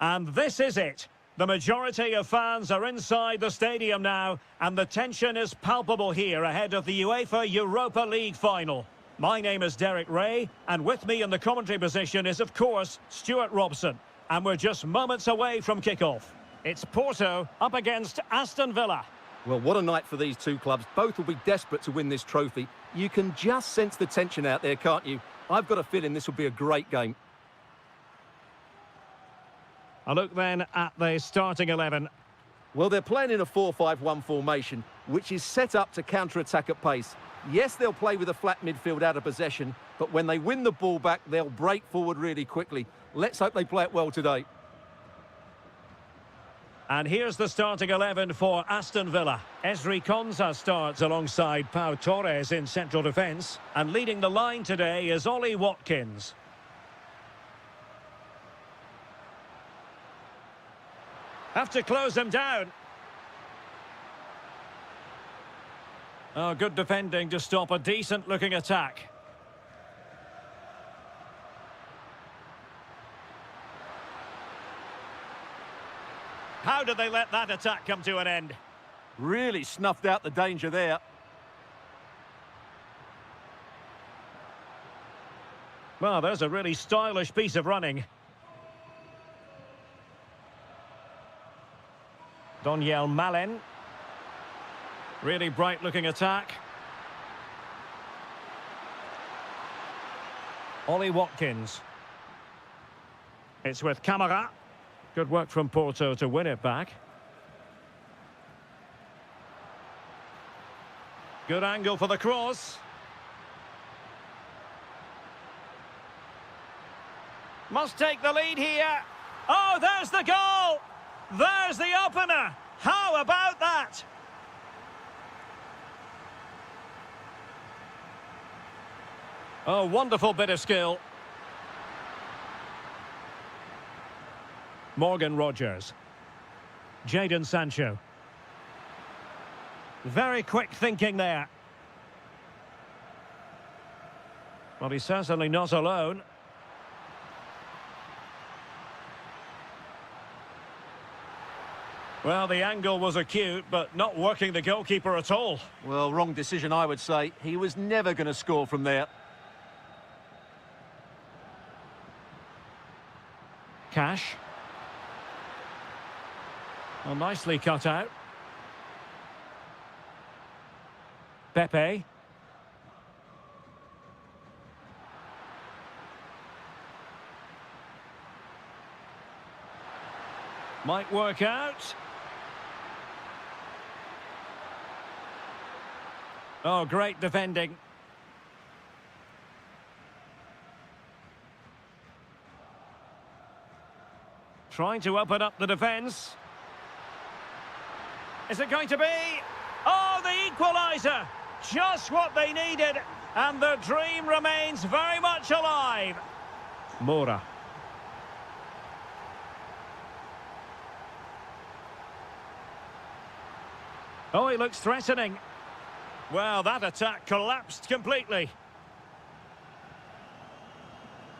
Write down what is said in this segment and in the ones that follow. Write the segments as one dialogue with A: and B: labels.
A: And this is it. The majority of fans are inside the stadium now, and the tension is palpable here ahead of the UEFA Europa League final. My name is Derek Ray, and with me in the commentary position is, of course, Stuart Robson. And we're just moments away from kick-off. It's Porto up against Aston Villa.
B: Well, what a night for these two clubs. Both will be desperate to win this trophy. You can just sense the tension out there, can't you? I've got a feeling this will be a great game.
A: A look then at the starting 11.
B: Well, they're playing in a 4-5-1 formation, which is set up to counter-attack at pace. Yes, they'll play with a flat midfield out of possession, but when they win the ball back, they'll break forward really quickly. Let's hope they play it well today.
A: And here's the starting 11 for Aston Villa. Ezri Konsa starts alongside Pau Torres in central defence. And leading the line today is Ollie Watkins. Have to close them down. Oh, good defending to stop a decent-looking attack. How did they let that attack come to an end?
B: Really snuffed out the danger there.
A: Well, there's a really stylish piece of running. Donyell Malen. Really bright-looking attack. Ollie Watkins. It's with Camara. Good work from Porto to win it back. Good angle for the cross. Must take the lead here. Oh, there's the goal! There's the opener! How about that? Oh, wonderful bit of skill. Morgan Rogers. Jadon Sancho. Very quick thinking there. Well, he's certainly not alone. Well, the angle was acute, but not working the goalkeeper at all.
B: Well, wrong decision, I would say. He was never going to score from there.
A: Cash. Well, nicely cut out. Pepe. Might work out. Oh, great defending. Trying to open up the defence. Is it going to be? Oh, the equaliser! Just what they needed, and the dream remains very much alive. Moura. Oh, he looks threatening. Well, that attack collapsed completely.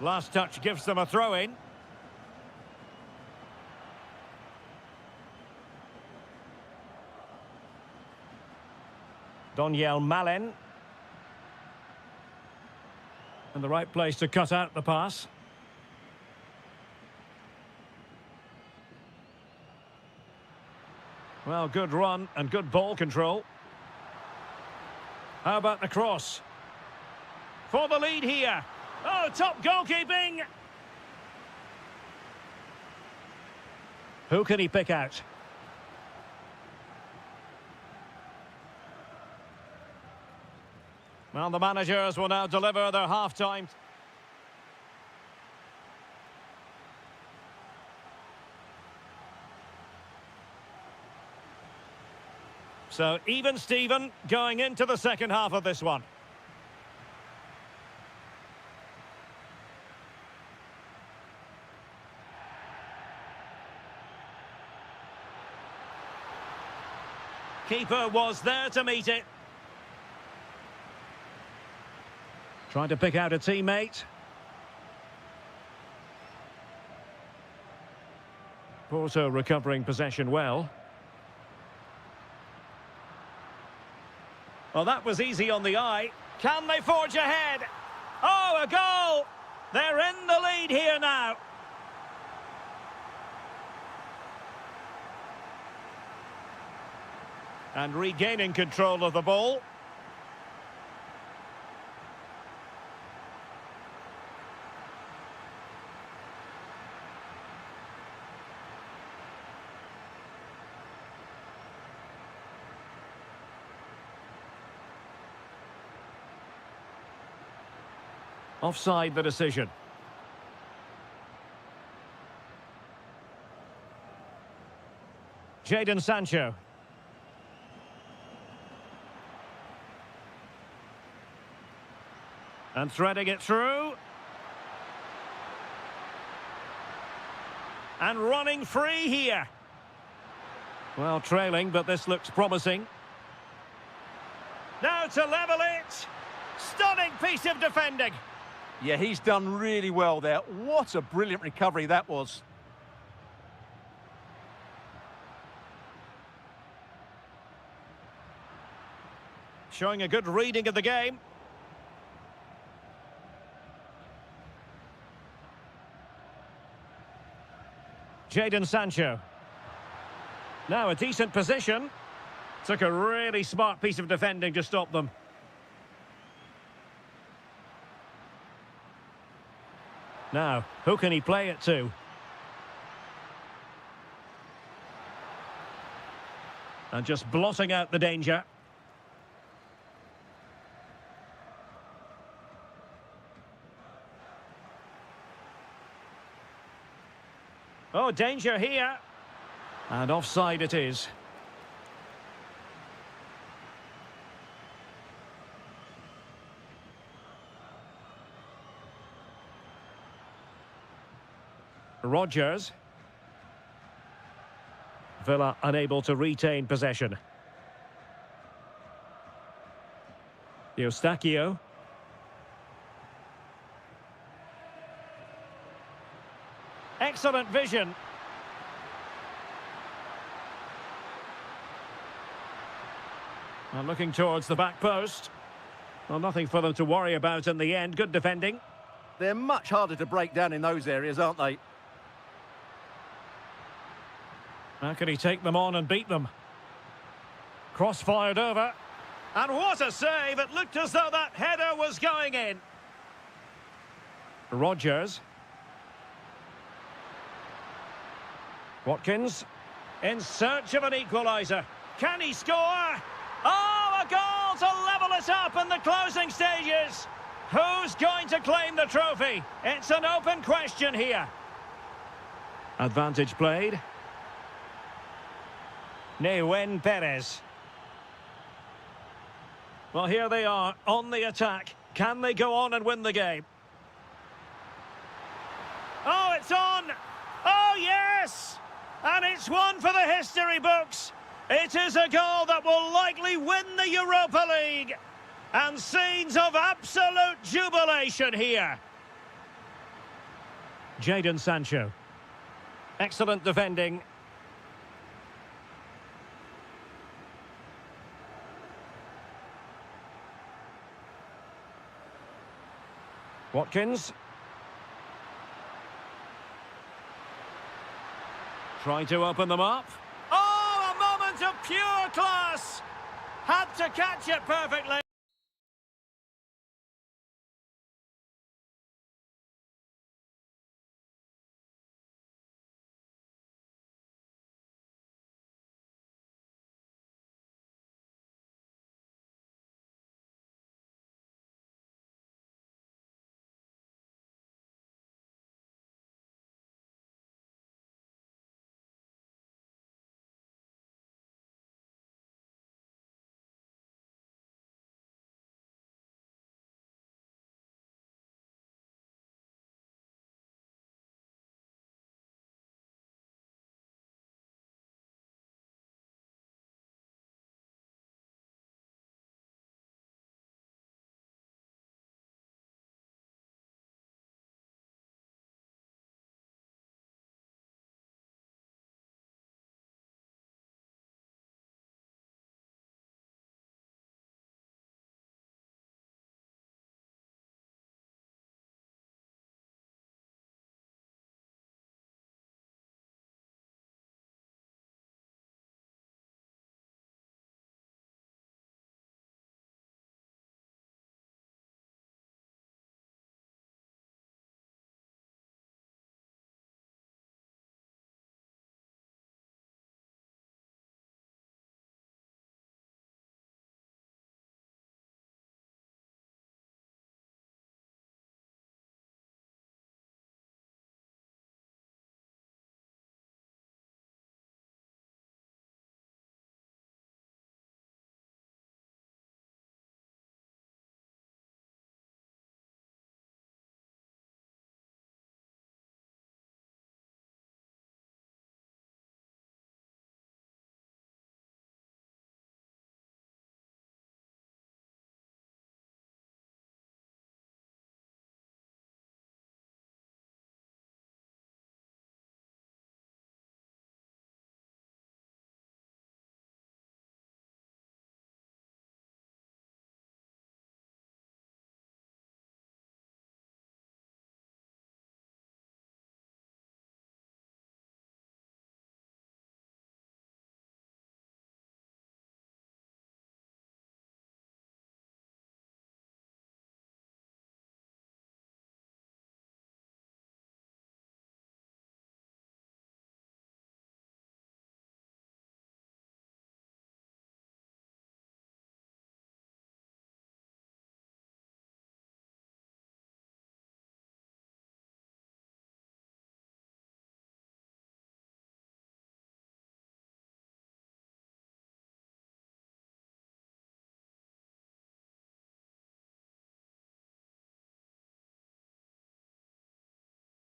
A: Last touch gives them a throw-in. Donyell Malen. In the right place to cut out the pass. Well, good run and good ball control. How about the cross? For the lead here. Oh, top goalkeeping! Who can he pick out? Well, the managers will now deliver their half-time. So, even Steven going into the second half of this one. Keeper was there to meet it. Trying to pick out a teammate. Porto recovering possession well. Well, that was easy on the eye. Can they forge ahead? Oh, a goal! They're in the lead here now. And regaining control of the ball. Offside the decision. Jadon Sancho. And threading it through. And running free here. Well, trailing, but this looks promising. Now to level it. Stunning piece of defending.
B: Yeah, he's done really well there. What a brilliant recovery that was.
A: Showing a good reading of the game. Jadon Sancho. Now a decent position. Took a really smart piece of defending to stop them. Now, who can he play it to? And just blotting out the danger. Oh, danger here. And offside it is. Rodgers. Villa unable to retain possession. Eustachio. Excellent vision. And looking towards the back post. Well, nothing for them to worry about in the end. Good defending.
B: They're much harder to break down in those areas, aren't they?
A: How can he take them on and beat them? Cross fired over. And what a save! It looked as though that header was going in. Rodgers. Watkins. In search of an equaliser. Can he score? Oh, a goal to level it up in the closing stages. Who's going to claim the trophy? It's an open question here. Advantage played. Neuen Perez. Well, here they are on the attack. Can they go on and win the game? Oh, it's on! Oh, yes! And it's one for the history books. It is a goal that will likely win the Europa League. And scenes of absolute jubilation here. Jadon Sancho. Excellent defending. Watkins. Trying to open them up. Oh, a moment of pure class! Had to catch it perfectly.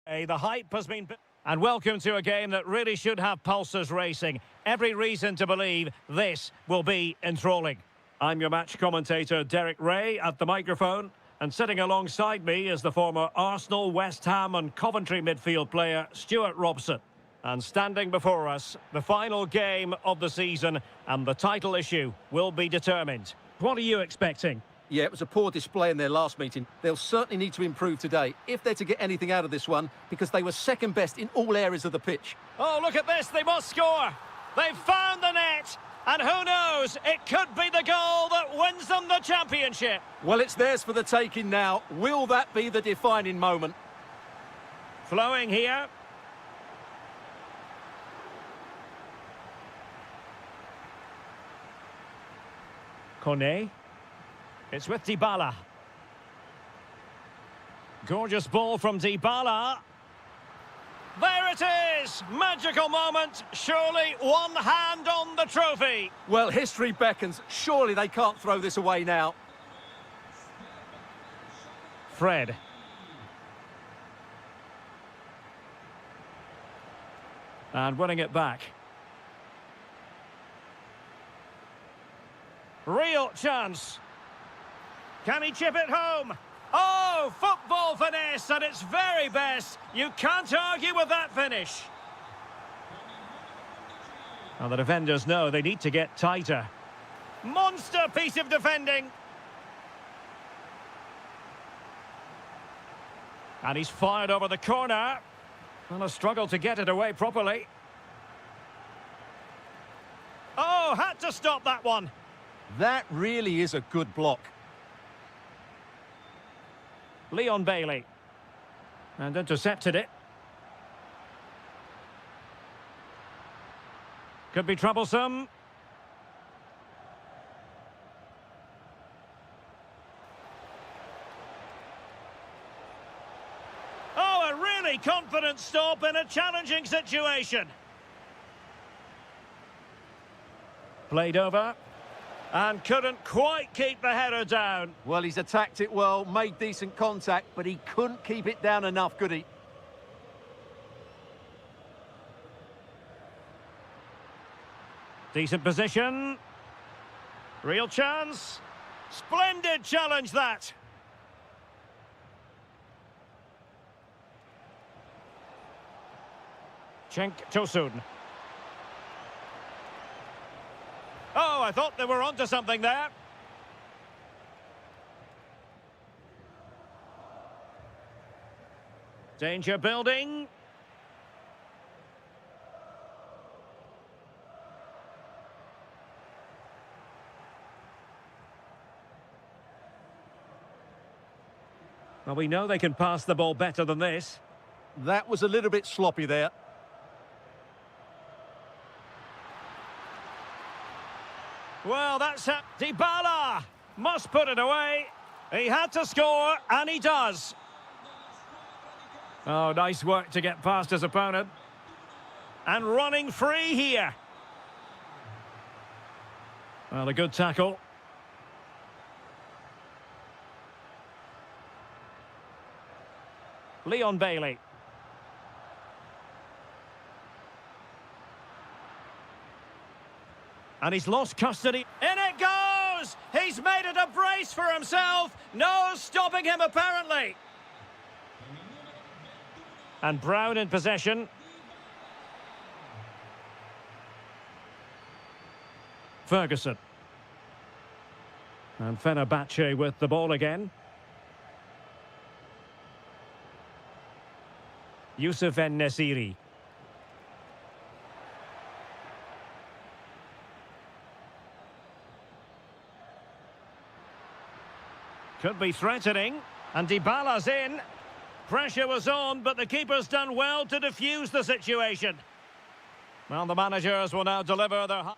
A: The hype has been... And welcome to a game that really should have pulses racing. Every reason to believe this will be enthralling. I'm your match commentator, Derek Ray, at the microphone. And sitting alongside me is the former Arsenal, West Ham and Coventry midfield player, Stuart Robson. And standing before us, the final game of the season, and the title issue will be determined. What are you expecting?
B: Yeah, it was a poor display in their last meeting. They'll certainly need to improve today if they're to get anything out of this one, because they were second best in all areas of the pitch.
A: Oh, look at this, they must score. They've found the net, and who knows, it could be the goal that wins them the championship.
B: Well, it's theirs for the taking now. Will that be the defining moment?
A: Flowing here. Kone. It's with Dybala. Gorgeous ball from Dybala. There it is! Magical moment. Surely one hand on the trophy.
B: Well, history beckons. Surely they can't throw this away now.
A: Fred. And winning it back. Real chance. Can he chip it home? Oh, football finesse at its very best. You can't argue with that finish. Now the defenders know they need to get tighter. Monster piece of defending. And he's fired over the corner. Well, a struggle to get it away properly. Oh, had to stop that one.
B: That really is a good block.
A: Leon Bailey. And intercepted it. Could be troublesome. Oh, a really confident stop in a challenging situation. Played over. And couldn't quite keep the header down.
B: Well, he's attacked it well, made decent contact, but he couldn't keep it down enough, could he?
A: Decent position. Real chance. Splendid challenge, that. Cenk Tosun. Oh, I thought they were onto something there. Danger building. Well, we know they can pass the ball better than this.
B: That was a little bit sloppy there.
A: Well, that's Dybala must put it away. He had to score, and he does. Oh, nice work to get past his opponent. And running free here. Well, a good tackle. Leon Bailey. And he's lost custody. In it goes! He's made it a brace for himself. No stopping him, apparently. And Brown in possession. Ferguson. And Fenerbahce with the ball again. Youssef En-Nesyri. Could be threatening. And Dybala's in. Pressure was on, but the keeper's done well to defuse the situation. Well, the managers will now deliver their...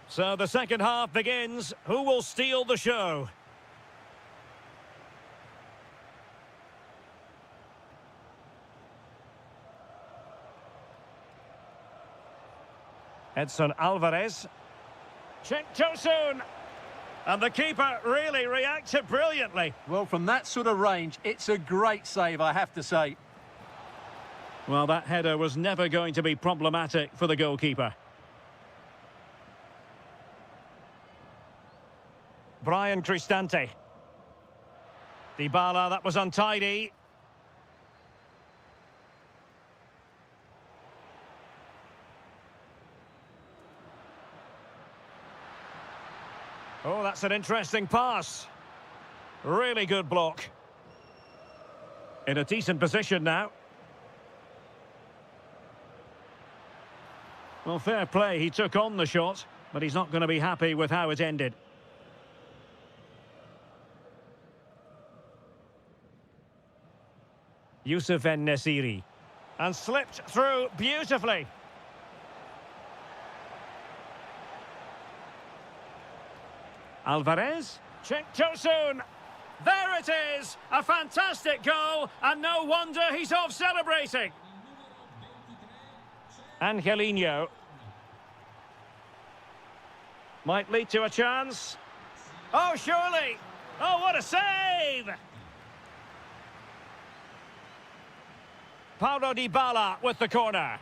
A: So the second half begins. Who will steal the show? Edson Alvarez. Checked too soon. And the keeper really reacted brilliantly.
B: Well, from that sort of range, it's a great save, I have to say.
A: Well, that header was never going to be problematic for the goalkeeper. Brian Cristante. Dybala, that was untidy. Oh, that's an interesting pass. Really good block. In a decent position now. Well, fair play, he took on the shot, but he's not going to be happy with how it ended. Youssef En-Nesyri. And slipped through beautifully. Alvarez. Checked too soon. There it is! A fantastic goal, and no wonder he's off celebrating. Angelino. Might lead to a chance. Oh, surely! Oh, what a save! Paulo Dybala with the corner.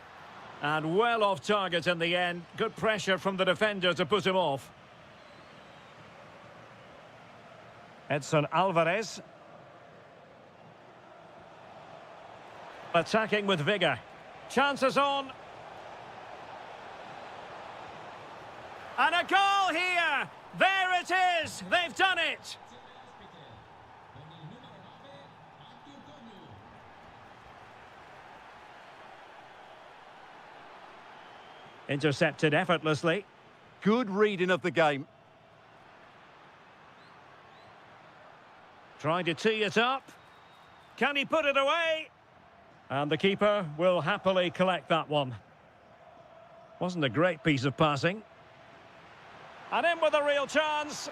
A: And well off target in the end. Good pressure from the defender to put him off. Edson Alvarez. Attacking with vigour. Chances on. And a goal here! There it is! They've done it! Intercepted effortlessly.
B: Good reading of the game.
A: Trying to tee it up. Can he put it away? And the keeper will happily collect that one. Wasn't a great piece of passing. And in with a real chance.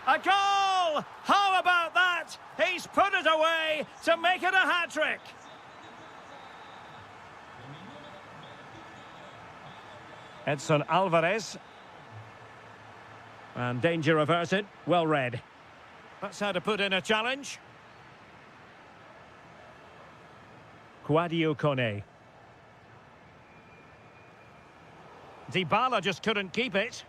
A: A goal! How about that? He's put it away to make it a hat-trick. Edson Alvarez. And danger averted. Well read. That's how to put in a challenge. Quadio Kone. Dybala just couldn't keep it.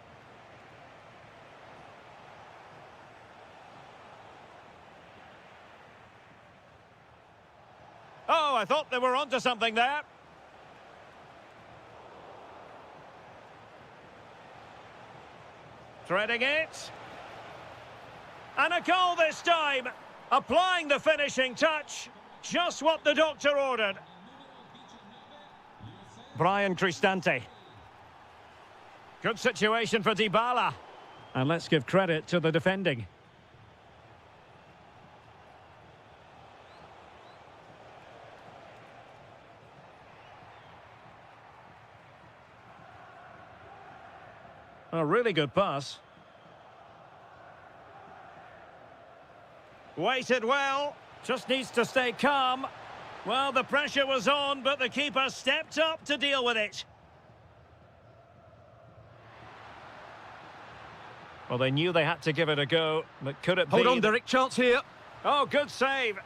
A: Oh, I thought they were onto something there. Threading it. And a goal this time. Applying the finishing touch. Just what the doctor ordered. Brian Cristante. Good situation for Dybala. And let's give credit to the defending. A really good pass. Waited well. Just needs to stay calm. Well, the pressure was on, but the keeper stepped up to deal with it. Well, they knew they had to give it a go, but could it be...
B: Hold on, Derek, chance here.
A: Oh, good save.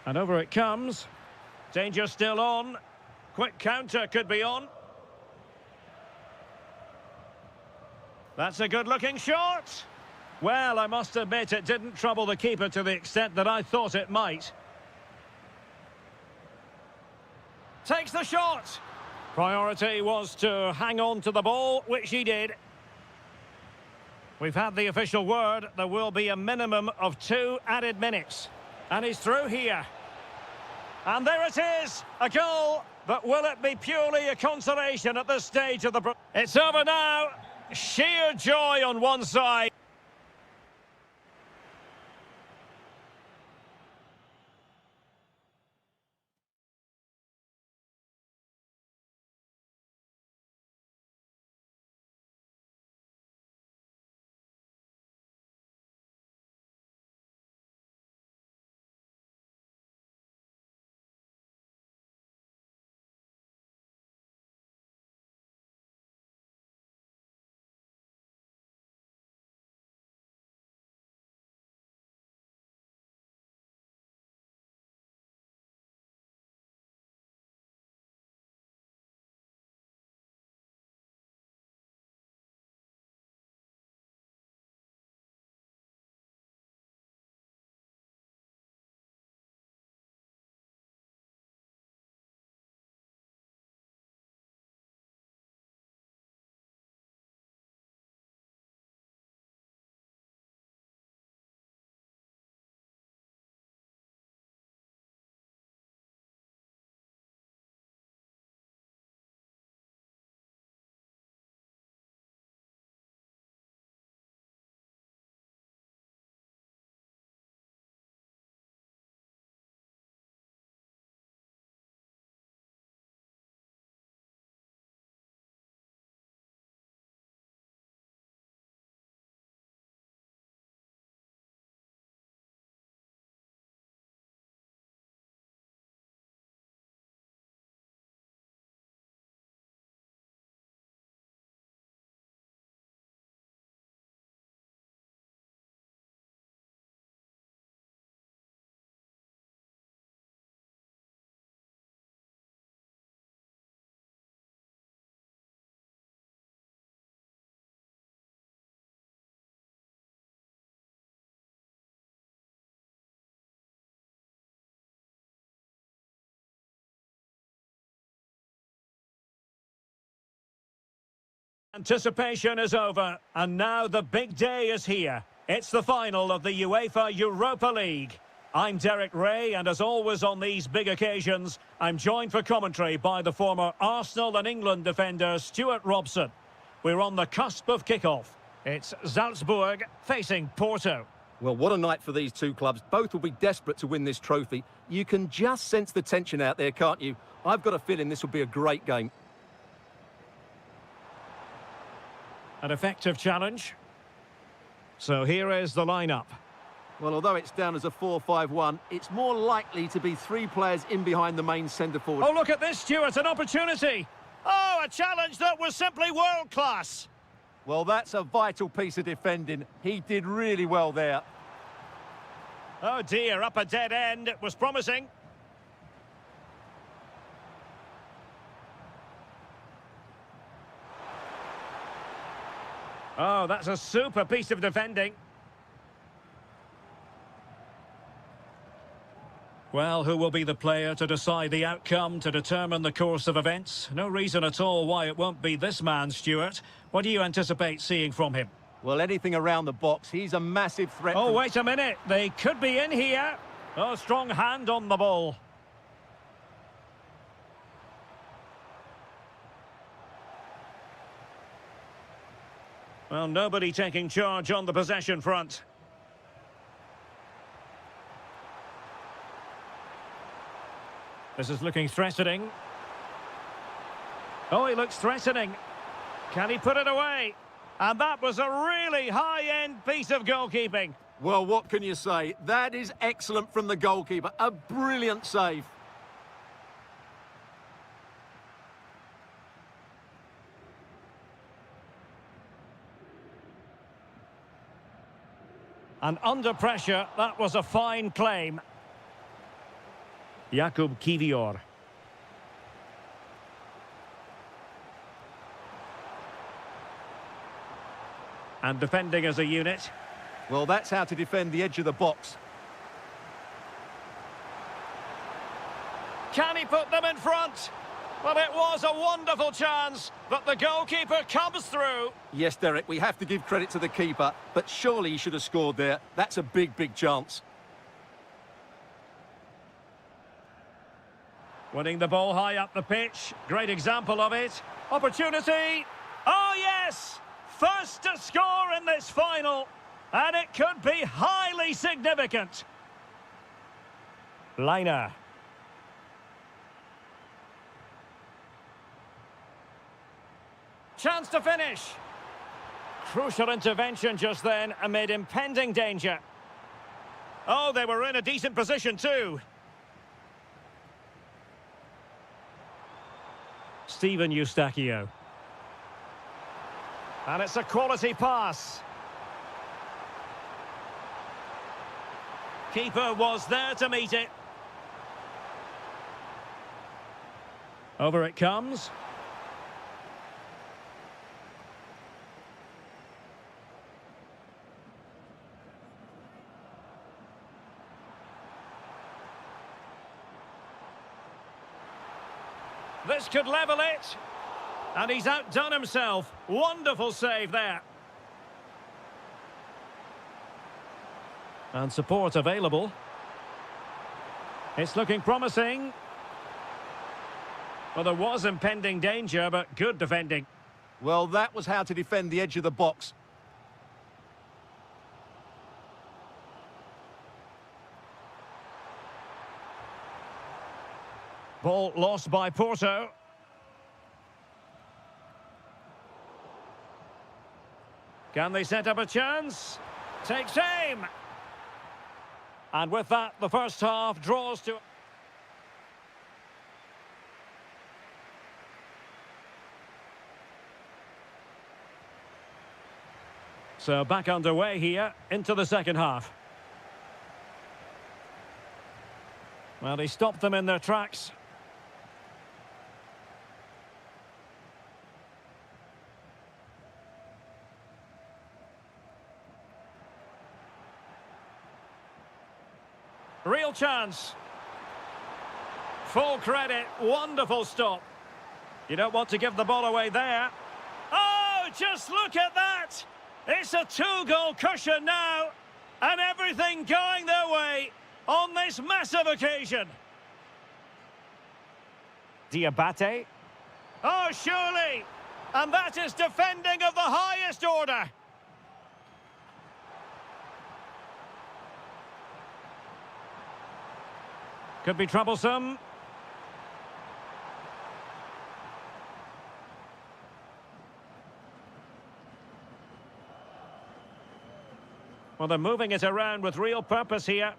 A: And over it comes. Danger still on. Quick counter could be on. That's a good-looking shot. Well, I must admit it didn't trouble the keeper to the extent that I thought it might. Takes the shot. Priority was to hang on to the ball, which he did. We've had the official word. There will be a minimum of 2 added minutes. And he's through here. And there it is, a goal. But will it be purely a consolation at this stage of the... It's over now. Sheer joy on one side. Anticipation is over, and now the big day is here. It's the final of the UEFA Europa League. I'm Derek Ray, and as always on these big occasions, I'm joined for commentary by the former Arsenal and England defender Stuart Robson. We're on the cusp of kick-off. It's Salzburg facing Porto.
B: Well, what a night for these two clubs. Both will be desperate to win this trophy. You can just sense the tension out there, can't you? I've got a feeling this will be a great game.
A: An effective challenge. So here is the lineup.
B: Well, although it's down as a 4-5-1, it's more likely to be three players in behind the main centre-forward.
A: Oh, look at this, Stuart, an opportunity. Oh, a challenge that was simply world-class.
B: Well, that's a vital piece of defending. He did really well there.
A: Oh dear, up a dead end. It was promising. Oh, that's a super piece of defending. Well, who will be the player to decide the outcome, to determine the course of events? No reason at all why it won't be this man, Stuart. What do you anticipate seeing from him?
B: Well, anything around the box. He's a massive threat.
A: Oh, wait a minute. They could be in here. Oh, strong hand on the ball. Well, nobody taking charge on the possession front. This is looking threatening. Oh, he looks threatening. Can he put it away? And that was a really high-end piece of goalkeeping.
B: Well, what can you say? That is excellent from the goalkeeper. A brilliant save.
A: And under pressure, that was a fine claim. Jakub Kiwior. And defending as a unit.
B: Well, that's how to defend the edge of the box.
A: Can he put them in front? Well, it was a wonderful chance, but the goalkeeper comes through.
B: Yes, Derek, we have to give credit to the keeper, but surely he should have scored there. That's a big, big chance.
A: Winning the ball high up the pitch. Great example of it. Opportunity. Oh, yes! First to score in this final. And it could be highly significant. Liner. Chance to finish. Crucial intervention just then amid impending danger. Oh, they were in a decent position too. Steven Eustachio. And it's a quality pass. Keeper was there to meet it. Over it comes. This could level it. And he's outdone himself. Wonderful save there. And support available. It's looking promising. Well, there was impending danger, but good defending.
B: Well, that was how to defend the edge of the box.
A: Ball lost by Porto. Can they set up a chance? Takes aim. And with that, the first half draws to... So back underway here, into the second half. Well, he stopped them in their tracks. Real chance. Full credit. Wonderful stop. You don't want to give the ball away there. Oh, just look at that! It's a two-goal cushion now, and everything going their way on this massive occasion. Diabate. Oh, surely! And that is defending of the highest order. Could be troublesome. Well, they're moving it around with real purpose here.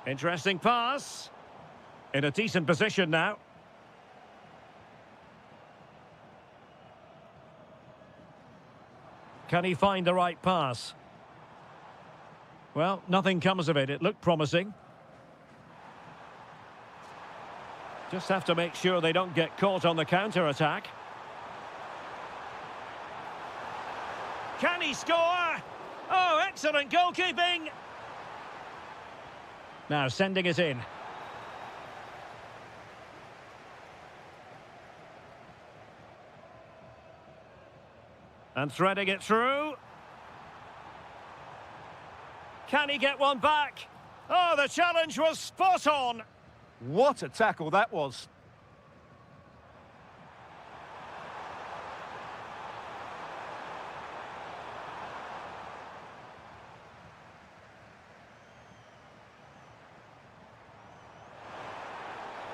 A: Interesting pass. In a decent position now. Can he find the right pass? Well, nothing comes of it. It looked promising. Just have to make sure they don't get caught on the counter-attack. Can he score? Oh, excellent goalkeeping! Now sending it in. And threading it through. Can he get one back? Oh, the challenge was spot on.
B: What a tackle that was.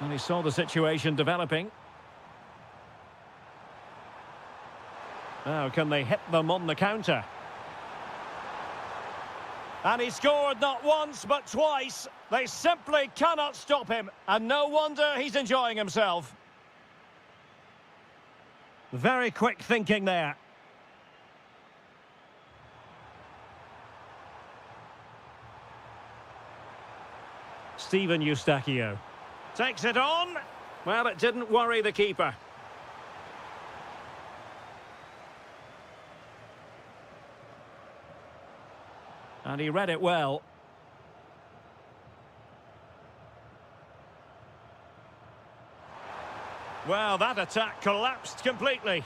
A: And he saw the situation developing. Now, can they hit them on the counter? And he scored not once, but twice. They simply cannot stop him. And no wonder he's enjoying himself. Very quick thinking there. Steven Eustachio takes it on. Well, it didn't worry the keeper. And he read it well. Well, that attack collapsed completely.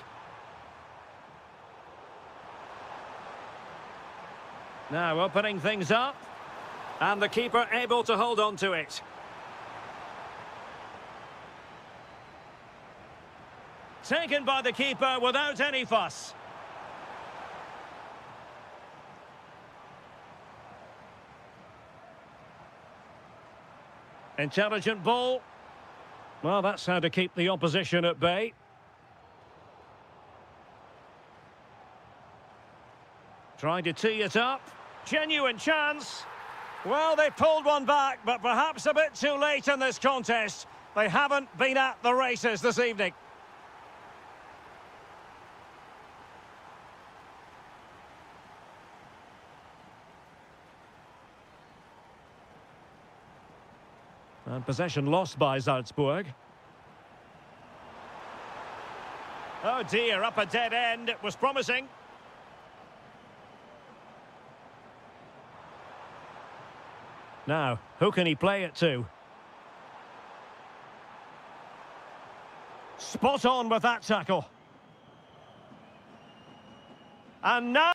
A: Now opening things up. And the keeper able to hold on to it. Taken by the keeper without any fuss. Intelligent ball. Well, that's how to keep the opposition at bay. Trying to tee it up. Genuine chance. Well, they pulled one back, but perhaps a bit too late in this contest. They haven't been at the races this evening. And possession lost by Salzburg. Oh dear, up a dead end. It was promising. Now, who can he play it to? Spot on with that tackle. And now...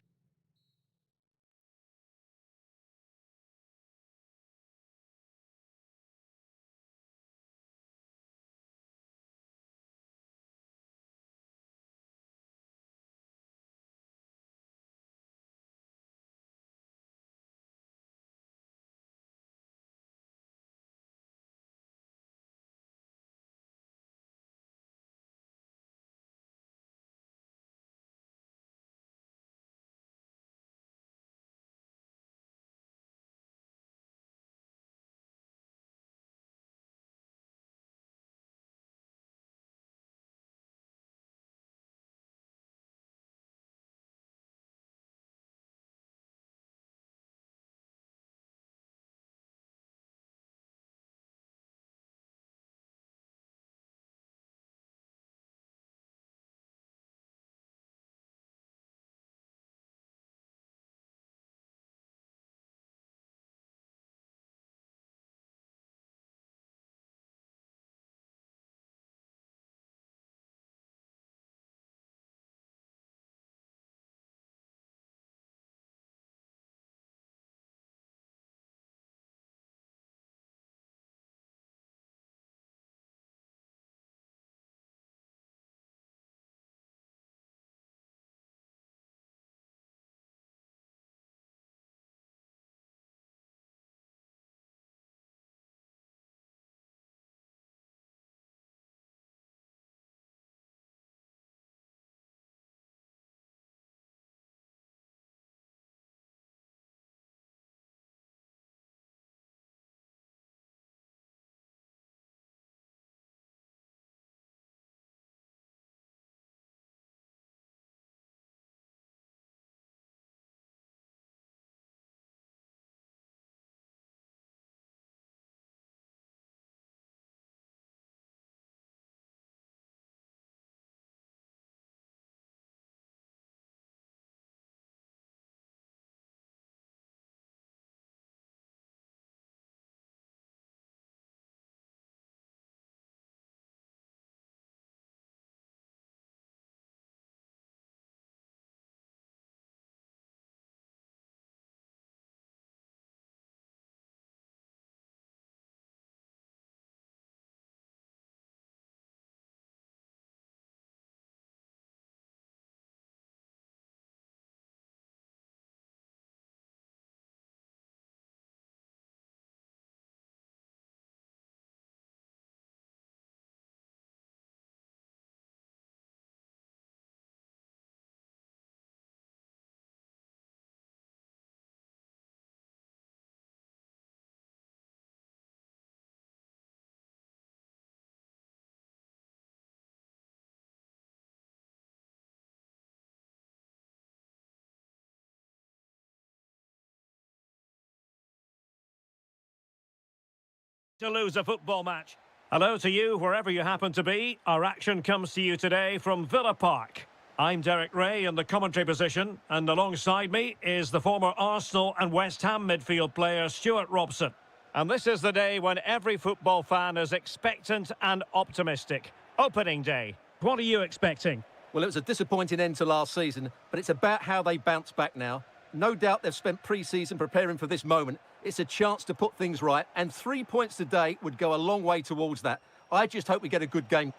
A: to lose a football match. Hello to you, wherever you happen to be. Our action comes to you today from Villa Park. I'm Derek Ray in the commentary position, and alongside me is the former Arsenal and West Ham midfield player Stuart Robson. And this is the day when every football fan is expectant and optimistic. Opening day. What are you expecting?
B: Well, it was a disappointing end to last season, but it's about how they bounce back now. No doubt they've spent pre-season preparing for this moment. It's a chance to put things right, and 3 points today would go a long way towards that. I just hope we get a good game.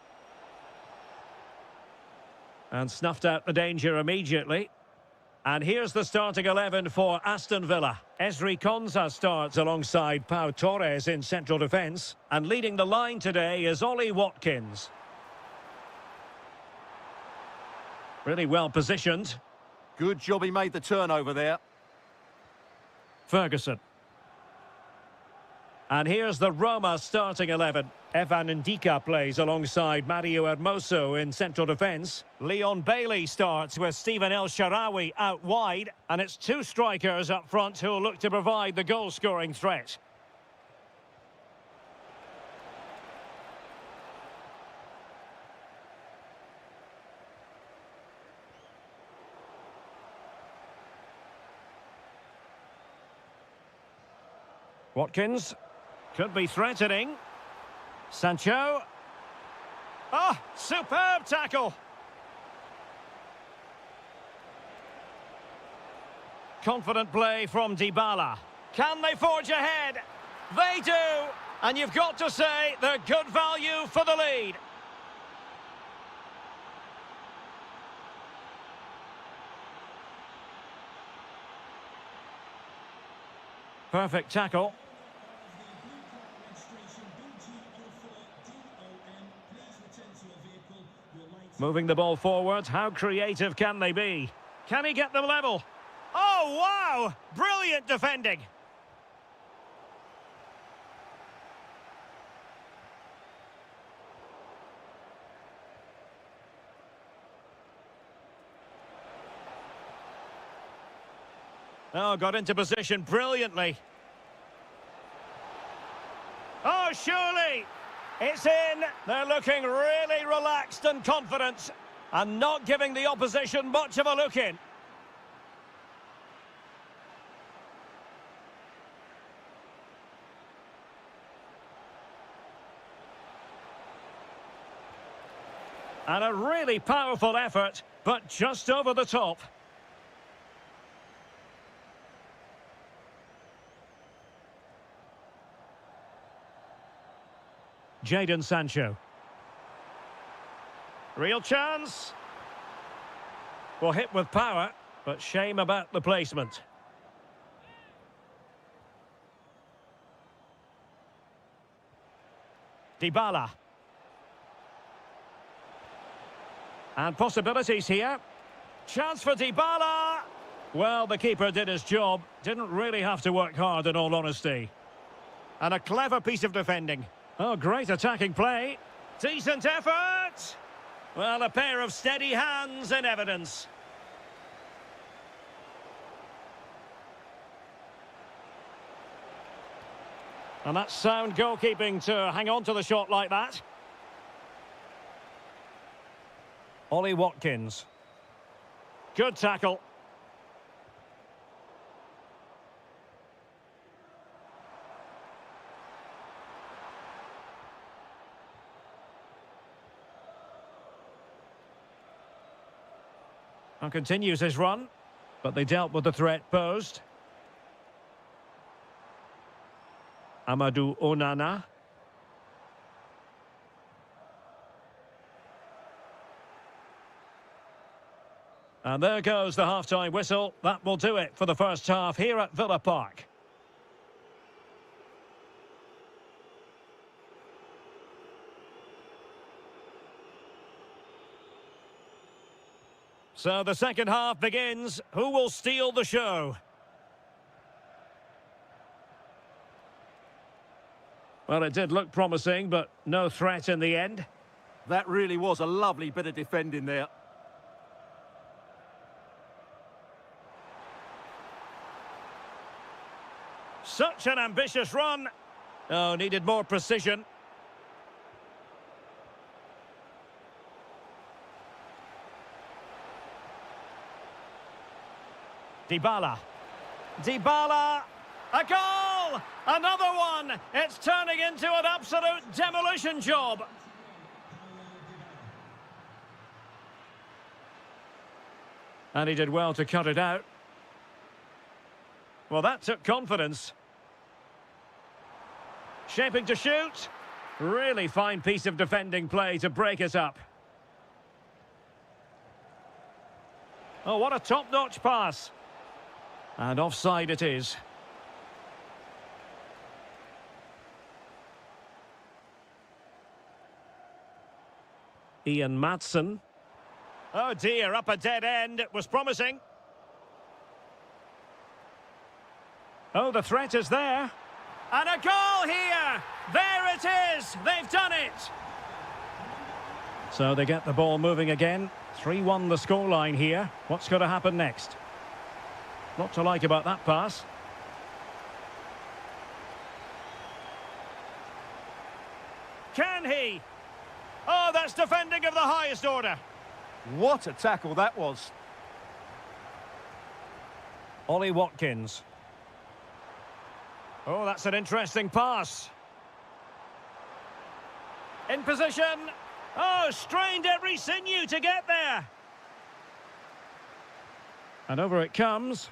A: And snuffed out the danger immediately. And here's the starting 11 for Aston Villa. Ezri Konsa starts alongside Pau Torres in central defence. And leading the line today is Ollie Watkins. Really well positioned.
B: Good job he made the turnover there.
A: Ferguson. And here's the Roma starting 11. Evan Ndika plays alongside Mario Hermoso in central defence. Leon Bailey starts with Stephen El Shaarawy out wide. And it's two strikers up front who'll look to provide the goal-scoring threat. Watkins. Could be threatening. Sancho. Oh, superb tackle. Confident play from Dybala. Can they forge ahead? They do. And you've got to say they're good value for the lead. Perfect tackle. Moving the ball forward, how creative can they be? Can he get them level? Oh, wow! Brilliant defending. Oh, got into position brilliantly. Oh, surely! It's in. They're looking really relaxed and confident and not giving the opposition much of a look in. And a really powerful effort, but just over the top. Jadon Sancho. Real chance. Well, hit with power, but shame about the placement. Dybala. And possibilities here. Chance for Dybala. Well, the keeper did his job. Didn't really have to work hard, in all honesty. And a clever piece of defending. Oh, great attacking play. Decent effort. Well, a pair of steady hands in evidence. And that's sound goalkeeping to hang on to the shot like that. Ollie Watkins. Good tackle. And continues his run, but they dealt with the threat posed. Amadou Onana. And there goes the half-time whistle. That will do it for the first half here at Villa Park. So the second half begins. Who will steal the show? Well, it did look promising, but no threat in the end.
B: That really was a lovely bit of defending there.
A: Such an ambitious run. Oh, needed more precision. Dybala. Dybala! A goal! Another one! It's turning into an absolute demolition job. And he did well to cut it out. Well, that took confidence. Shaping to shoot. Really fine piece of defending play to break us up. Oh, what a top-notch pass. And offside it is. Ian Maatsen. Oh dear, up a dead end. It was promising. Oh, the threat is there. And a goal here! There it is! They've done it! So they get the ball moving again. 3-1 the scoreline here. What's going to happen next? Not to like about that pass. Can he? Oh, that's defending of the highest order.
B: What a tackle that was.
A: Ollie Watkins. Oh, that's an interesting pass. In position. Oh, strained every sinew to get there. And over it comes.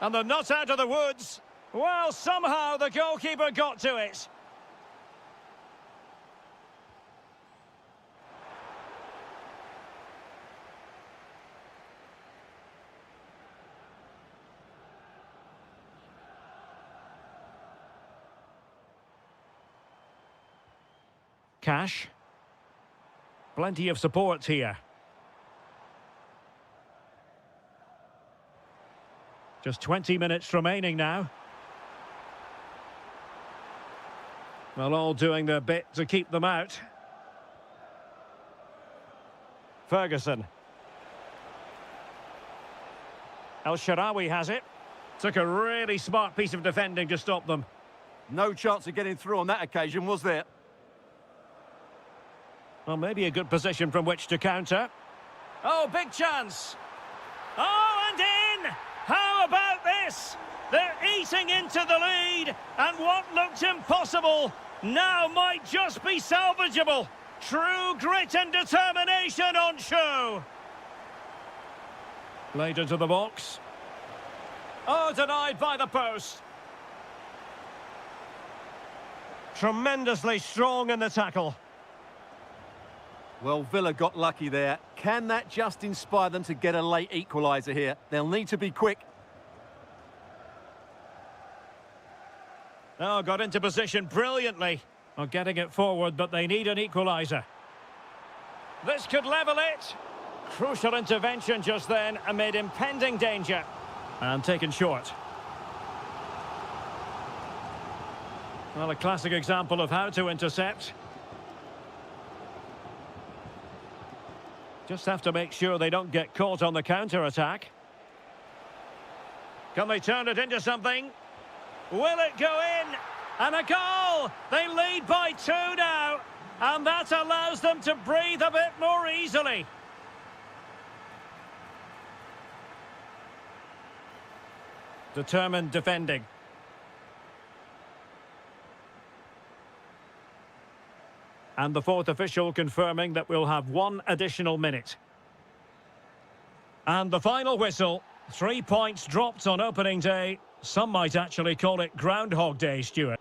A: And they're not out of the woods. Well, somehow the goalkeeper got to it. Cash. Plenty of support here. Just 20 minutes remaining now. Well, all doing their bit to keep them out. Ferguson. El Shaarawy has it. Took a really smart piece of defending to stop them.
B: No chance of getting through on that occasion, was there?
A: Well, maybe a good position from which to counter. Oh, big chance. Oh, and in! How about this? They're eating into the lead, and what looked impossible now might just be salvageable. True grit and determination on show. Played into the box. Oh, denied by the post. Tremendously strong in the tackle.
B: Well, Villa got lucky there. Can that just inspire them to get a late equaliser here? They'll need to be quick.
A: Oh, got into position brilliantly. Well, getting it forward, but they need an equaliser. This could level it. Crucial intervention just then amid impending danger. And taken short. Well, a classic example of how to intercept. Just have to make sure they don't get caught on the counter-attack. Can they turn it into something? Will it go in? And a goal! They lead by 2 now. And that allows them to breathe a bit more easily. Determined defending. And the fourth official confirming that we'll have 1 additional minute. And the final whistle. 3 points dropped on opening day. Some might actually call it Groundhog Day, Stuart.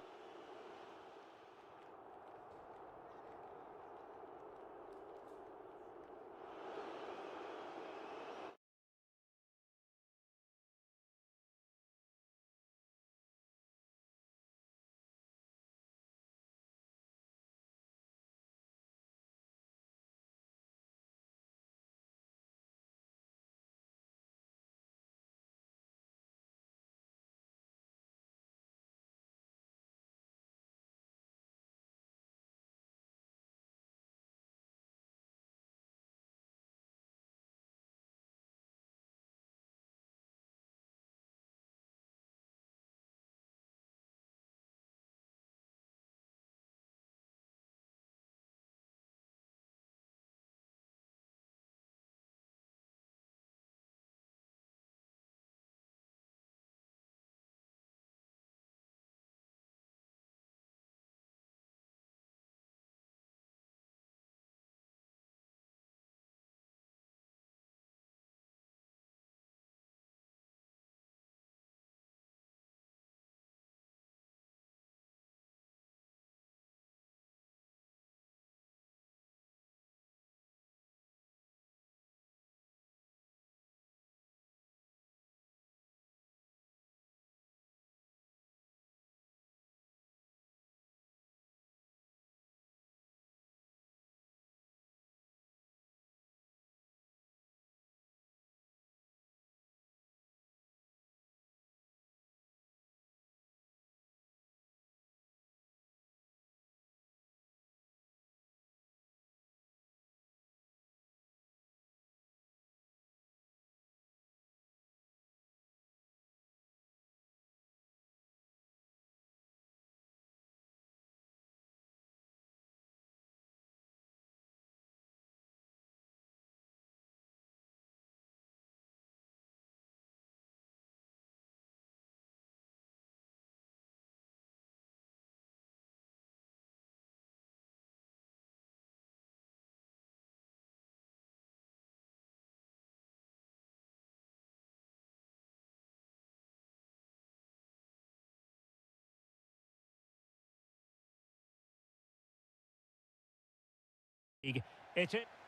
A: League.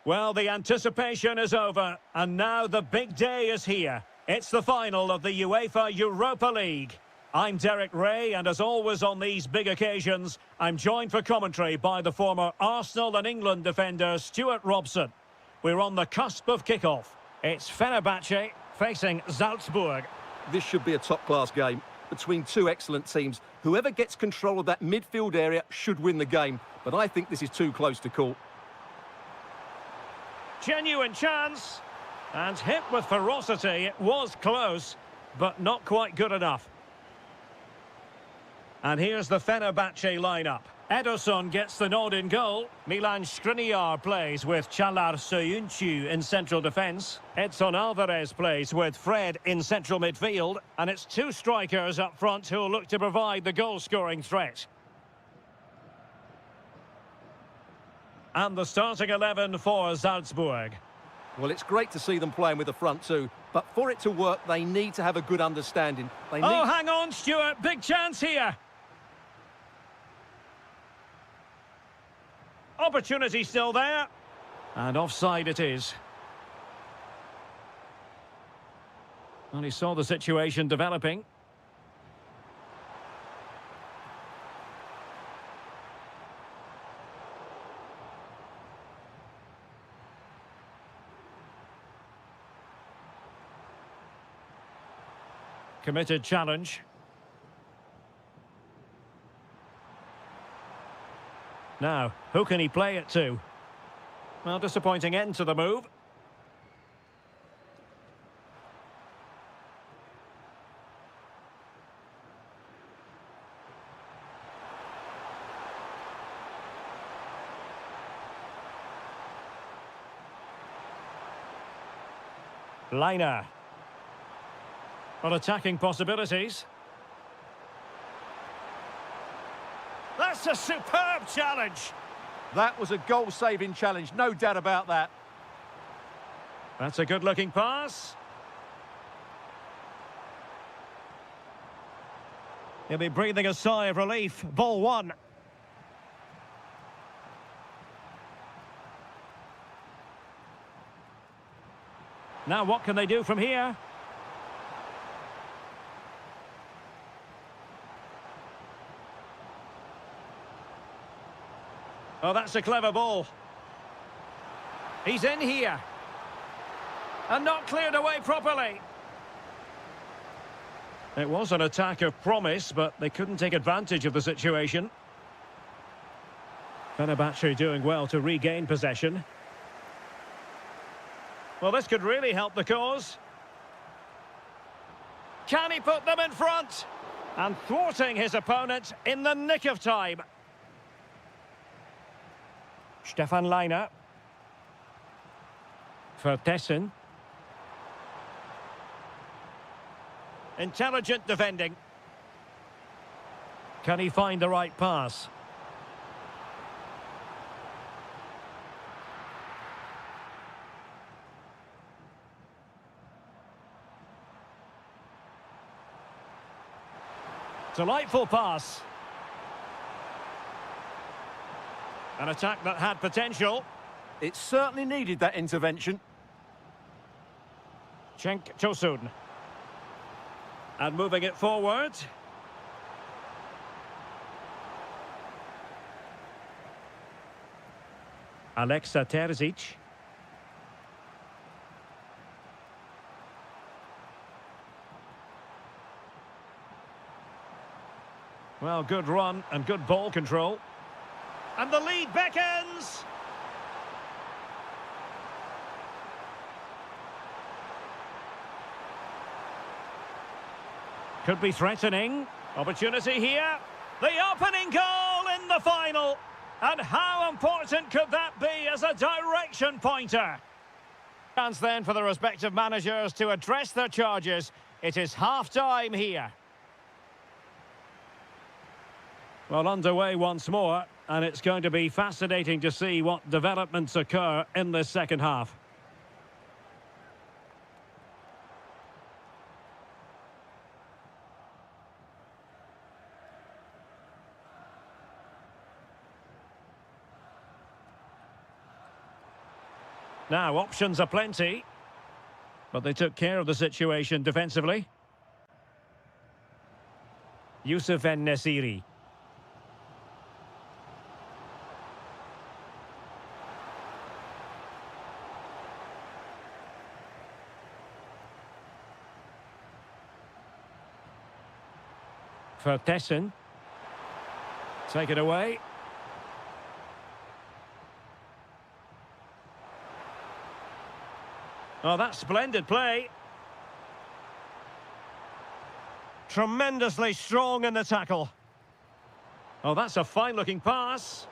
A: Well, the anticipation is over, and now the big day is here. It's the final of the UEFA Europa League. I'm Derek Ray, and as always on these big occasions, I'm joined for commentary by the former Arsenal and England defender Stuart Robson. We're on the cusp of kickoff. It's Fenerbahce facing Salzburg.
B: This should be a top-class game between two excellent teams. Whoever gets control of that midfield area should win the game, but I think this is too close to call.
A: Genuine chance, and hit with ferocity. It was close, but not quite good enough. And here's the Fenerbahce lineup. Ederson gets the nod in goal. Milan Skriniar plays with Çağlar Söyüncü in central defence. Edson Alvarez plays with Fred in central midfield. And it's two strikers up front who'll look to provide the goal-scoring threat. And the starting 11 for Salzburg.
B: Well, it's great to see them playing with the front two, but for it to work, they need to have a good understanding.
A: Oh, hang on, Stuart. Big chance here. Opportunity still there. And offside it is. Well, he saw the situation developing. Committed challenge. Now, who can he play it to? Well, disappointing end to the move. Liner. Well, attacking possibilities. That's a superb challenge.
B: That was a goal-saving challenge, no doubt about that.
A: That's a good-looking pass. He'll be breathing a sigh of relief. Ball one. Now what can they do from here? Oh, that's a clever ball. He's in here. And not cleared away properly. It was an attack of promise, but they couldn't take advantage of the situation. Fenerbahce doing well to regain possession. Well, this could really help the cause. Can he put them in front? And thwarting his opponent in the nick of time. Stefan Liner. Vertessen. Intelligent defending. Can he find the right pass? Delightful pass. An attack that had potential.
B: It certainly needed that intervention.
A: Cenk Tosun. And moving it forward. Alexa Terzic. Well, good run and good ball control. And the lead beckons. Could be threatening. Opportunity here. The opening goal in the final. And how important could that be as a direction pointer? Chance then for the respective managers to address their charges. It is half-time here. Well, underway once more, and it's going to be fascinating to see what developments occur in this second half. Now, options are plenty, but they took care of the situation defensively. Yusuf En-Nesyri. Vertessen. Take it away. Oh, that's splendid play. Tremendously strong in the tackle. Oh, that's a fine-looking pass.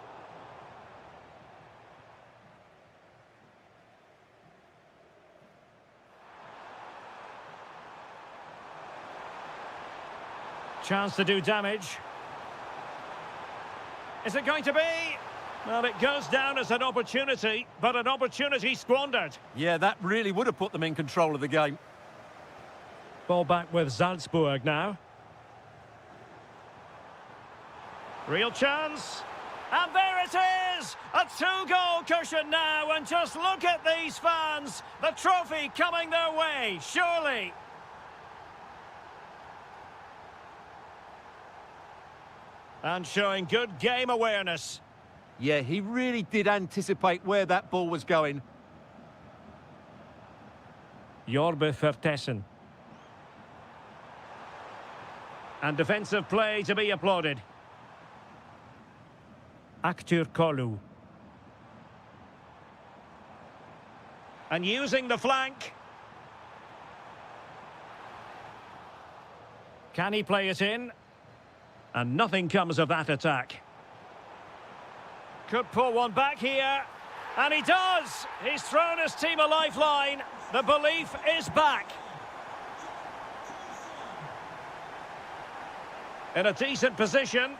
A: Chance to do damage. Is it going to be? Well, it goes down as an opportunity, but an opportunity squandered.
B: Yeah, that really would have put them in control of the game.
A: Ball back with Salzburg now. Real chance. And there it is! A two-goal cushion now, and just look at these fans. The trophy coming their way, surely. And showing good game awareness.
B: Yeah, he really did anticipate where that ball was going.
A: Jorbe Vertessen. And defensive play to be applauded. Aktur Kolu. And using the flank. Can he play it in? And nothing comes of that attack. Could pull one back here. And he does! He's thrown his team a lifeline. The belief is back. In a decent position.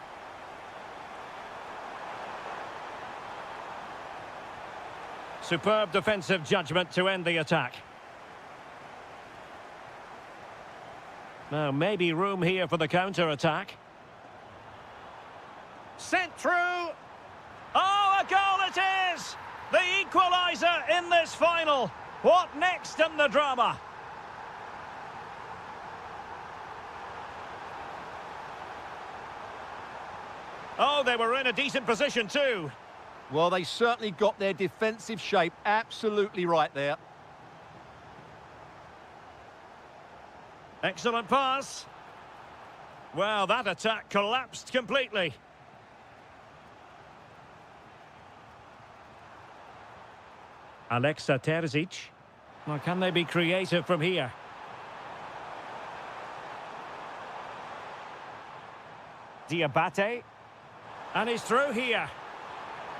A: Superb defensive judgment to end the attack. Now, maybe room here for the counter-attack. Sent through. Oh, a goal it is! The equaliser in this final. What next in the drama? Oh, they were in a decent position too.
B: Well, they certainly got their defensive shape absolutely right there.
A: Excellent pass. Well, that attack collapsed completely. Alexa Terzic. Well, can they be creative from here? Diabate. And he's through here.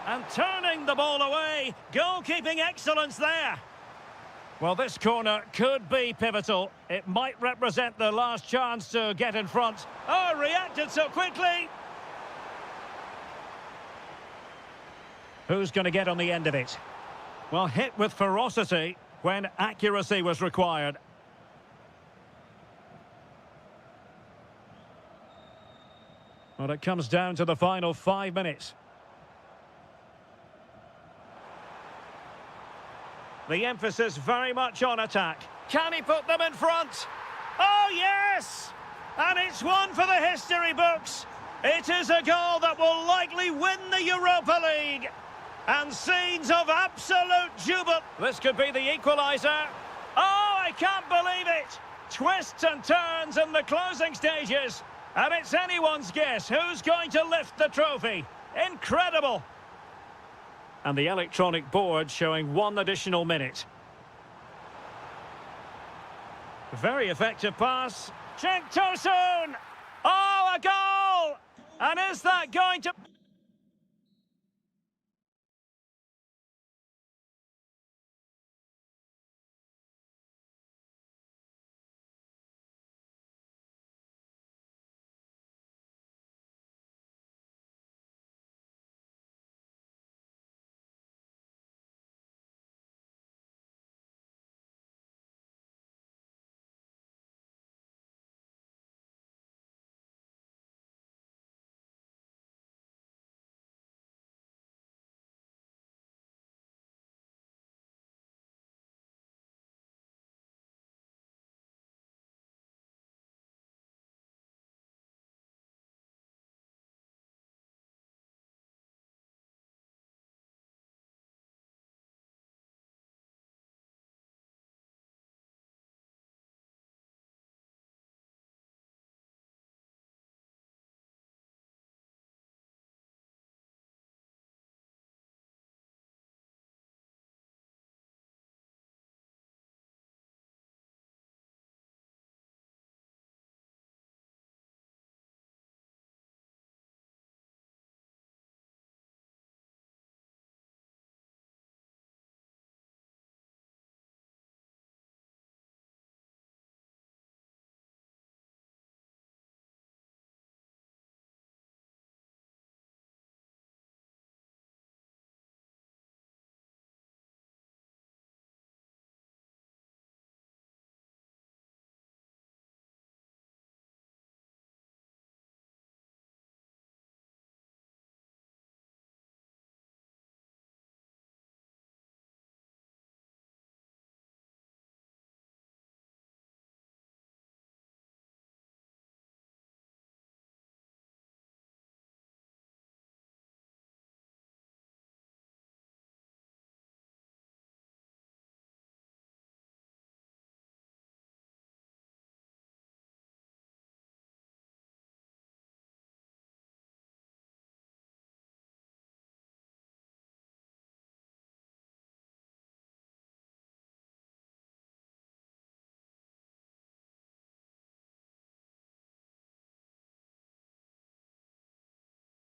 A: And turning the ball away. Goalkeeping excellence there. Well, this corner could be pivotal. It might represent the last chance to get in front. Oh, reacted so quickly. Who's going to get on the end of it? Well, hit with ferocity when accuracy was required. Well, it comes down to the final 5 minutes. The emphasis very much on attack. Can he put them in front? Oh, yes! And it's one for the history books. It is a goal that will likely win the Europa League. And scenes of absolute jubilee. This could be the equaliser. Oh, I can't believe it. Twists and turns in the closing stages. And it's anyone's guess who's going to lift the trophy. Incredible. And the electronic board showing 1 additional minute. Very effective pass. Cenk Tosun! Oh, a goal! And is that going to...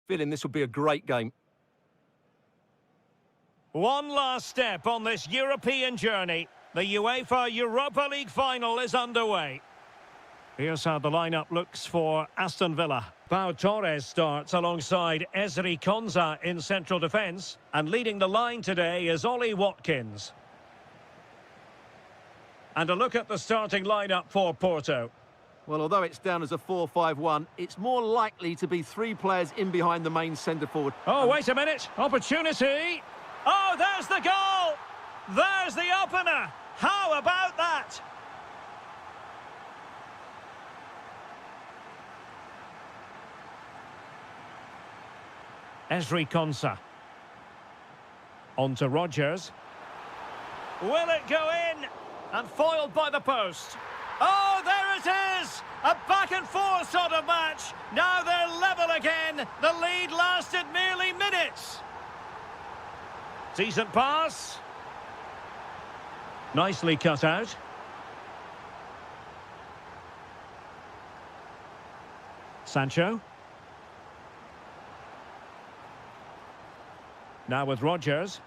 B: Feeling this will be a great game.
A: One last step on this European journey. The UEFA Europa League final is underway. Here's how the lineup looks for Aston Villa. Pau Torres starts alongside Ezri Konsa in central defence. And leading the line today is Ollie Watkins. And a look at the starting lineup for Porto.
B: Well, although it's down as a 4-5-1, it's more likely to be 3 players in behind the main centre-forward.
A: Oh, wait a minute. Opportunity. Oh, there's the goal. There's the opener. How about that? Ezri Konsa. On to Rodgers. Will it go in? And foiled by the post. Oh, there it is! A back-and-forth sort of match. Now they're level again. The lead lasted merely minutes. Decent pass. Nicely cut out. Sancho. Now with Rodgers.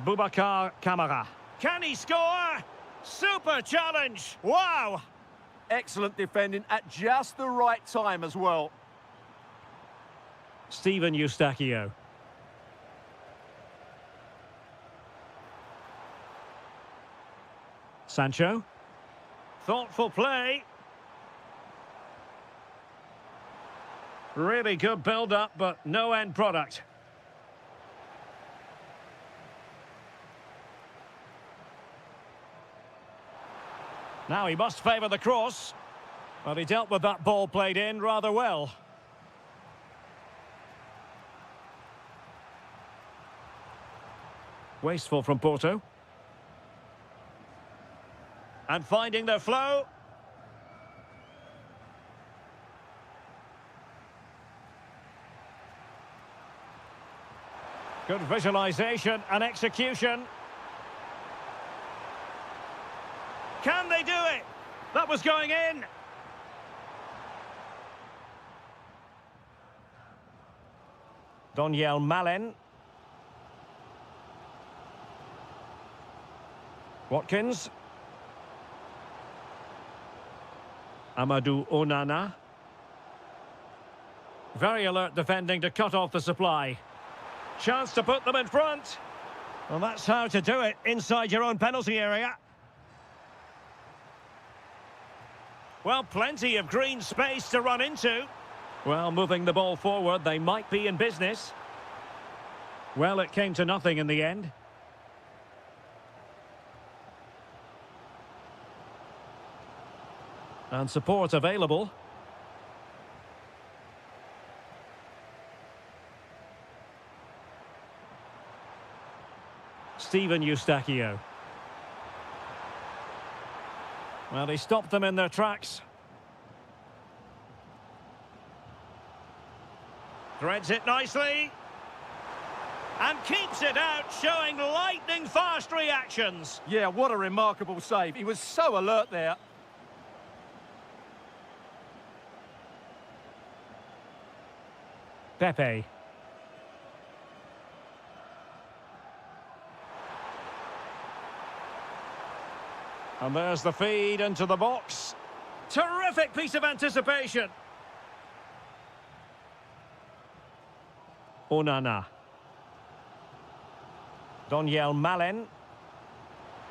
A: Boubacar Kamara. Can he score? Super challenge. Wow.
B: Excellent defending at just the right time as well.
A: Steven Eustachio. Sancho. Thoughtful play. Really good build-up, but no end product. Now he must favour the cross. But he dealt with that ball played in rather well. Wasteful from Porto. And finding their flow. Good visualisation and execution. Can they do it? That was going in. Doniel Malen. Watkins. Amadou Onana. Very alert defending to cut off the supply. Chance to put them in front. Well, that's how to do it inside your own penalty area. Well, plenty of green space to run into. Well, moving the ball forward, they might be in business. Well, it came to nothing in the end. And support available. Steven Eustachio. Well, he stopped them in their tracks. Threads it nicely. And keeps it out, showing lightning-fast reactions.
B: Yeah, what a remarkable save. He was so alert there.
A: Pepe. And there's the feed into the box. Terrific piece of anticipation. Onana. Doniel Malen.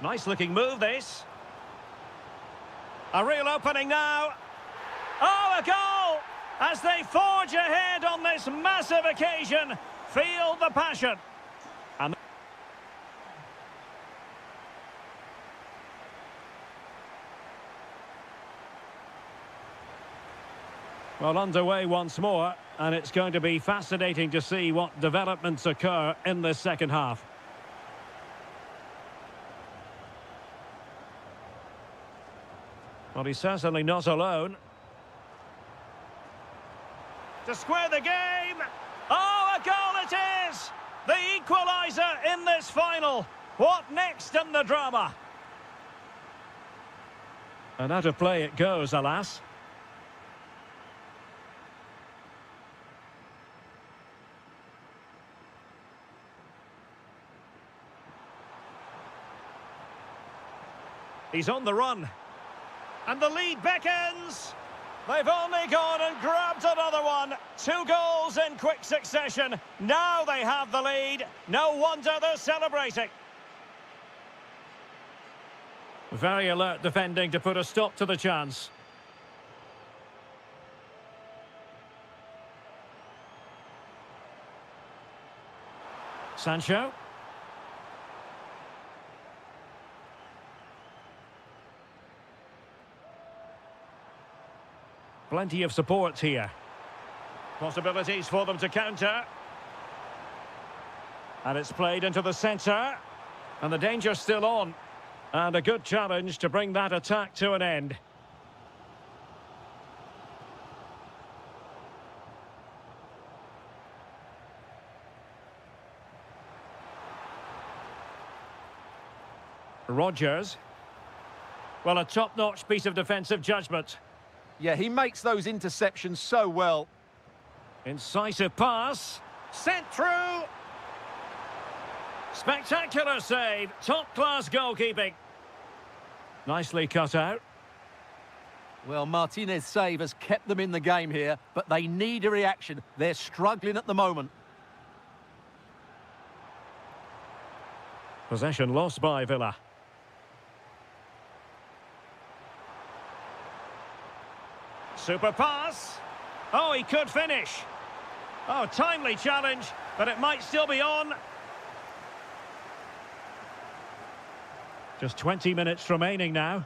A: Nice looking move, this. A real opening now. Oh, a goal! As they forge ahead on this massive occasion. Feel the passion. And well, underway once more, and it's going to be fascinating to see what developments occur in this second half. Well, he's certainly not alone. To square the game. Oh, a goal it is! The equaliser in this final. What next in the drama? And out of play it goes, alas. He's on the run. And the lead beckons. They've only gone and grabbed another one. 2 goals in quick succession. Now they have the lead. No wonder they're celebrating. Very alert defending to put a stop to the chance. Sancho. Plenty of support here. Possibilities for them to counter. And it's played into the centre. And the danger's still on. And a good challenge to bring that attack to an end. Rodgers. Well, a top-notch piece of defensive judgment.
B: Yeah, he makes those interceptions so well.
A: Incisive pass. Sent through. Spectacular save. Top-class goalkeeping. Nicely cut out.
B: Well, Martinez's save has kept them in the game here, but they need a reaction. They're struggling at the moment.
A: Possession lost by Villa. Super pass. Oh, he could finish. Oh, timely challenge, but it might still be on. Just 20 minutes remaining now.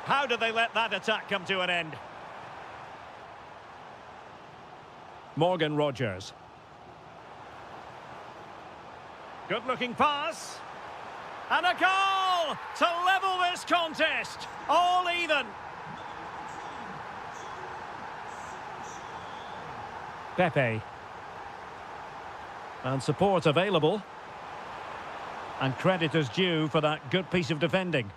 A: How did they let that attack come to an end? Morgan Rodgers. Good-looking pass. And a goal to level this contest. All even. Pepe. And support available. And credit is due for that good piece of defending.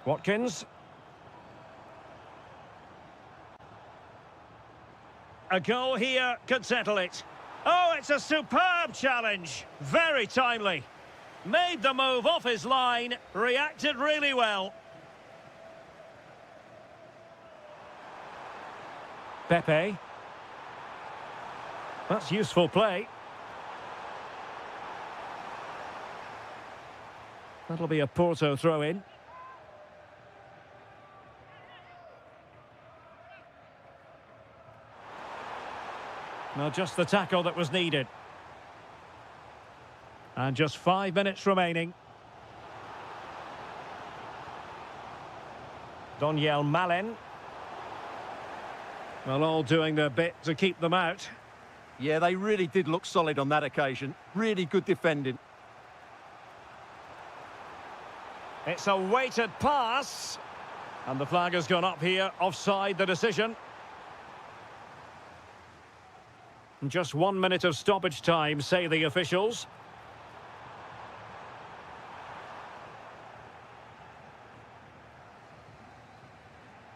A: Watkins. A goal here could settle it. Oh, it's a superb challenge. Very timely. Made the move off his line. Reacted really well. Pepe. That's useful play. That'll be a Porto throw-in. Now just the tackle that was needed. And just 5 minutes remaining. Daniel Malen. Well, all doing their bit to keep them out.
B: Yeah, they really did look solid on that occasion. Really good defending.
A: It's a weighted pass. And the flag has gone up here. Offside the decision. Just 1 minute of stoppage time, say the officials.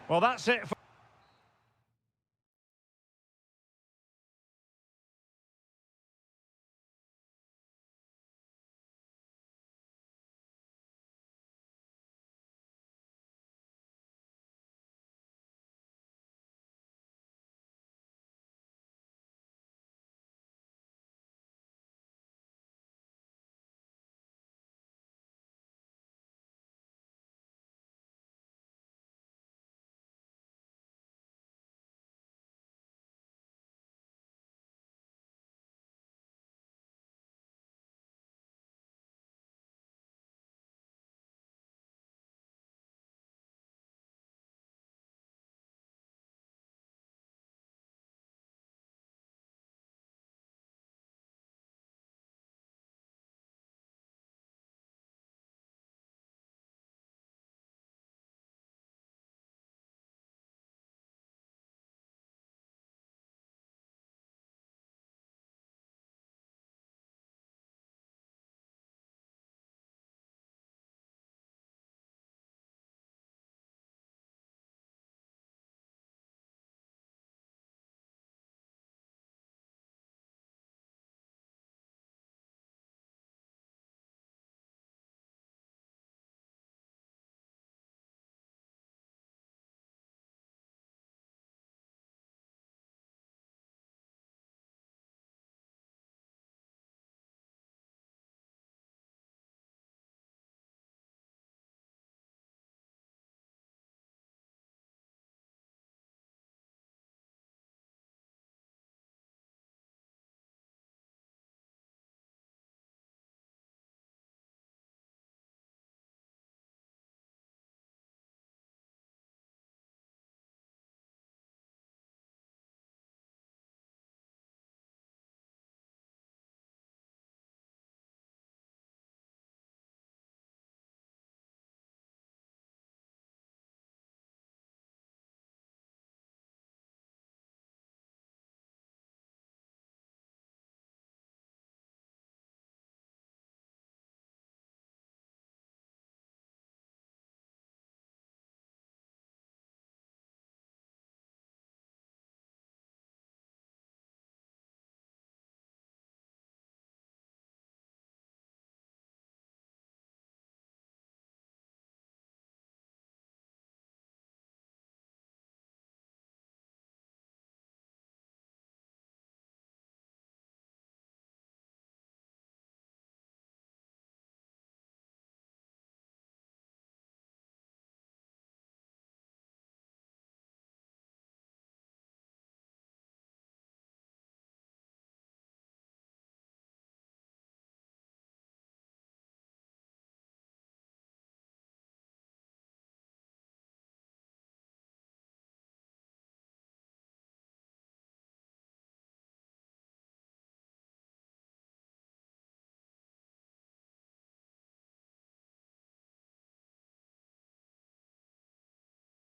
A: Well, that's it for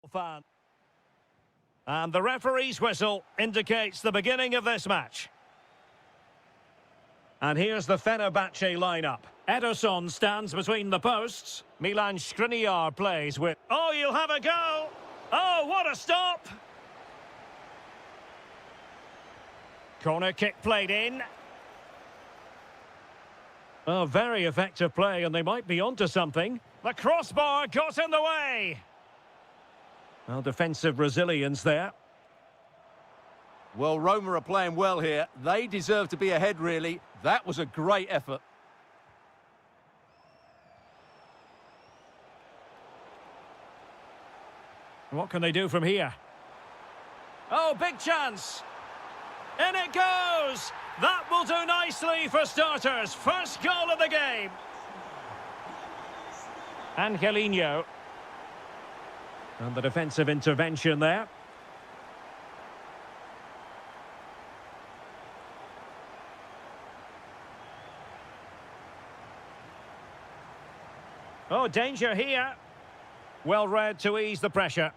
A: fan. And the referee's whistle indicates the beginning of this match. And here's the Fenerbahce lineup. Ederson stands between the posts. Milan Skriniar plays with... Oh, you'll have a go! Oh, what a stop! Corner kick played in. Oh, very effective play, and they might be onto something. The crossbar got in the way. Well, defensive resilience there.
B: Well, Roma are playing well here. They deserve to be ahead, really. That was a great effort.
A: What can they do from here? Oh, big chance. In it goes. That will do nicely for starters. First goal of the game. Angelino. And the defensive intervention there. Oh, danger here. Well read to ease the pressure.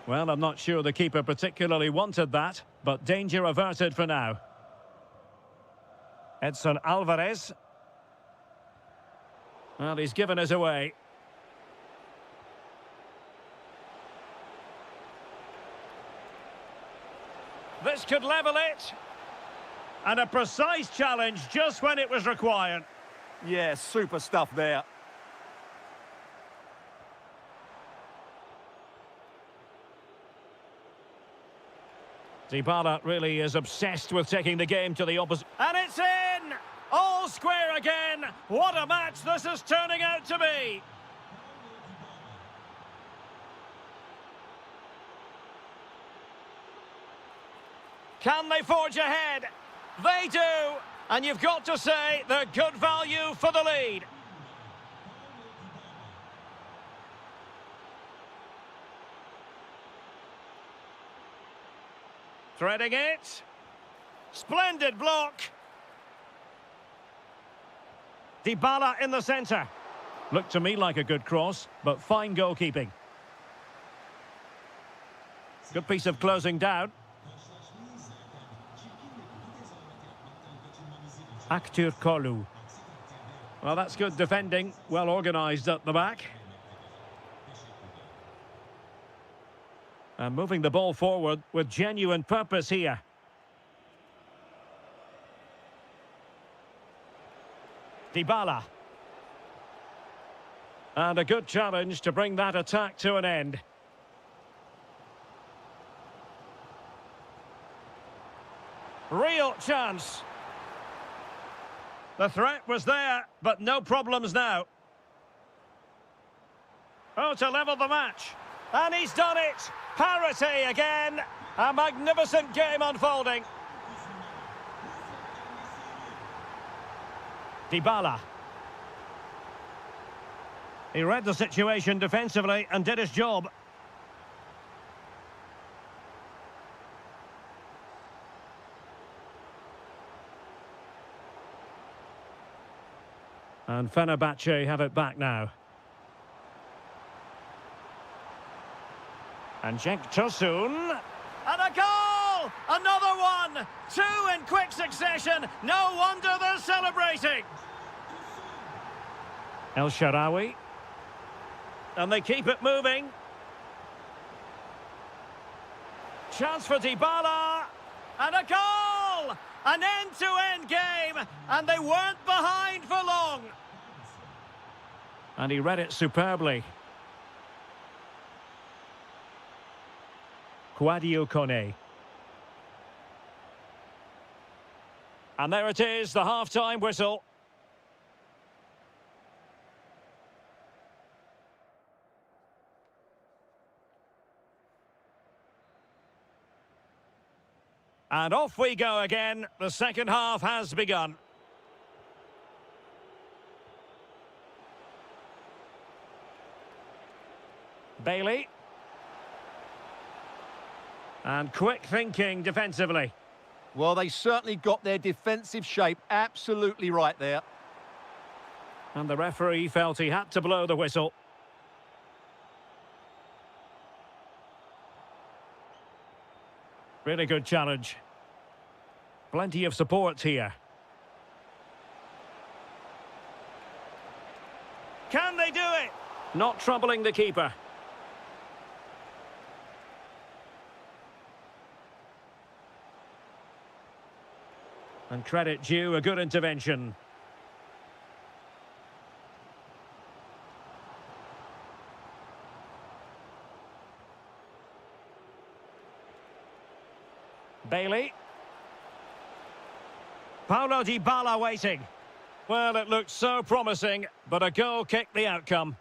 A: Well, I'm not sure the keeper particularly wanted that, but danger averted for now. Edson Alvarez. Well, he's given us away. This could level it. And a precise challenge just when it was required.
B: Yeah, super stuff there.
A: Dybala really is obsessed with taking the game to the opposite. And it's in! All square again! What a match this is turning out to be! Can they forge ahead? They do! And you've got to say they're good value for the lead. Threading it. Splendid block. Dybala in the centre. Looked to me like a good cross, but fine goalkeeping. Good piece of closing down. Aktur Kolu. Well, that's good defending. Well organised at the back. And moving the ball forward with genuine purpose here. Dybala. And a good challenge to bring that attack to an end. Real chance. The threat was there, but no problems now. Oh, to level the match. And he's done it. Parity again. A magnificent game unfolding. Dybala. He read the situation defensively and did his job. And Fenerbahce have it back now. And Cenk Tosun. And a goal! Another one! Two in quick succession. No wonder they're celebrating. El Shaarawy. And they keep it moving. Chance for Dybala. And a goal! An end-to-end game. And they weren't behind for long. And he read it superbly. Kwadwo Kone. And there it is, the half-time whistle. And off we go again. The second half has begun. Bailey. And quick thinking defensively.
B: Well, they certainly got their defensive shape absolutely right there.
A: And the referee felt he had to blow the whistle. Really good challenge. Plenty of support here. Can they do it? Not troubling the keeper. And credit due, a good intervention. Bailey. Paulo Dybala waiting. Well, it looked so promising, but a goal kicked the outcome.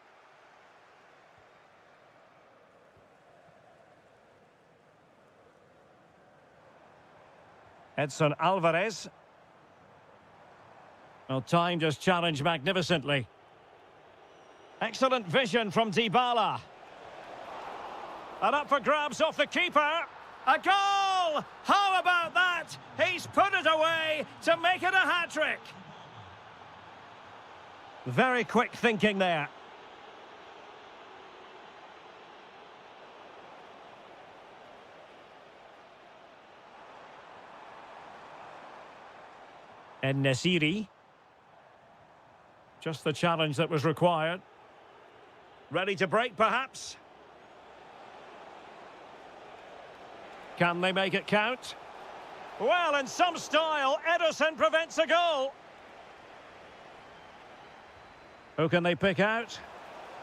A: Edson Alvarez. Well, timed his challenge magnificently. Excellent vision from Dybala. And up for grabs off the keeper. A goal! How about that? He's put it away to make it a hat-trick. Very quick thinking there. And Nesiri. Just the challenge that was required. Ready to break, perhaps? Can they make it count? Well, in some style, Ederson prevents a goal. Who can they pick out?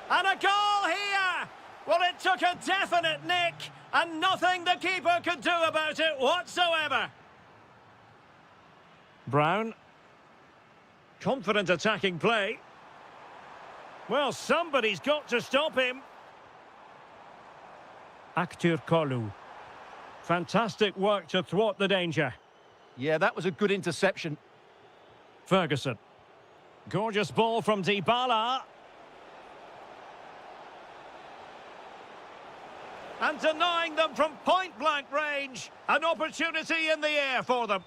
A: And a goal here! Well, it took a definite nick, and nothing the keeper could do about it whatsoever. Brown. Confident attacking play. Well, somebody's got to stop him. Aktur Kolu. Fantastic work to thwart the danger.
B: Yeah, that was a good interception.
A: Ferguson. Gorgeous ball from Dybala. And denying them from point-blank range. An opportunity in the air for them.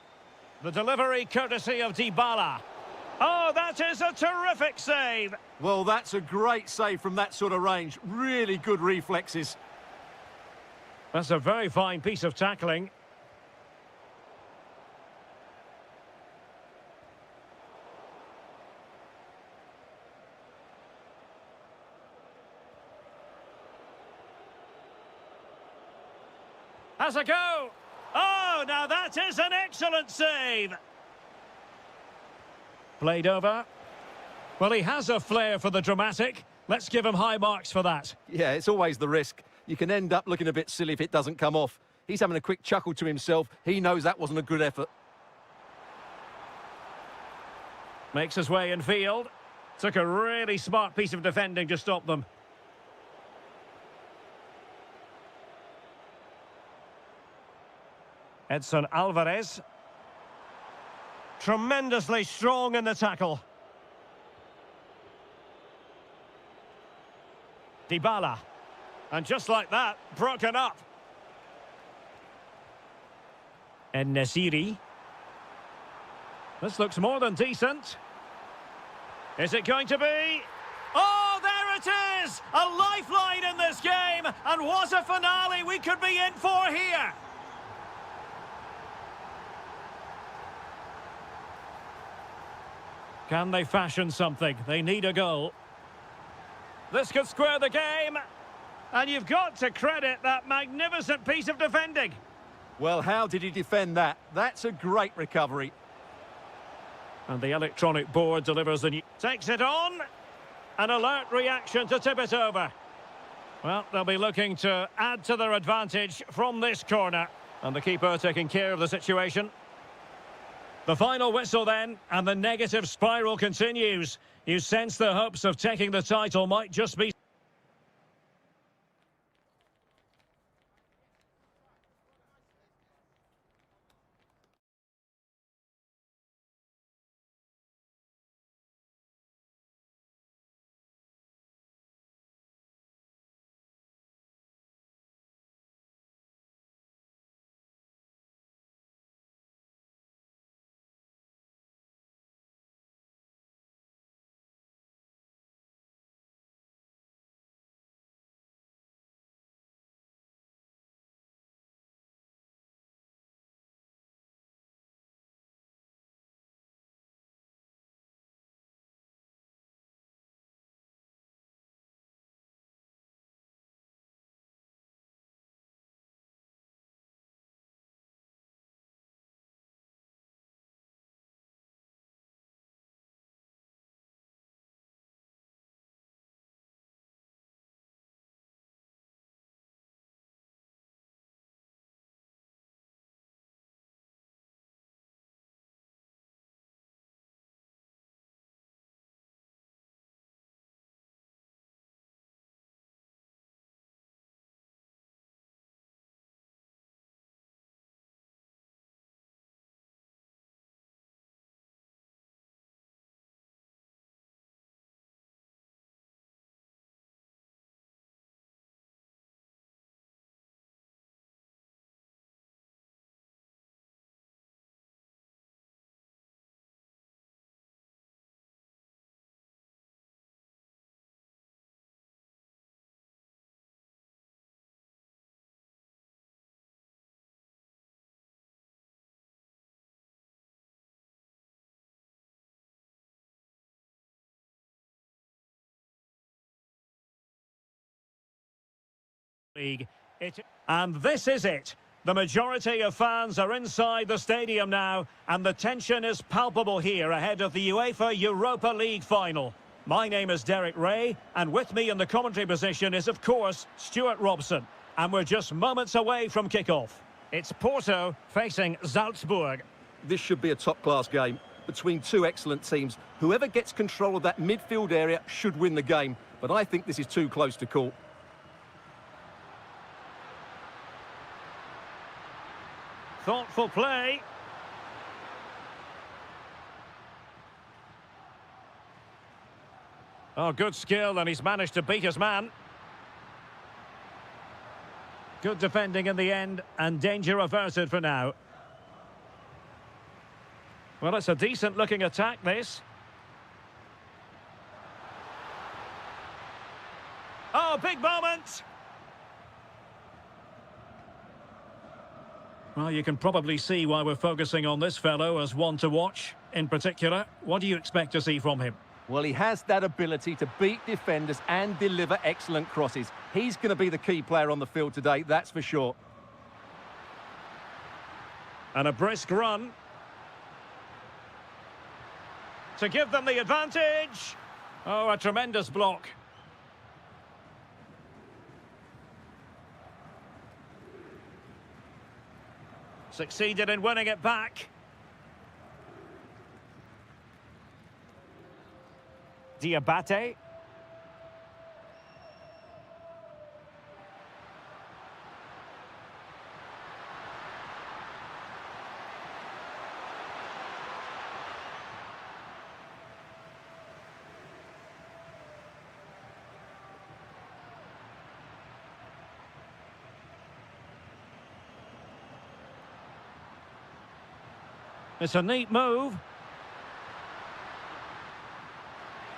A: The delivery courtesy of Dybala. Oh, that is a terrific save.
B: Well, that's a great save from that sort of range. Really good reflexes.
A: That's a very fine piece of tackling. Has a go. Oh, now that is an excellent save. Played over. Well, he has a flair for the dramatic. Let's give him high marks for that.
B: Yeah, it's always the risk. You can end up looking a bit silly if it doesn't come off. He's having a quick chuckle to himself. He knows that wasn't a good effort.
A: Makes his way in field. Took a really smart piece of defending to stop them. Edson Alvarez. Tremendously strong in the tackle. Dybala. And just like that, broken up. And Nesiri. This looks more than decent. Is it going to be? Oh, there it is! A lifeline in this game! And what a finale we could be in for here! Can they fashion something? They need a goal. This could square the game. And you've got to credit that magnificent piece of defending.
B: Well, how did he defend that? That's a great recovery.
A: And the electronic board delivers the new... Takes it on. An alert reaction to tip it over. Well, they'll be looking to add to their advantage from this corner. And the keeper taking care of the situation. The final whistle then, and the negative spiral continues. You sense the hopes of taking the title might just be... League. And this is it. The majority of fans are inside the stadium now, and the tension is palpable here ahead of the UEFA Europa League final. My name is Derek Ray, and with me in the commentary position is, of course, Stuart Robson. And we're just moments away from kick-off. It's Porto facing Salzburg.
B: This should be a top-class game between two excellent teams. Whoever gets control of that midfield area should win the game, but I think this is too close to call.
A: Thoughtful play. Oh, good skill, and he's managed to beat his man. Good defending in the end, and danger averted for now. Well, it's a decent-looking attack, this. Oh, big moment! Well, you can probably see why we're focusing on this fellow as one to watch. In particular, what do you expect to see from him?
B: Well, he has that ability to beat defenders and deliver excellent crosses. He's going to be the key player on the field today, that's for sure.
A: And a brisk run to give them the advantage. Oh, a tremendous block. Succeeded in winning it back. Diabate. It's a neat move.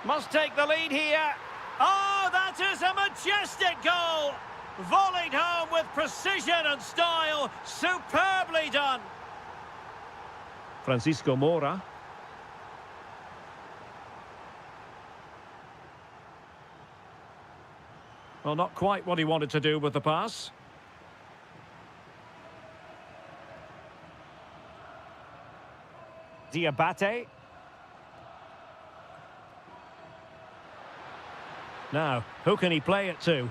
A: Must take the lead here. Oh, that is a majestic goal. Volleyed home with precision and style. Superbly done. Francisco Mora. Well, not quite what he wanted to do with the pass. Diabate. Now, who can he play it to?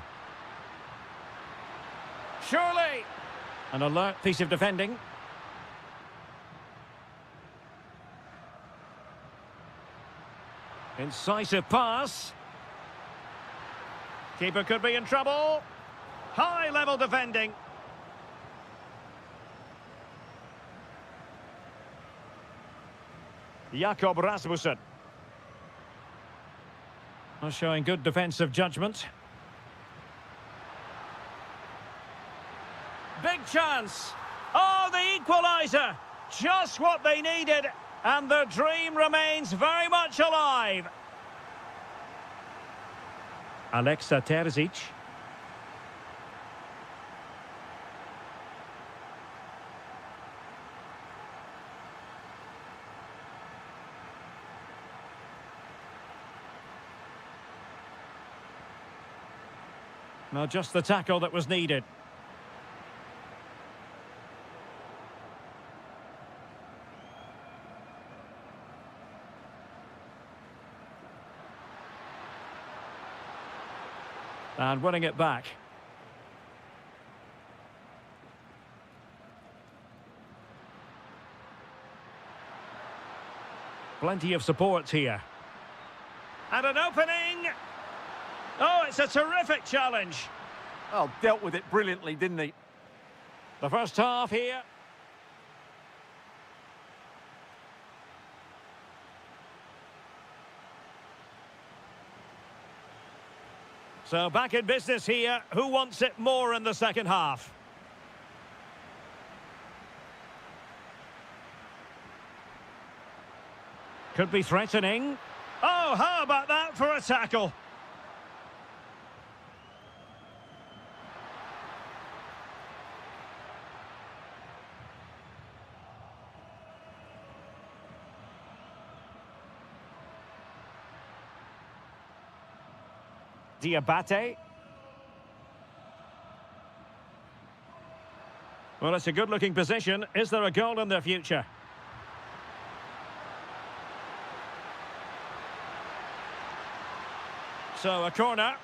A: Surely! An alert piece of defending. Incisive pass. Keeper could be in trouble. High-level defending. Jakob Rasmussen. Showing good defensive judgment. Big chance. Oh, the equaliser. Just what they needed. And their dream remains very much alive. Alexa Terzic. Now, just the tackle that was needed. And winning it back. Plenty of support here. And an opening. Oh, it's a terrific challenge.
B: Oh, dealt with it brilliantly, didn't he?
A: The first half here. So back in business here. Who wants it more in the second half? Could be threatening. Oh, how about that for a tackle? Diabate. Well, it's a good-looking position. Is there a goal in their future? So, a corner.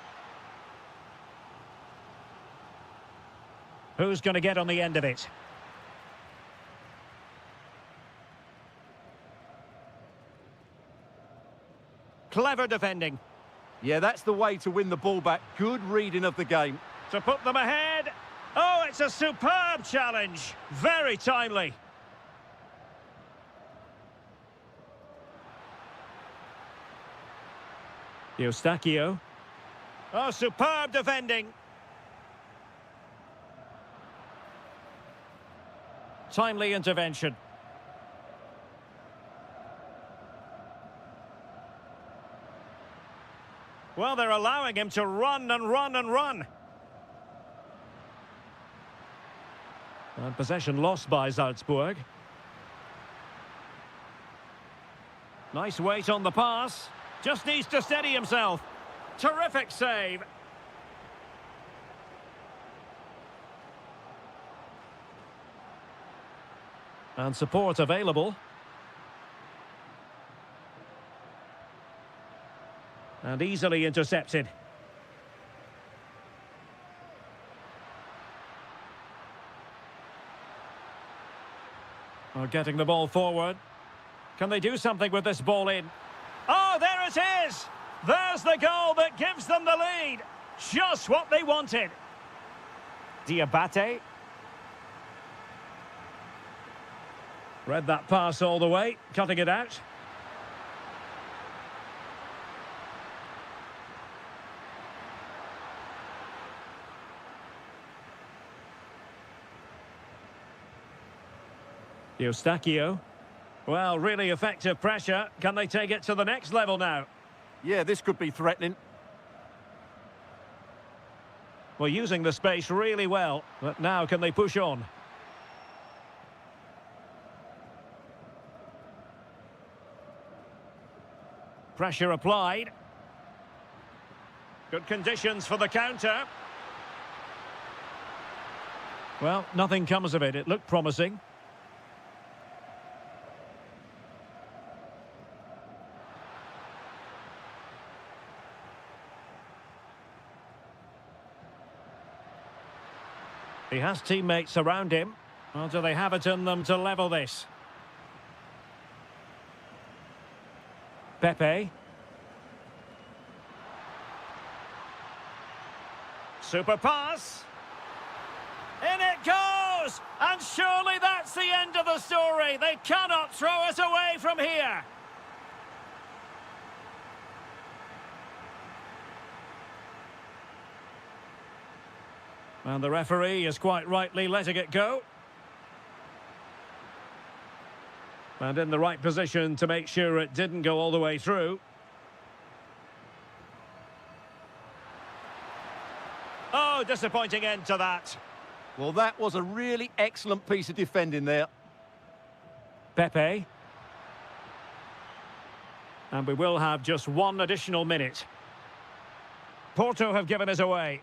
A: Who's going to get on the end of it? Clever defending.
B: Yeah, that's the way to win the ball back. Good reading of the game.
A: To put them ahead. Oh, it's a superb challenge. Very timely. Eustáquio. Oh, superb defending. Timely intervention. Well, they're allowing him to run and run and run. And possession lost by Salzburg. Nice weight on the pass. Just needs to steady himself. Terrific save. And support available. And easily intercepted. Well, getting the ball forward. Can they do something with this ball in? Oh, there it is! There's the goal that gives them the lead. Just what they wanted. Diabate. Read that pass all the way, cutting it out. Eustáquio. Well, really effective pressure. Can they take it to the next level now?
B: Yeah, this could be threatening.
A: Well, using the space really well. But now can they push on? Pressure applied. Good conditions for the counter. Well, nothing comes of it. It looked promising. He has teammates around him. Well, do they have it in them to level this? Pepe. Super pass. In it goes! And surely that's the end of the story. They cannot throw us away from here. And the referee is quite rightly letting it go. And in the right position to make sure it didn't go all the way through. Oh, disappointing end to that.
B: Well, that was a really excellent piece of defending there.
A: Pepe. And we will have just one additional minute. Porto have given us away.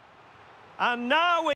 A: And now we...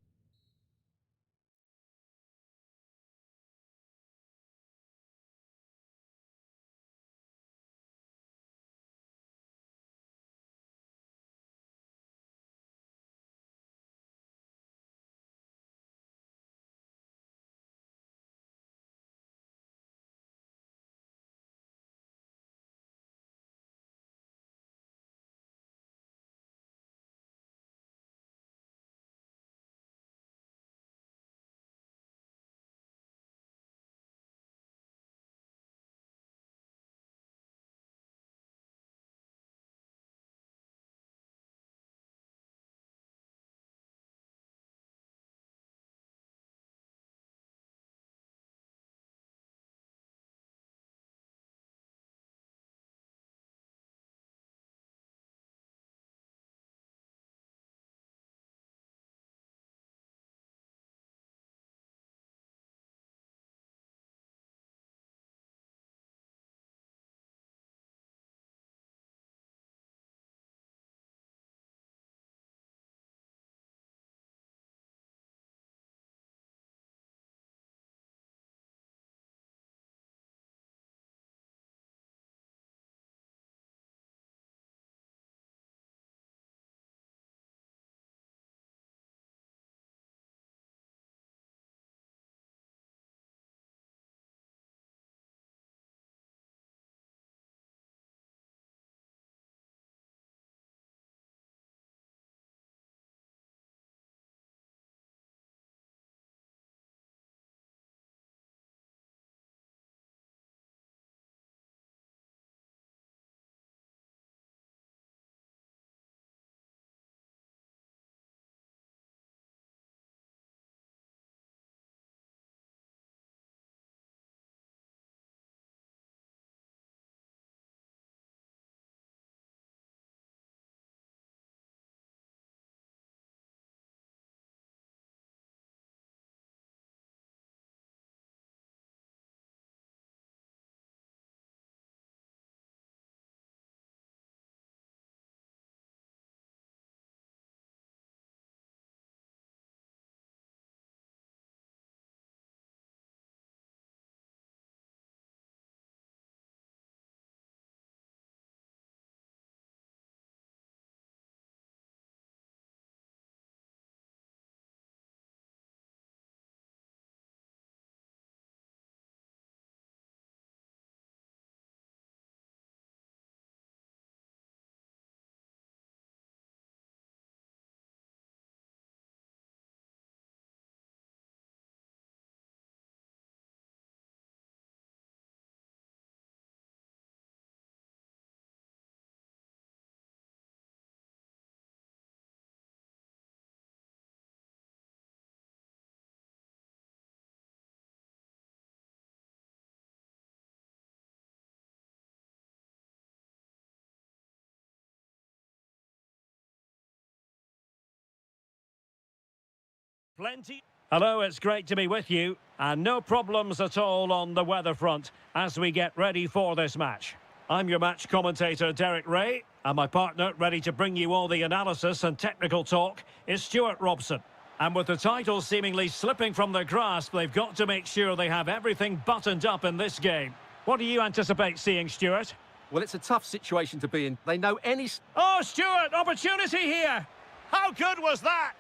A: Plenty. Hello, it's great to be with you. And no problems at all on the weather front as we get ready for this match. I'm your match commentator, Derek Ray, and my partner, ready to bring you all the analysis and technical talk, is Stuart Robson. And with the title seemingly slipping from their grasp, they've got to make sure they have everything buttoned up in this game. What do you anticipate seeing, Stuart?
B: Well, it's a tough situation to be in. They know any...
A: Oh, Stuart, opportunity here! How good was that?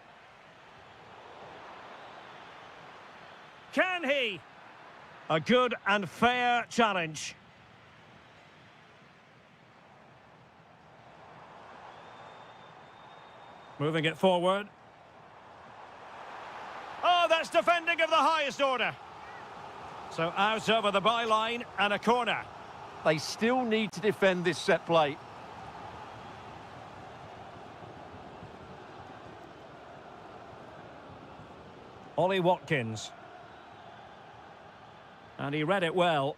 A: Can he? A good and fair challenge. Moving it forward. Oh, that's defending of the highest order. So out over the byline and a corner.
B: They still need to defend this set play.
A: Ollie Watkins. And he read it well.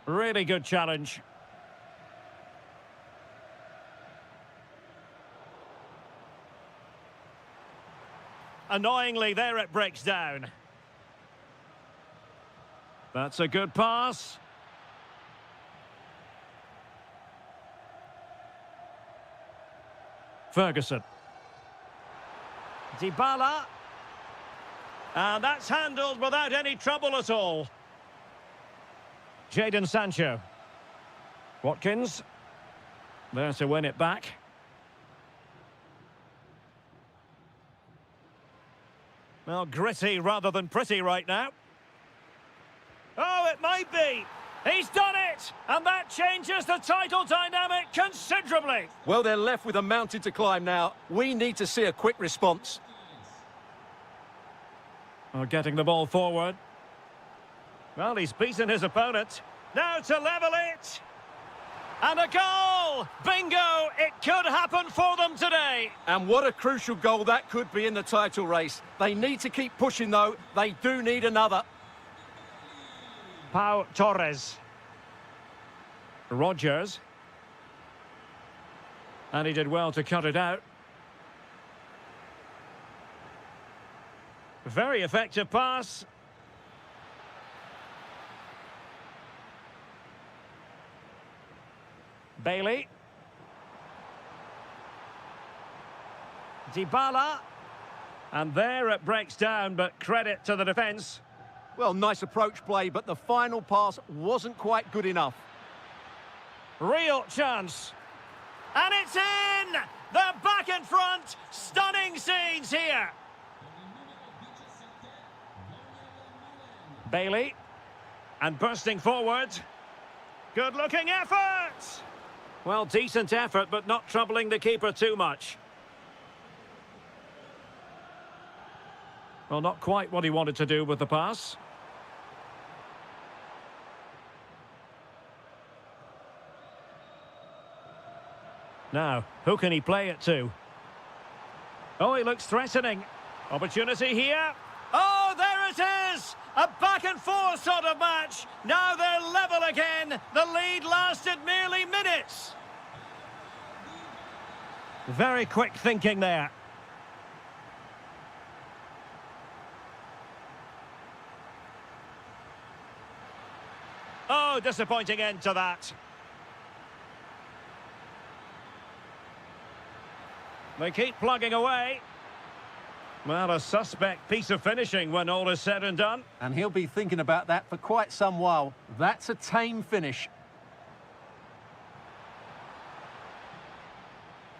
A: Really good challenge. Annoyingly, there it breaks down. That's a good pass. Ferguson. Dybala. And that's handled without any trouble at all. Jadon Sancho. Watkins. There to win it back. Well, gritty rather than pretty right now. Oh, it might be. He's done it! And that changes the title dynamic considerably.
B: Well, they're left with a mountain to climb now. We need to see a quick response.
A: Oh, getting the ball forward. Well, he's beaten his opponent. Now to level it. And a goal! Bingo! It could happen for them today.
B: And what a crucial goal that could be in the title race. They need to keep pushing, though. They do need another.
A: Pau Torres. Rogers. And he did well to cut it out. Very effective pass. Bailey. Dybala. And there it breaks down, but credit to the defence.
B: Well, nice approach play, but the final pass wasn't quite good enough.
A: Real chance. And it's in! They're back in front. Stunning scenes here. Bailey. And bursting forward. Good-looking effort! Well, decent effort, but not troubling the keeper too much. Well, not quite what he wanted to do with the pass. Now, who can he play it to? Oh, he looks threatening. Opportunity here. Oh, there it is! A back-and-forth sort of match. Now they're level again. The lead lasted merely minutes. Very quick thinking there. Oh, disappointing end to that. They keep plugging away. Well, a suspect piece of finishing when all is said and done.
B: And he'll be thinking about that for quite some while. That's a tame finish.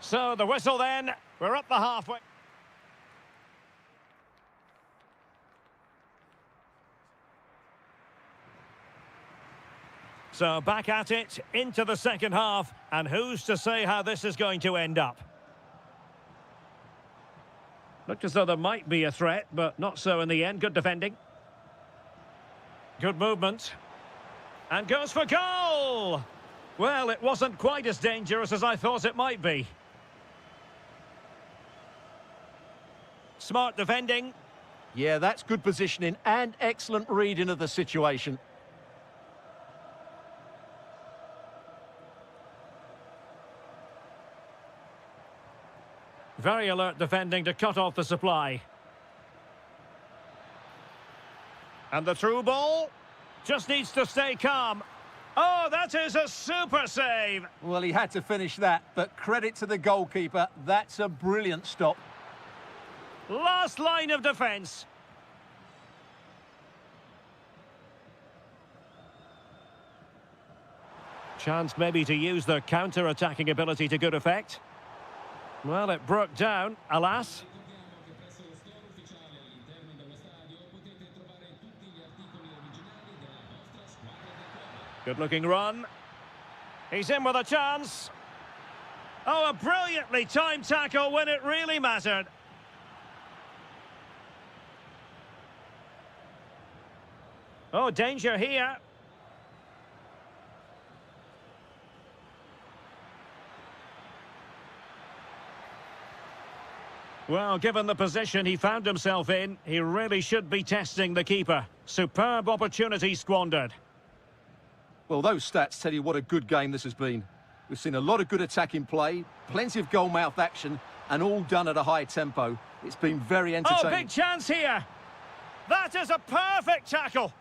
A: So the whistle then. We're up the halfway. So back at it, into the second half. And who's to say how this is going to end up? Looked as though there might be a threat, but not so in the end. Good defending. Good movement. And goes for goal! Well, it wasn't quite as dangerous as I thought it might be. Smart defending.
B: Yeah, that's good positioning and excellent reading of the situation.
A: Very alert defending to cut off the supply. And the through ball. Just needs to stay calm. Oh, that is a super save.
B: Well, he had to finish that, but credit to the goalkeeper. That's a brilliant stop.
A: Last line of defence. Chance maybe to use their counter-attacking ability to good effect. Well, it broke down, alas. Good-looking run. He's in with a chance. Oh, a brilliantly timed tackle when it really mattered. Oh, danger here. Well, given the position he found himself in, he really should be testing the keeper. Superb opportunity squandered.
B: Well, those stats tell you what a good game this has been. We've seen a lot of good attacking play, plenty of goal-mouth action, and all done at a high tempo. It's been very entertaining.
A: Oh, big chance here. That is a perfect tackle.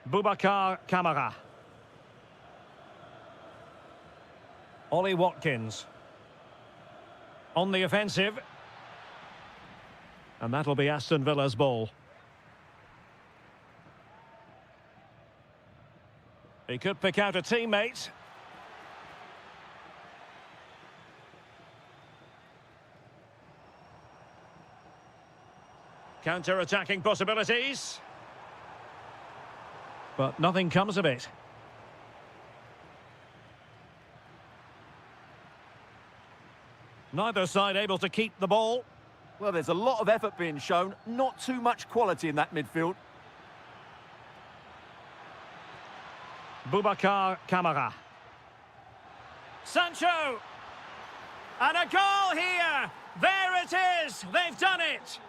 A: Boubacar Kamara. Ollie Watkins. On the offensive. And that'll be Aston Villa's ball. He could pick out a teammate. Counter-attacking possibilities. But nothing comes of it. Neither side able to keep the ball.
B: Well, there's a lot of effort being shown, not too much quality in that midfield.
A: Boubacar Kamara. Sancho! And a goal here! There it is! They've done it!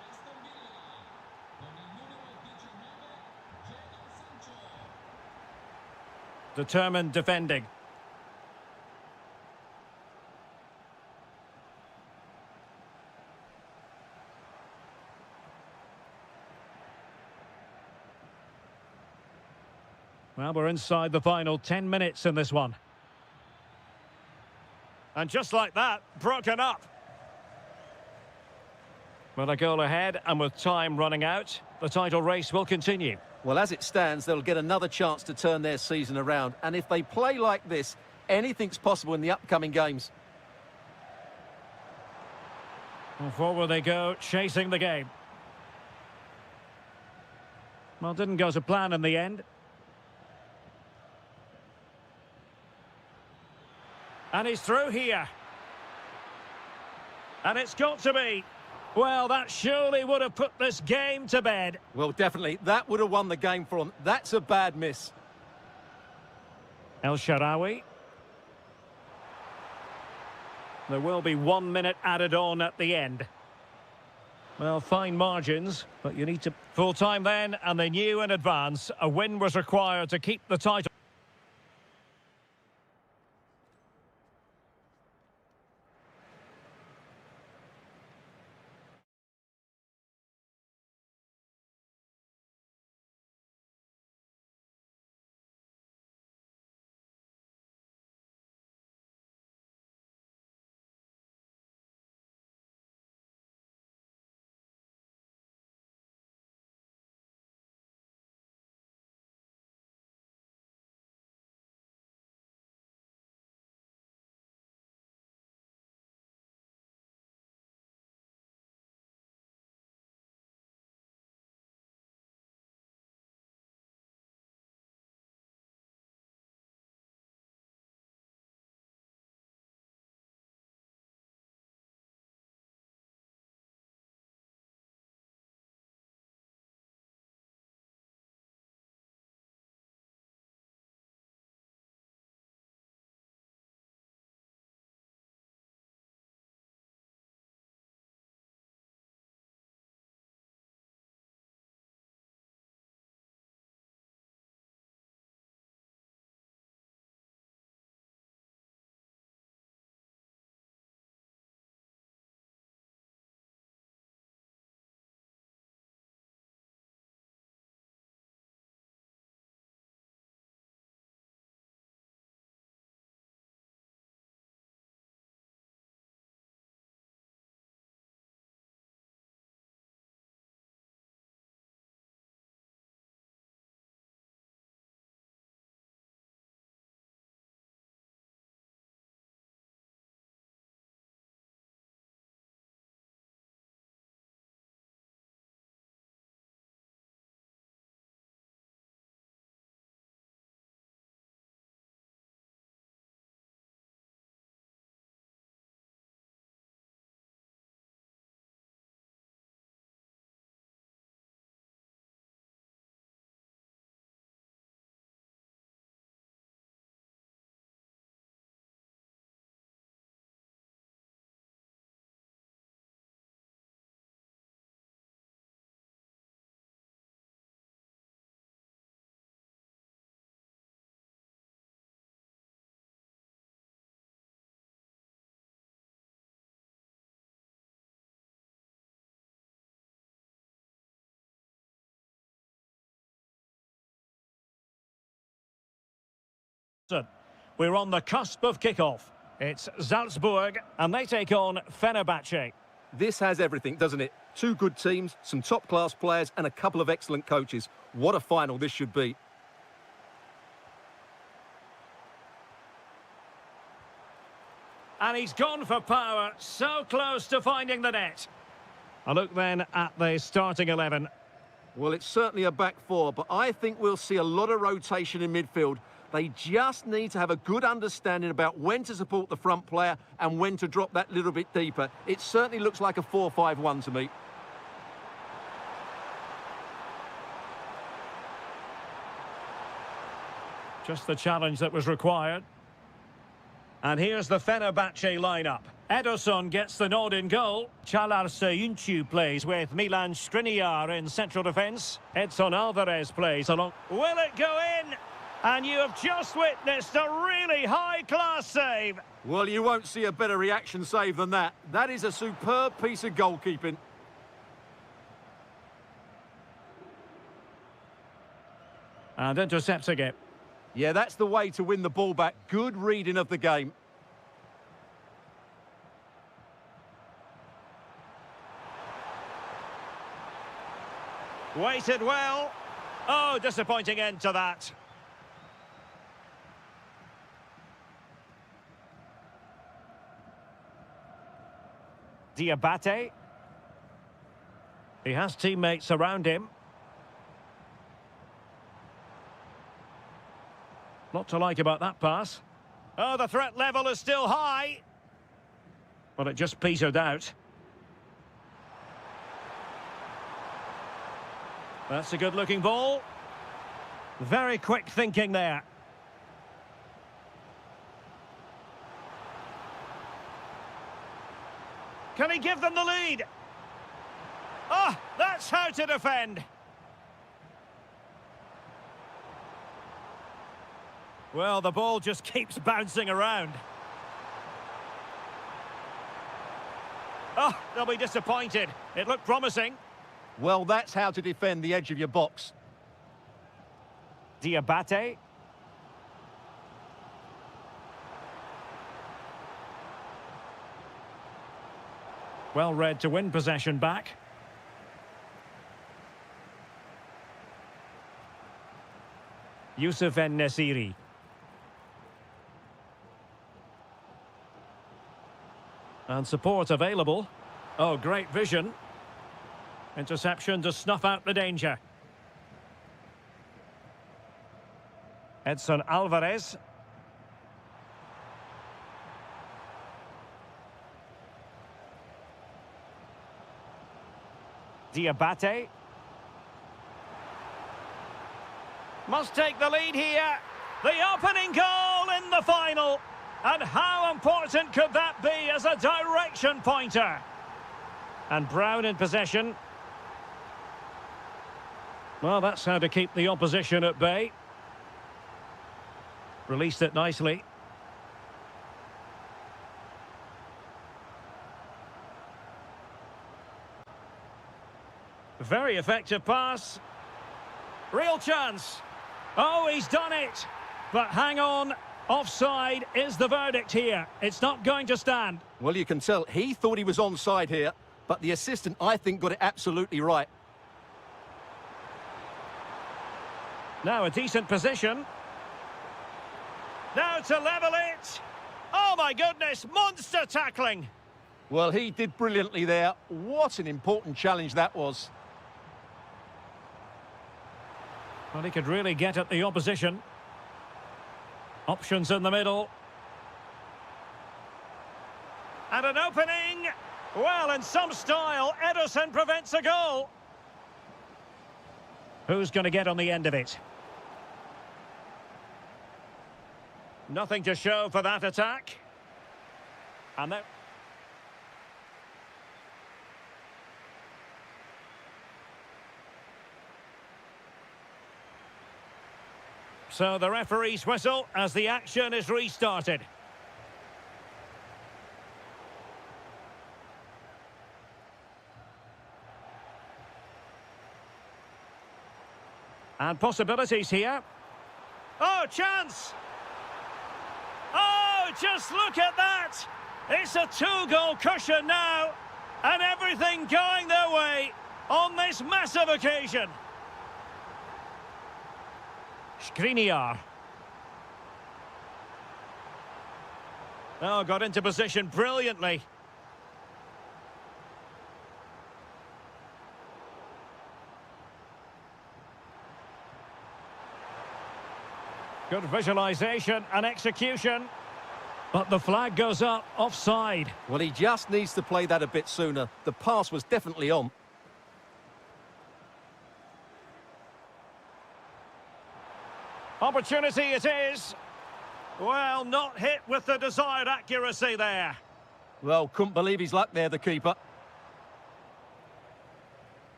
A: Determined defending. Well, we're inside the final 10 minutes in this one. And just like that, broken up. With a goal ahead and with time running out, the title race will continue.
B: Well, as it stands, they'll get another chance to turn their season around. And if they play like this, anything's possible in the upcoming games.
A: And forward they go, chasing the game. Well, didn't go to plan in the end. And he's through here. And it's got to be. Well, that surely would have put this game to bed.
B: Well, definitely. That would have won the game for them. That's a bad miss.
A: El Shaarawy. There will be 1 minute added on at the end. Well, fine margins, but you need to... Full time then, and they knew in advance a win was required to keep the title. We're on the cusp of kick-off. It's Salzburg, and they take on Fenerbahce.
B: This has everything, doesn't it? Two good teams, some top-class players, and a couple of excellent coaches. What a final this should be.
A: And he's gone for power, so close to finding the net. A look then at the starting 11.
B: Well, it's certainly a back four, but I think we'll see a lot of rotation in midfield. They just need to have a good understanding about when to support the front player and when to drop that little bit deeper. It certainly looks like a 4-5-1 to me.
A: Just the challenge that was required. And here's the Fenerbahce lineup. Ederson gets the nod in goal. Інші plays with Milan Skriniar in central defence. Edson Alvarez plays along. Will it go in? And you have just witnessed a really high-class save.
B: Well, you won't see a better reaction save than that. That is a superb piece of goalkeeping.
A: And intercepting it.
B: Yeah, that's the way to win the ball back. Good reading of the game.
A: Waited well. Oh, disappointing end to that. Diabate. He has teammates around him. Not to like about that pass. Oh, the threat level is still high. But it just petered out. That's a good-looking ball. Very quick thinking there. Can he give them the lead? Oh, that's how to defend. Well, the ball just keeps bouncing around. Oh, they'll be disappointed. It looked promising.
B: Well, that's how to defend the edge of your box.
A: Diabate. Well read to win possession back. Yusuf En-Nesyri. And support available. Oh, great vision. Interception to snuff out the danger. Edson Alvarez. Diabate. Must take the lead here. The opening goal in the final. And how important could that be as a direction pointer? And Brown in possession. Well, that's how to keep the opposition at bay. Released it nicely. Very effective pass. Real chance. Oh, he's done it. But hang on. Offside is the verdict here. It's not going to stand.
B: Well, you can tell he thought he was onside here, but the assistant, I think, got it absolutely right.
A: Now a decent position. Now to level it. Oh, my goodness, monster tackling.
B: Well, he did brilliantly there. What an important challenge that was.
A: Well, he could really get at the opposition. Options in the middle. And an opening. Well, in some style, Ederson prevents a goal. Who's going to get on the end of it? Nothing to show for that attack. And then... So the referee's whistle as the action is restarted. And possibilities here. Oh, chance! just look at that! It's a two-goal cushion now, and everything going their way on this massive occasion. Skriniar. Oh, got into position brilliantly. Good visualisation and execution. But the flag goes up, offside.
B: Well, he just needs to play that a bit sooner. The pass was definitely on.
A: Opportunity it is. Well, not hit with the desired accuracy there.
B: Well, couldn't believe his luck there, the keeper.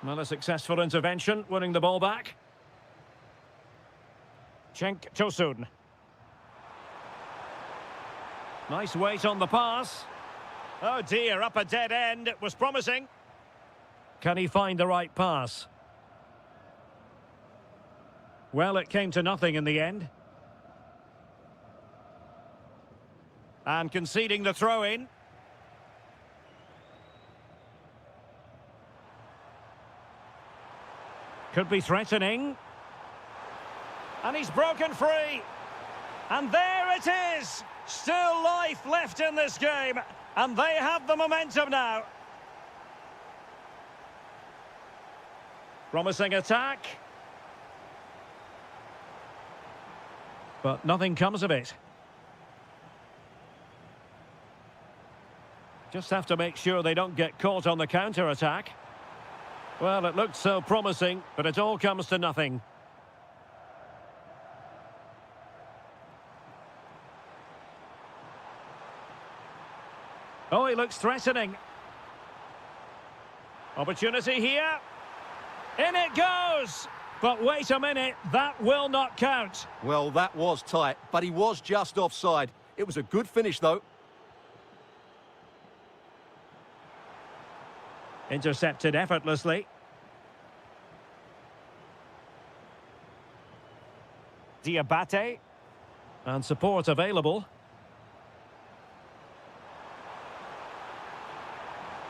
A: Well, a successful intervention, winning the ball back. Cenk Tosun. Nice weight on the pass. Oh dear, up a dead end. It was promising. Can he find the right pass? Well, it came to nothing in the end. And conceding the throw-in. Could be threatening. And he's broken free. And there it is. Still life left in this game. And they have the momentum now. Promising attack. But nothing comes of it. Just have to make sure they don't get caught on the counter-attack. Well, it looked so promising, but it all comes to nothing. Oh, he looks threatening. Opportunity here. In it goes! But wait a minute, that will not count.
B: Well, that was tight, but he was just offside. It was a good finish, though.
A: Intercepted effortlessly. Diabate. And support available.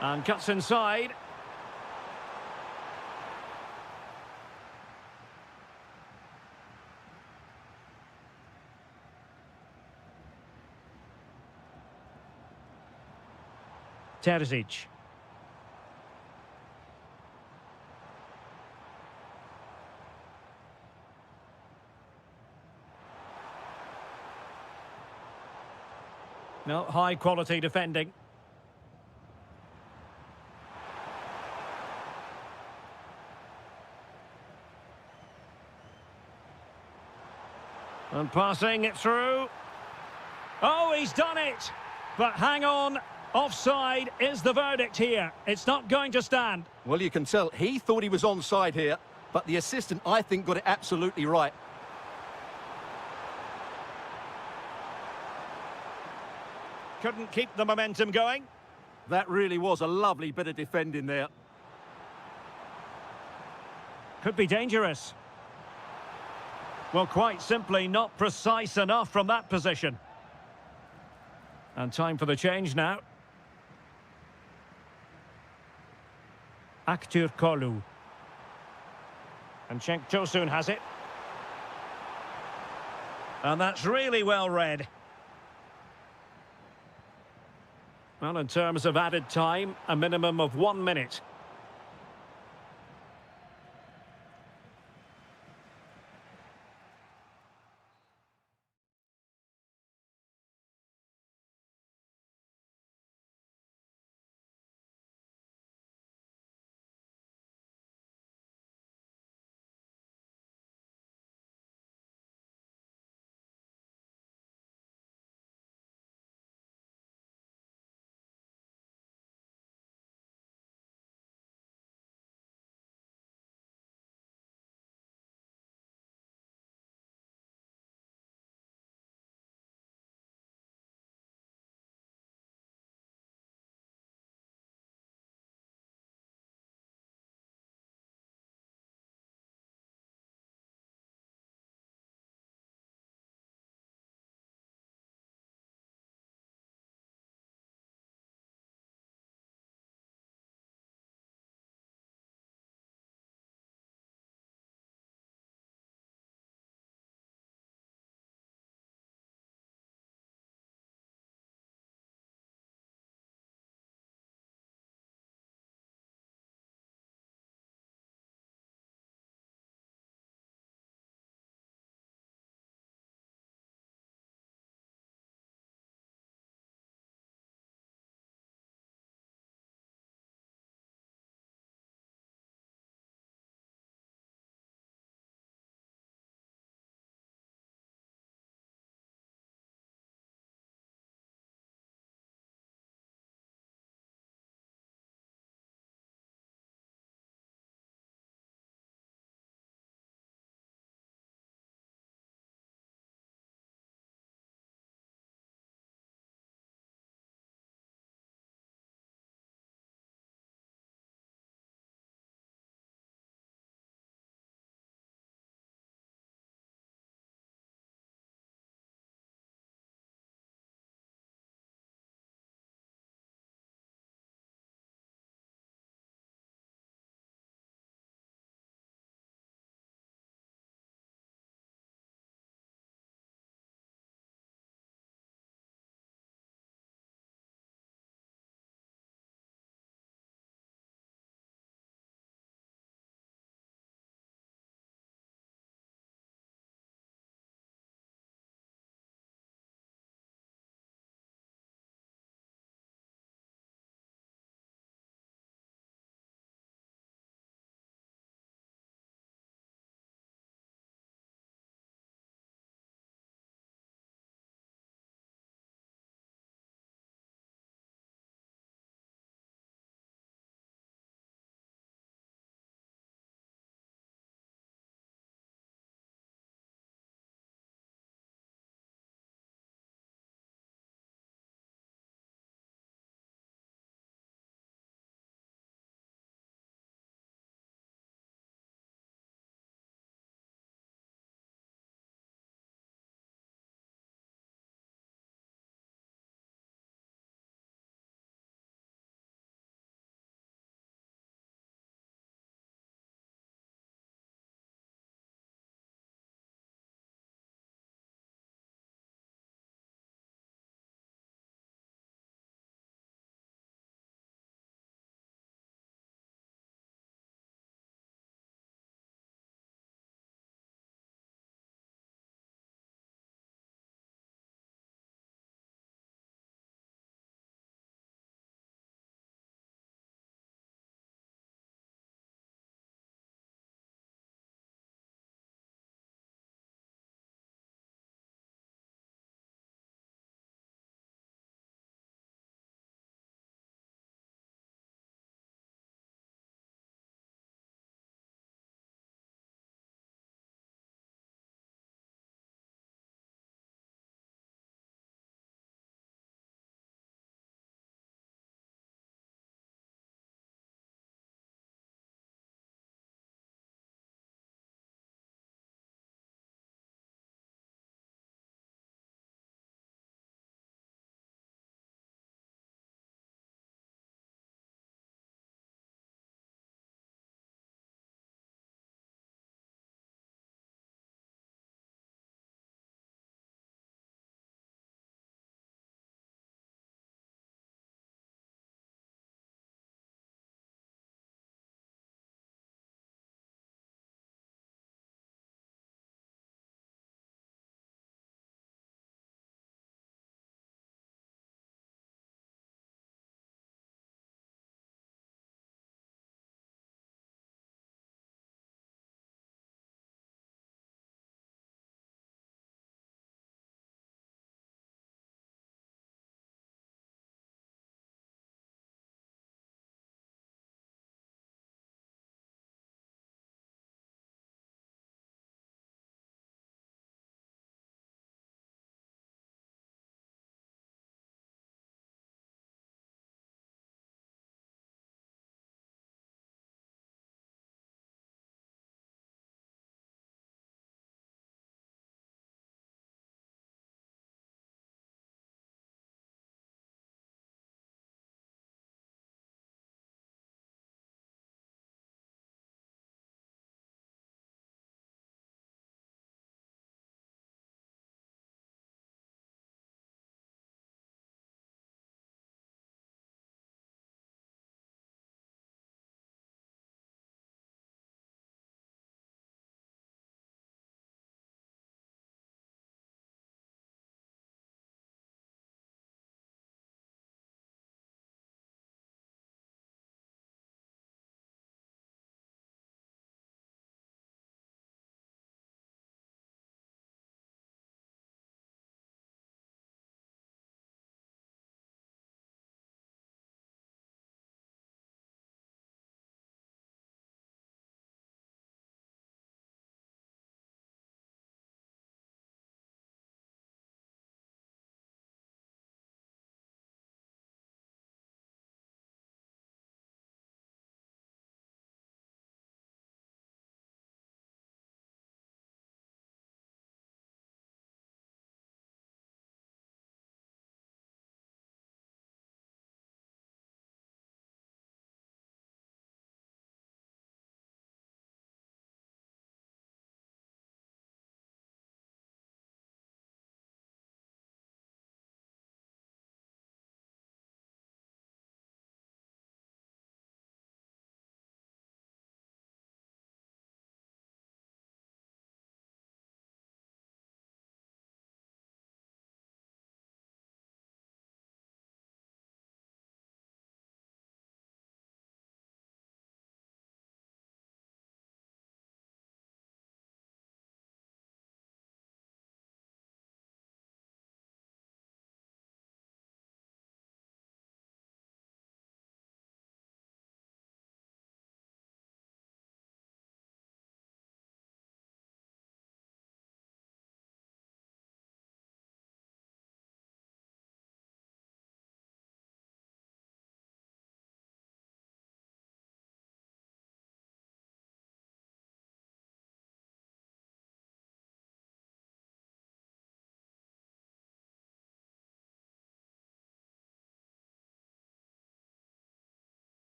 A: And cuts inside. Terzic. No, high quality defending. And passing it through. Oh, he's done it! But hang on, offside is the verdict here. It's not going to stand.
B: Well, you can tell he thought he was onside here, but the assistant, I think, got it absolutely right.
A: Couldn't keep the momentum going.
B: That really was a lovely bit of defending there.
A: Could be dangerous. Well, quite simply not precise enough from that position. And time for the change now. Aktür Kolu. And Cenk Tosun has it. And that's really well read. Well, in terms of added time, a minimum of 1 minute.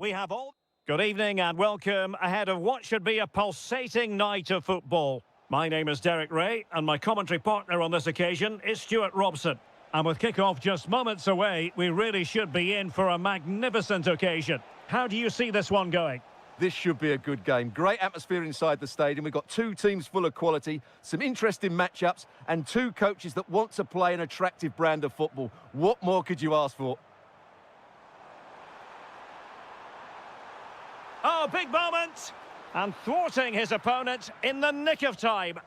A: we have all... Good evening and welcome ahead of what should be a pulsating night of football. My name is Derek Ray, and my commentary partner on this occasion is Stuart Robson. And with kick-off just moments away, we really should be in for a magnificent occasion. How do you see this one going?
B: This should be a good game. Great atmosphere inside the stadium. We've got two teams full of quality, some interesting matchups, and two coaches that want to play an attractive brand of football. What more could you ask for?
A: Oh, big moment! And thwarting his opponent in the nick of time.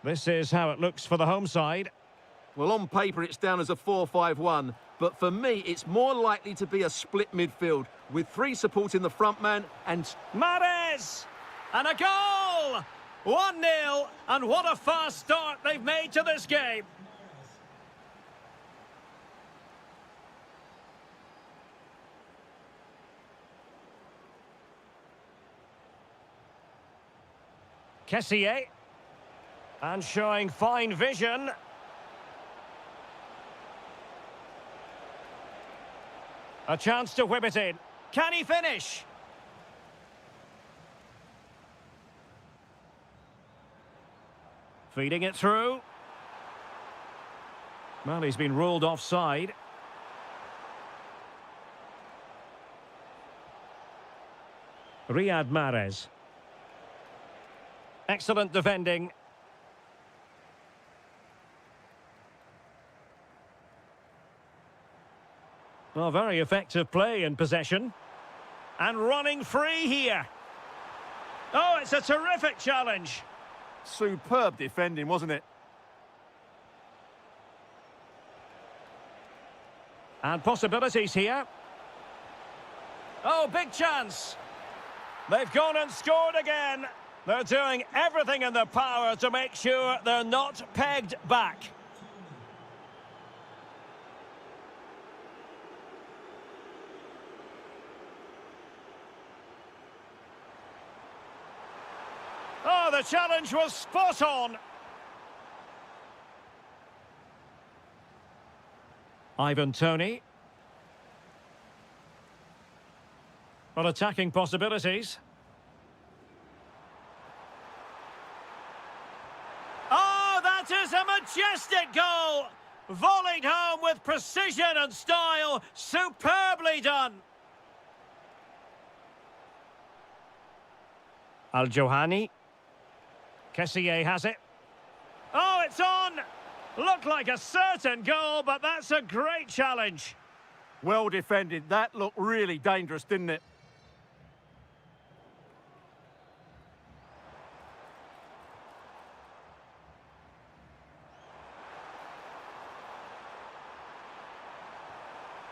A: This is how it looks for the home side.
B: Well, on paper, it's down as a 4-5-1, but for me, it's more likely to be a split midfield, with three supporting the front man and...
A: Mahrez! And a goal! 1-0, and what a fast start they've made to this game. Kessié. And showing fine vision. A chance to whip it in. Can he finish? Feeding it through. Well, he's been ruled offside. Riyad Mahrez. Excellent defending. Well, very effective play in possession. And running free here. Oh, it's a terrific challenge.
B: Superb defending, wasn't it?
A: And possibilities here. Oh, big chance. They've gone and scored again. They're doing everything in their power to make sure they're not pegged back. Oh, the challenge was spot on. Ivan Toney. Well, attacking possibilities. Oh, that is a majestic goal! Volleyed home with precision and style. Superbly done. Al-Johani. Kessié has it. Oh, it's on! Looked like a certain goal, but that's a great challenge.
B: Well defended. That looked really dangerous, didn't it?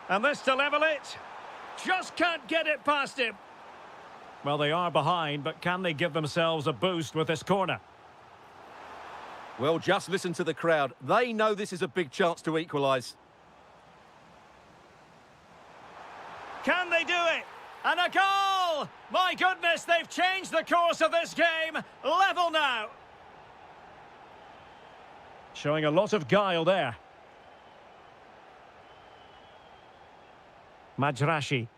A: And this to level it. Just can't get it past him. Well, they are behind, but can they give themselves a boost with this corner?
B: Well, just listen to the crowd. They know this is a big chance to equalise.
A: Can they do it? And a goal! My goodness, they've changed the course of this game. Level now. Showing a lot of guile there. Majrashi.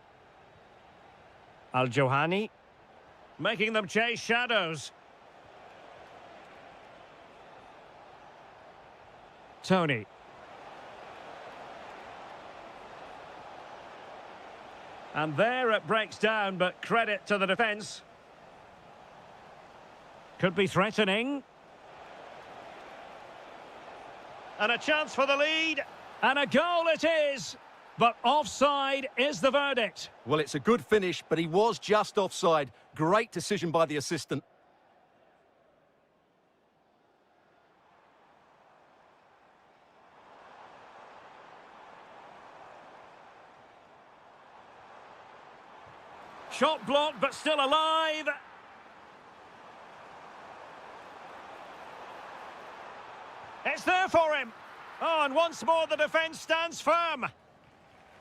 A: Al-Johani. Making them chase shadows. Toney. And there it breaks down, but credit to the defence. Could be threatening. And a chance for the lead. And a goal it is. But offside is the verdict.
B: Well, it's a good finish, but he was just offside. Great decision by the assistant.
A: Shot blocked, but still alive. It's there for him. Oh, and once more the defence stands firm.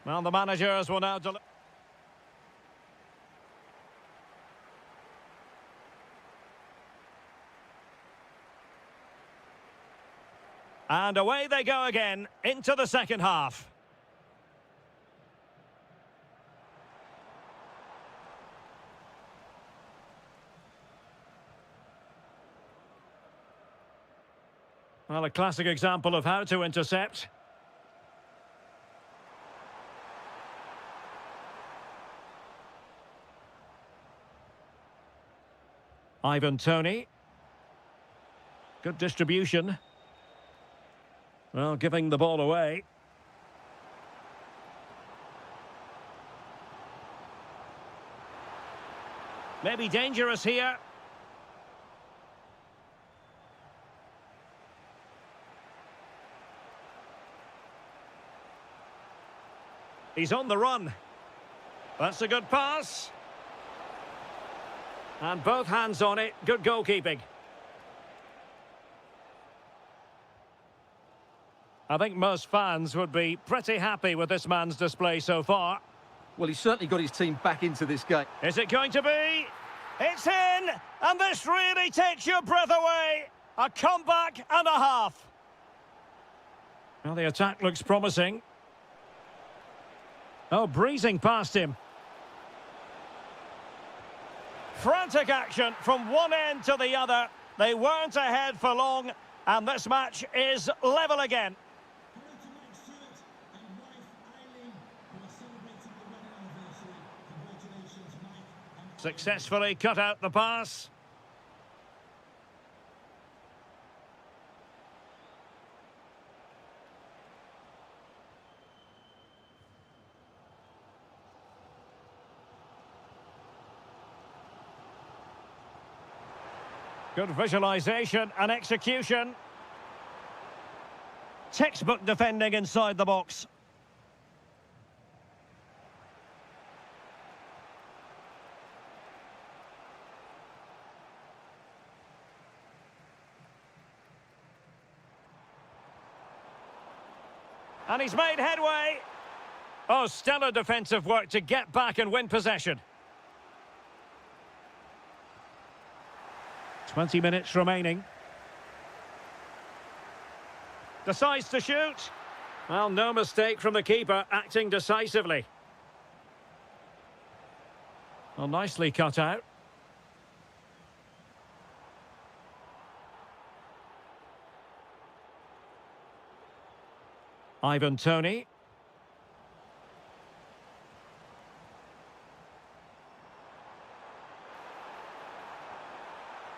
A: Well, the managers will now deliver. And away they go again into the second half. Well, a classic example of how to intercept. Ivan Toney. Good distribution. Well, giving the ball away. Maybe dangerous here. He's on the run. That's a good pass. And both hands on it. Good goalkeeping. I think most fans would be pretty happy with this man's display so far.
B: Well, he's certainly got his team back into this game.
A: Is it going to be? It's in! And this really takes your breath away. A comeback and a half. Well, the attack looks promising. Oh, breezing past him. Frantic action from one end to the other. They weren't ahead for long, and this match is level again. Successfully cut out the pass. Good visualization and execution. Textbook defending inside the box. And he's made headway. Oh, stellar defensive work to get back and win possession. 20 minutes remaining. Decides to shoot. Well, no mistake from the keeper, acting decisively. Well, nicely cut out. Ivan Toney.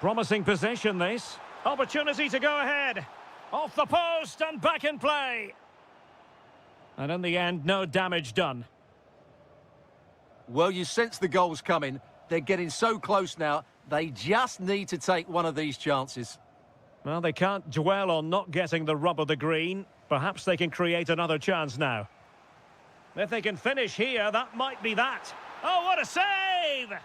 A: Promising possession, this. Opportunity to go ahead. Off the post and back in play. And in the end, no damage done.
B: Well, you sense the goals coming. They're getting so close now. They just need to take one of these chances.
A: Well, they can't dwell on not getting the rub of the green. Perhaps they can create another chance now. If they can finish here, that might be that. Oh, what a save!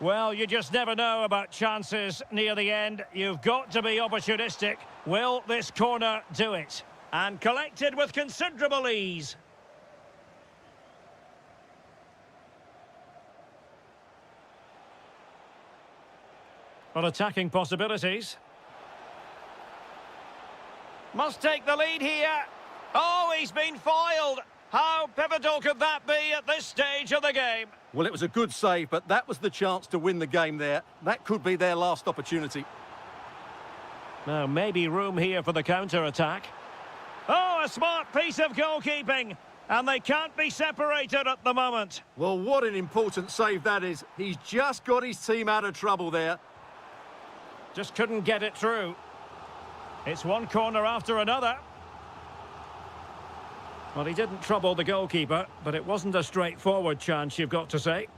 A: Well, you just never know about chances near the end. You've got to be opportunistic. Will this corner do it? And collected with considerable ease. Well, attacking possibilities. Must take the lead here. Oh, he's been foiled. How pivotal could that be at this stage of the game?
B: Well, it was a good save, but that was the chance to win the game there. That could be their last opportunity.
A: Now, maybe room here for the counter-attack. Oh, a smart piece of goalkeeping. And they can't be separated at the moment.
B: Well, what an important save that is. He's just got his team out of trouble there.
A: Just couldn't get it through. It's one corner after another. Well, he didn't trouble the goalkeeper, but it wasn't a straightforward chance, you've got to say.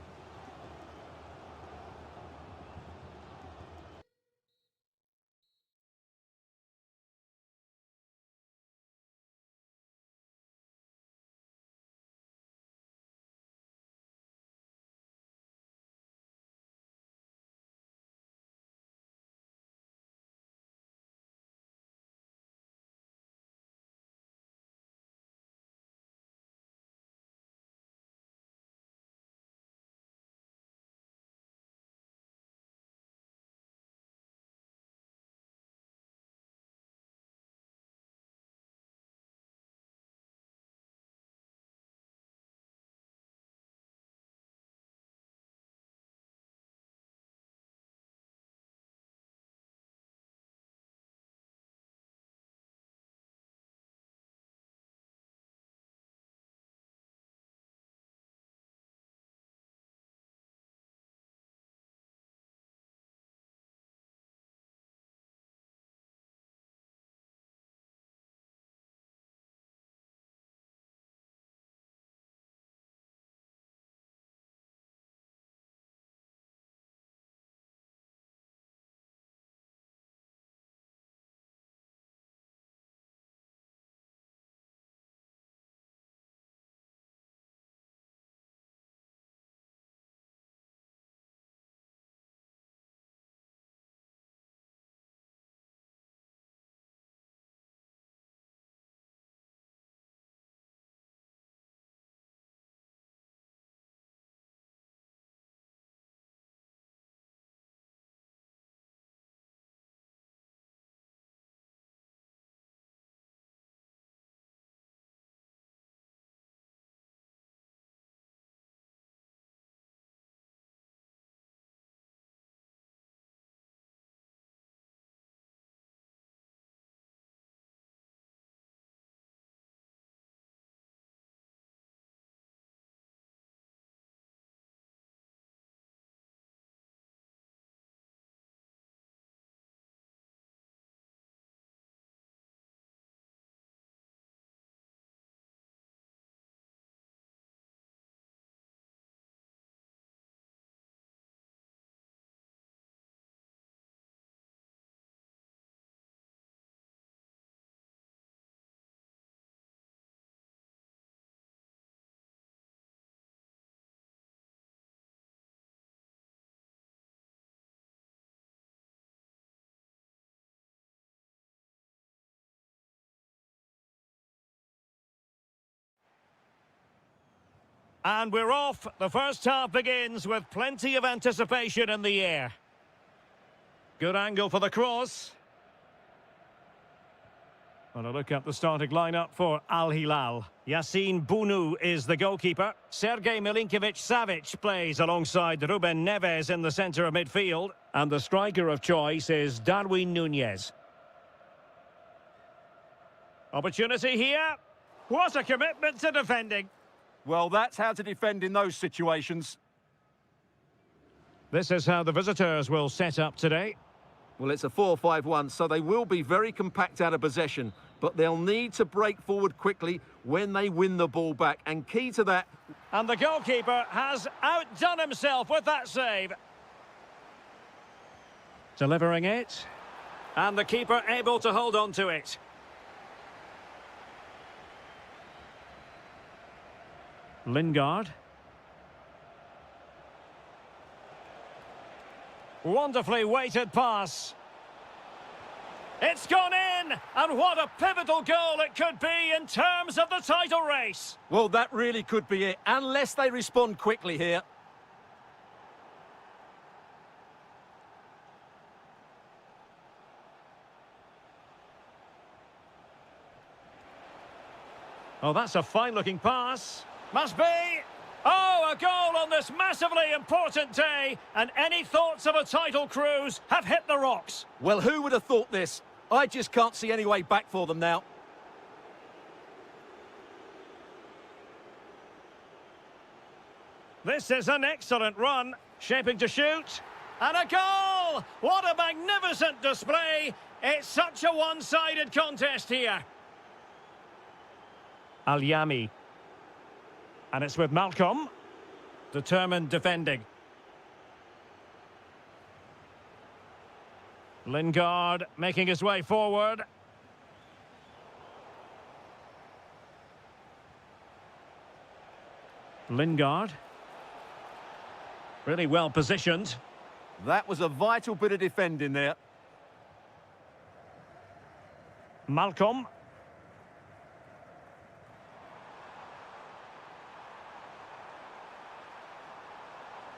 A: And we're off. The first half begins with plenty of anticipation in the air. Good angle for the cross. Well, a look at the starting lineup for Al Hilal. Yassine Bounou is the goalkeeper. Sergej Milinkovic-Savic plays alongside Ruben Neves in the centre of midfield. And the striker of choice is Darwin Núñez. Opportunity here. What a commitment to defending.
B: Well, that's how to defend in those situations.
A: This is how the visitors will set up today.
B: Well, it's a 4-5-1, so they will be very compact out of possession, but they'll need to break forward quickly when they win the ball back. And key to that...
A: And the goalkeeper has outdone himself with that save. Delivering it. And the keeper able to hold on to it. Lingard. Wonderfully weighted pass. It's gone in! And what a pivotal goal it could be in terms of the title race.
B: Well, that really could be it, unless they respond quickly here.
A: Oh, that's a fine-looking pass. Must be. Oh, a goal on this massively important day. And any thoughts of a title cruise have hit the rocks.
B: Well, who would have thought this? I just can't see any way back for them now.
A: This is an excellent run. Shaping to shoot. And a goal! What a magnificent display. It's such a one-sided contest here. Al-Yami. And it's with Malcolm. Determined defending. Lingard making his way forward. Lingard. Really well positioned.
B: That was a vital bit of defending there.
A: Malcolm.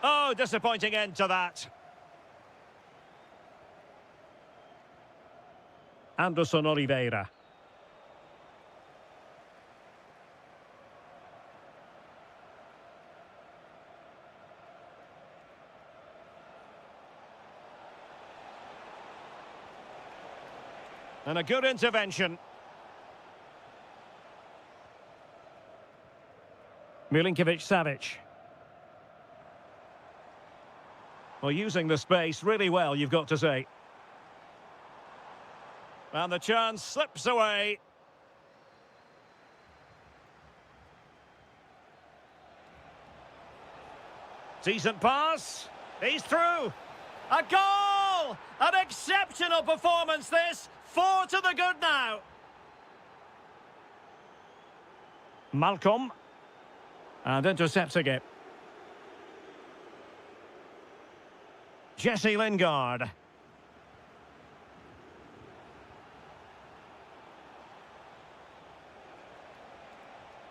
A: Oh, disappointing end to that. Anderson Oliveira. And a good intervention. Milinkovic-Savic. Well, using the space really well, you've got to say. And the chance slips away. Decent pass. He's through. A goal! An exceptional performance, this. 4 to the good now. Malcolm. And intercepting it. Jesse Lingard.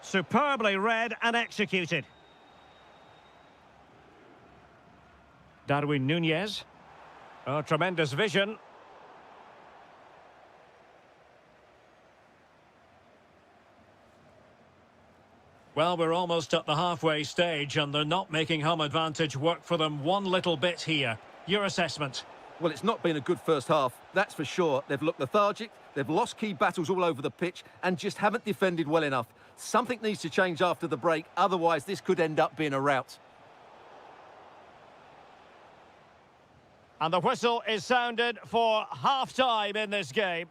A: Superbly read and executed. Darwin Núñez. Oh, tremendous vision. Well, we're almost at the halfway stage and they're not making home advantage work for them one little bit here. Your assessment?
B: Well, it's not been a good first half, that's for sure. They've looked lethargic, they've lost key battles all over the pitch and just haven't defended well enough. Something needs to change after the break, otherwise this could end up being a rout.
A: And the whistle is sounded for half-time in this game.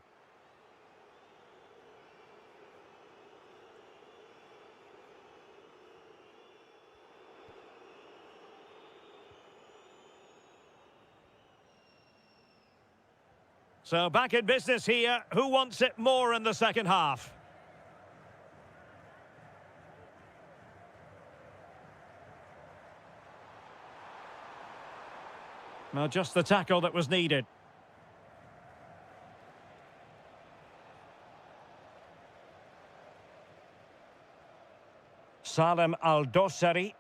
A: So back in business here. Who wants it more in the second half? Well, just the tackle that was needed. Salem Al-Dossari.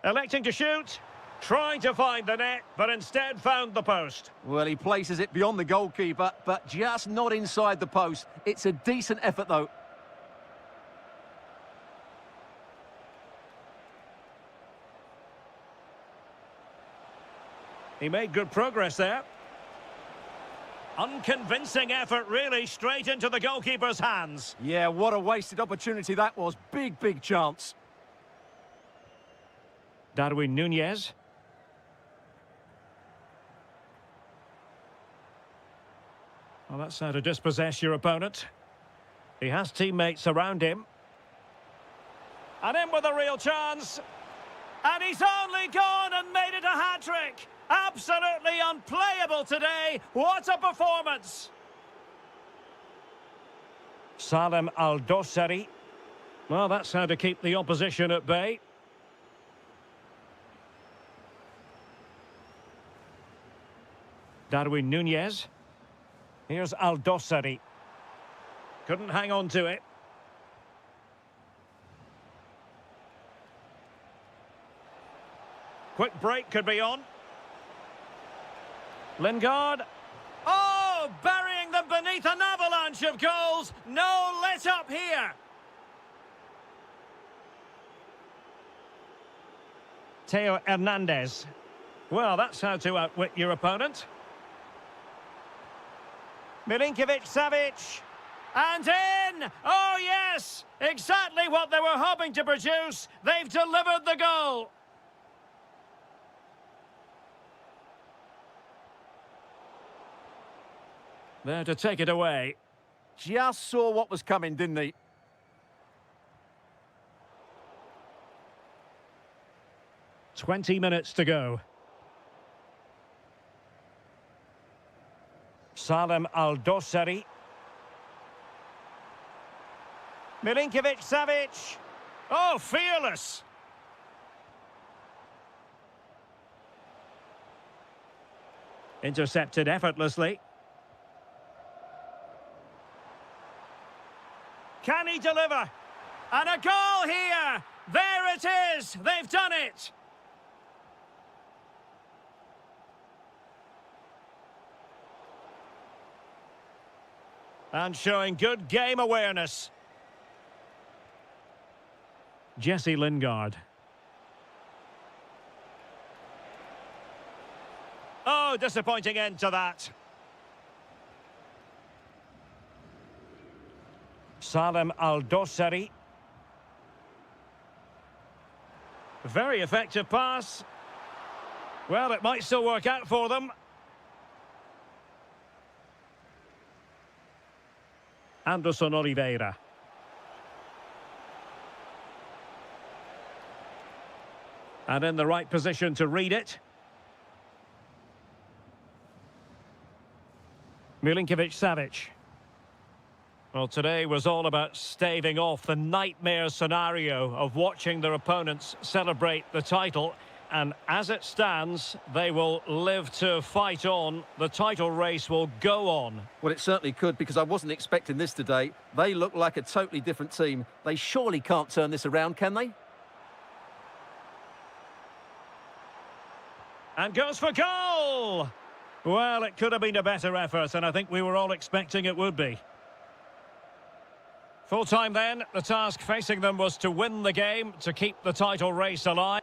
A: Electing to shoot. Trying to find the net, but instead found the post.
B: Well, he places it beyond the goalkeeper, but just not inside the post. It's a decent effort, though.
A: He made good progress there. Unconvincing effort, really, straight into the goalkeeper's hands.
B: Yeah, what a wasted opportunity that was. Big, big chance.
A: Darwin Nunez. Well, that's how to dispossess your opponent. He has teammates around him. And in with a real chance. And he's only gone and made it a hat-trick. Absolutely unplayable today. What a performance. Salem Al-Dossari. Well, that's how to keep the opposition at bay. Darwin Nunez. Here's Al-Dossari. Couldn't hang on to it. Quick break could be on. Lingard. Oh, burying them beneath an avalanche of goals. No let up here. Theo Hernandez. Well, that's how to outwit your opponent. Milinkovic-Savic. And in! Oh, yes! Exactly what they were hoping to produce. They've delivered the goal. There to take it away.
B: Just saw what was coming, didn't he?
A: "20 minutes to go. Salem Al-Dossari. Milinkovic-Savic. Oh, fearless. Intercepted effortlessly. Can he deliver? And a goal here! There it is! They've done it! And showing good game awareness. Jesse Lingard. Oh, disappointing end to that. Salem Al-Dossari. Very effective pass. Well, it might still work out for them. Anderson Oliveira. And in the right position to read it. Milinkovic-Savic. Well, today was all about staving off the nightmare scenario of watching their opponents celebrate the title. And as it stands, they will live to fight on. The title race will go on.
B: Well, it certainly could, because I wasn't expecting this today. They look like a totally different team. They surely can't turn this around, can they?
A: And goes for goal! Well, it could have been a better effort, and I think we were all expecting it would be. Full time then, the task facing them was to win the game, to keep the title race alive.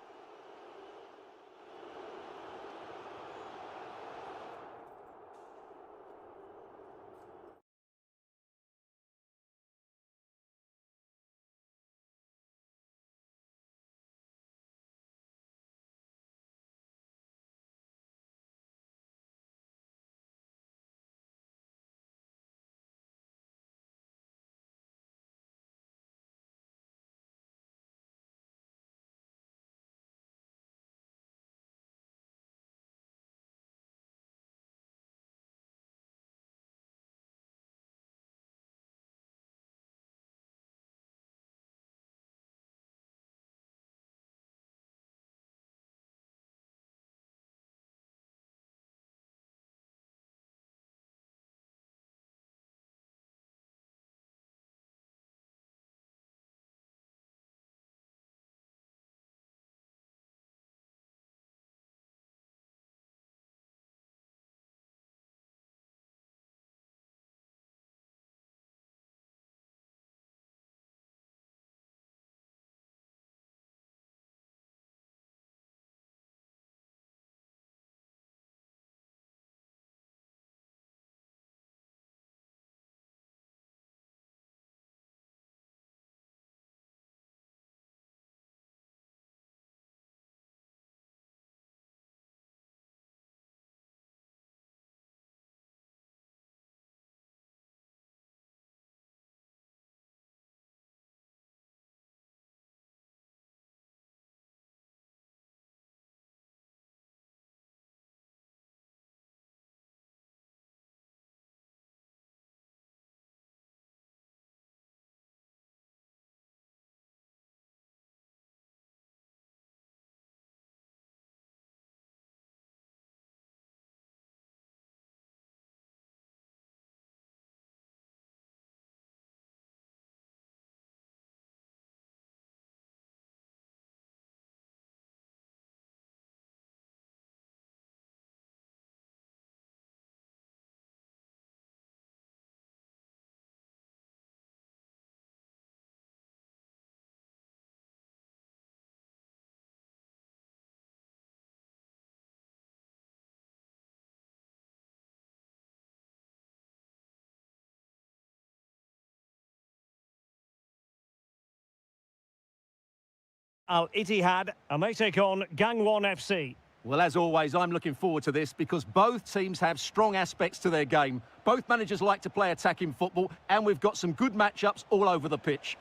A: Al Ittihad, and they take on Gangwon FC.
B: Well, as always, I'm looking forward to this because both teams have strong aspects to their game. Both managers like to play attacking football, and we've got some good matchups all over the pitch.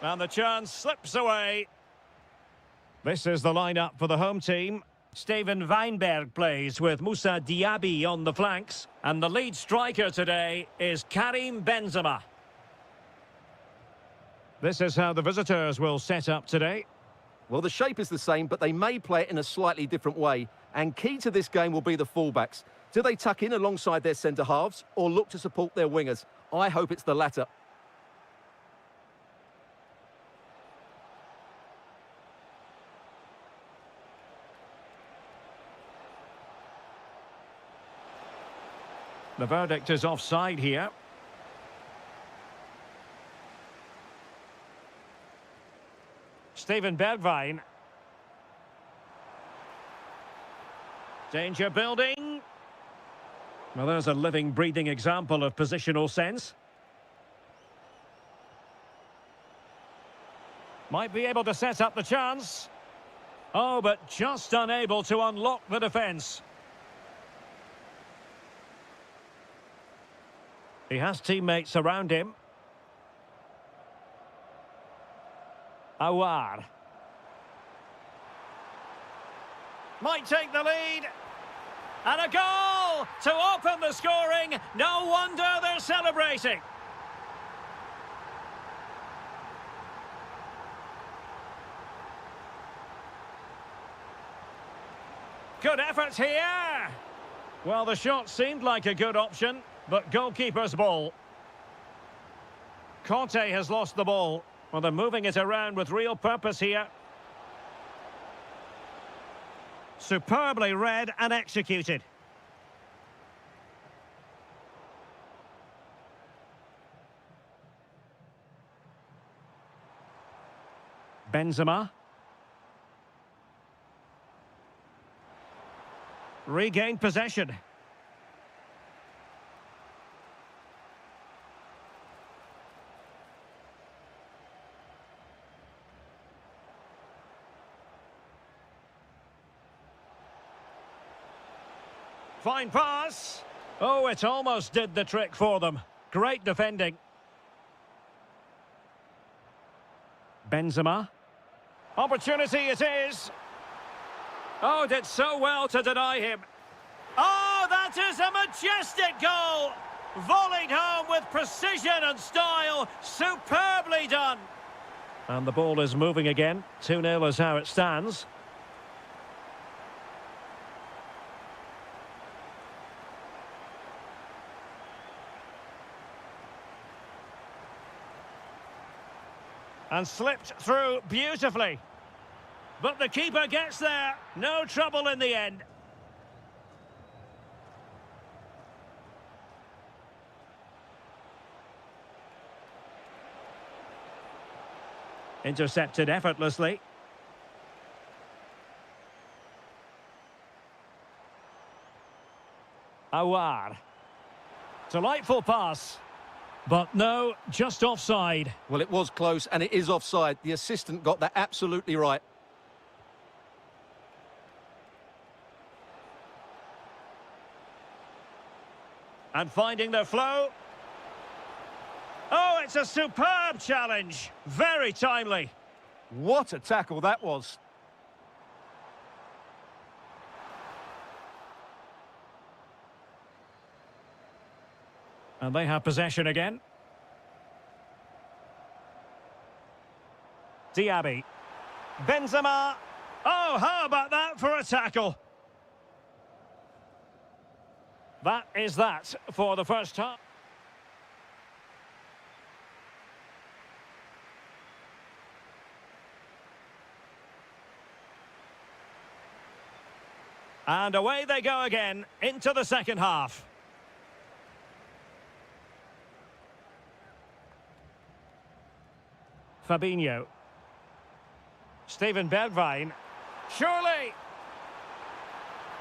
A: And the chance slips away. This is the lineup for the home team. Steven Weinberg plays with Moussa Diaby on the flanks. And the lead striker today is Karim Benzema. This is how the visitors will set up today.
B: Well, the shape is the same, but they may play it in a slightly different way. And key to this game will be the fullbacks. Do they tuck in alongside their centre-halves or look to support their wingers? I hope it's the latter.
A: The verdict is offside here. Steven Bergwijn. Danger building. Well, there's a living, breathing example of positional sense. Might be able to set up the chance. Oh, but just unable to unlock the defence. He has teammates around him. Awar. Might take the lead. And a goal to open the scoring. No wonder they're celebrating. Good effort here. Well, the shot seemed like a good option, but goalkeeper's ball. Conte has lost the ball. Well, they're moving it around with real purpose here. Superbly read and executed. Benzema. Regained possession. Fine pass. Oh, it almost did the trick for them. Great defending. Benzema. Opportunity it is. Oh, did so well to deny him. Oh, that is a majestic goal. Volleyed home with precision and style. Superbly done. And the ball is moving again. 2-0 is how it stands. And slipped through beautifully. But the keeper gets there. No trouble in the end. Intercepted effortlessly. Awar. Delightful pass. But no, just offside.
B: Well, it was close, and it is offside. The assistant got that absolutely right.
A: And finding their flow. Oh, it's a superb challenge. Very timely.
B: What a tackle that was.
A: And they have possession again. Diaby. Benzema. Oh, how about that for a tackle? That is that for the first half. And away they go again into the second half. Fabinho. Steven Bergwijn. Surely.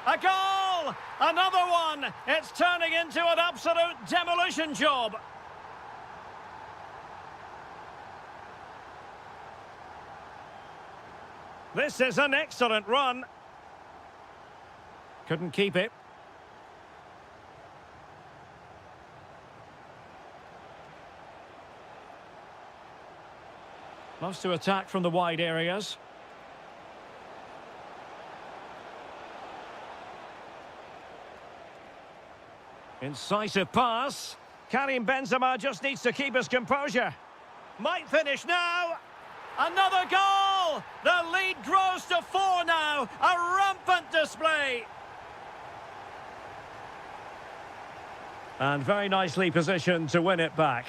A: A goal! Another one! It's turning into an absolute demolition job. This is an excellent run. Couldn't keep it. Loves to attack from the wide areas. Incisive pass. Karim Benzema just needs to keep his composure. Might finish now. Another goal! The lead grows to 4 now. A rampant display. And very nicely positioned to win it back.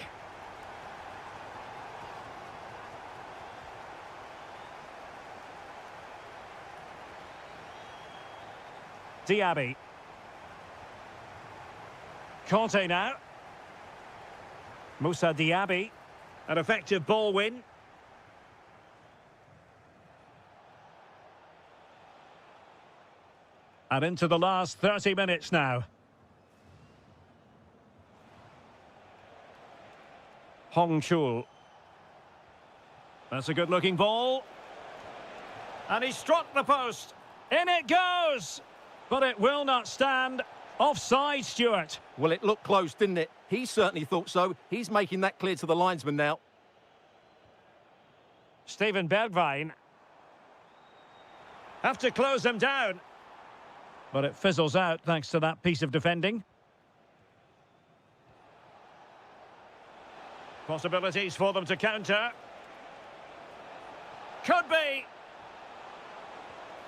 A: Diaby. Conte now. Moussa Diaby. An effective ball win. And into the last 30 minutes now. Hong Chul. That's a good-looking ball. And he struck the post. In it goes! But it will not stand. Offside, Stuart.
B: Well, it looked close, didn't it? He certainly thought so. He's making that clear to the linesman now.
A: Steven Bergwijn. Have to close them down. But it fizzles out thanks to that piece of defending. Possibilities for them to counter. Could be.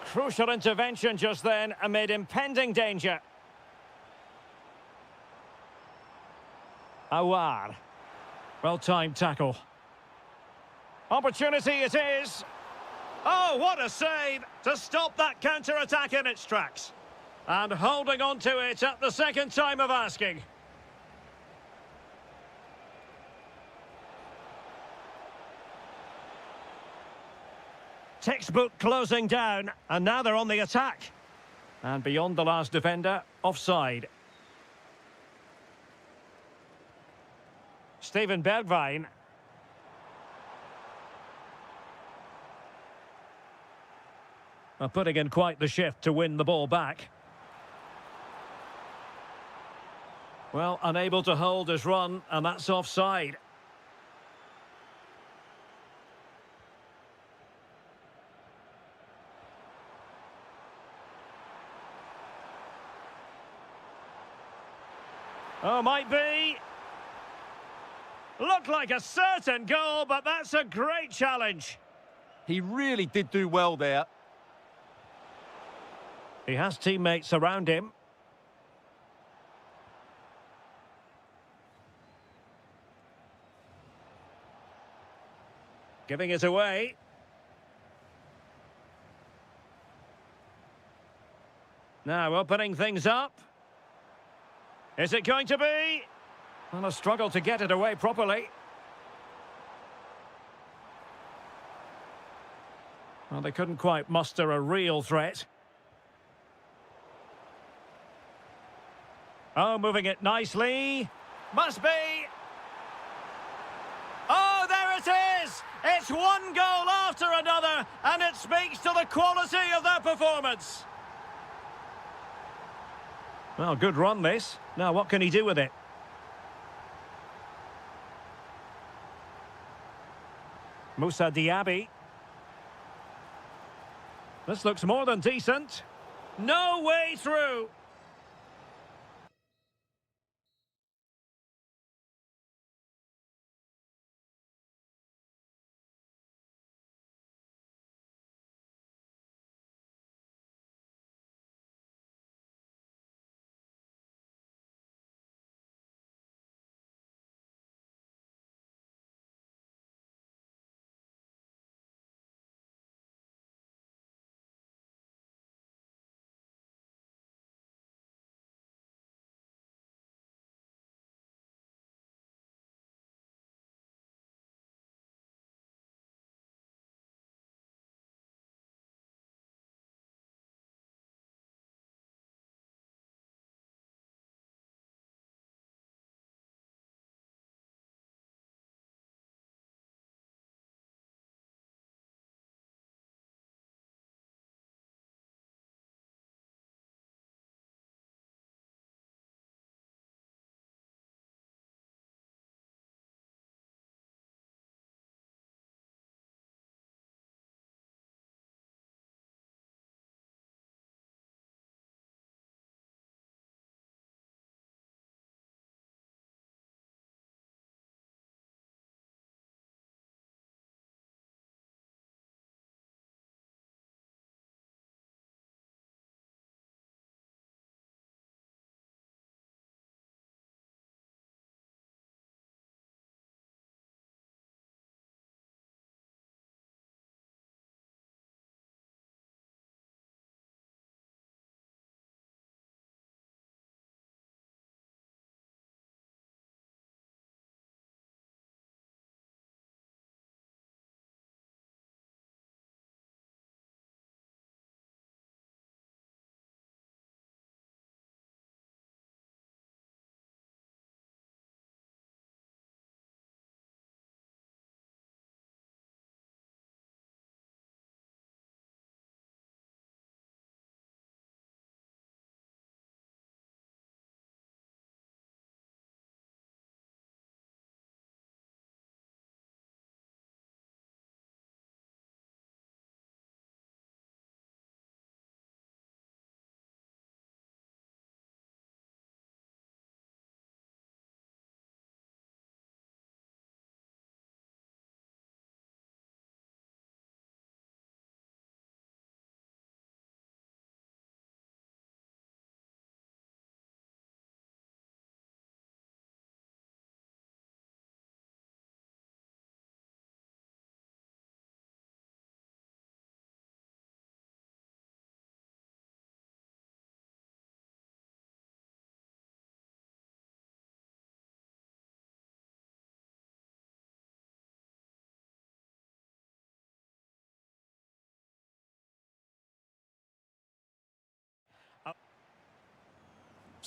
A: Crucial intervention just then amid impending danger. Awar. Well-timed tackle. Opportunity it is. Oh, what a save to stop that counter-attack in its tracks. And holding on to it at the second time of asking. Textbook closing down, and now they're on the attack. And beyond the last defender, offside. Steven Bergwijn. Putting in quite the shift to win the ball back. Well, unable to hold his run, and that's offside. Oh, might be. Looked like a certain goal, but that's a great challenge.
B: He really did do well there.
A: He has teammates around him. Giving it away. Now opening things up. Is it going to be? Well, a struggle to get it away properly. Well, they couldn't quite muster a real threat. Oh, moving it nicely. Must be. Oh, there it is! It's one goal after another, and it speaks to the quality of their performance. Well, good run this. Now, what can he do with it? Moussa Diaby. This looks more than decent. No way through.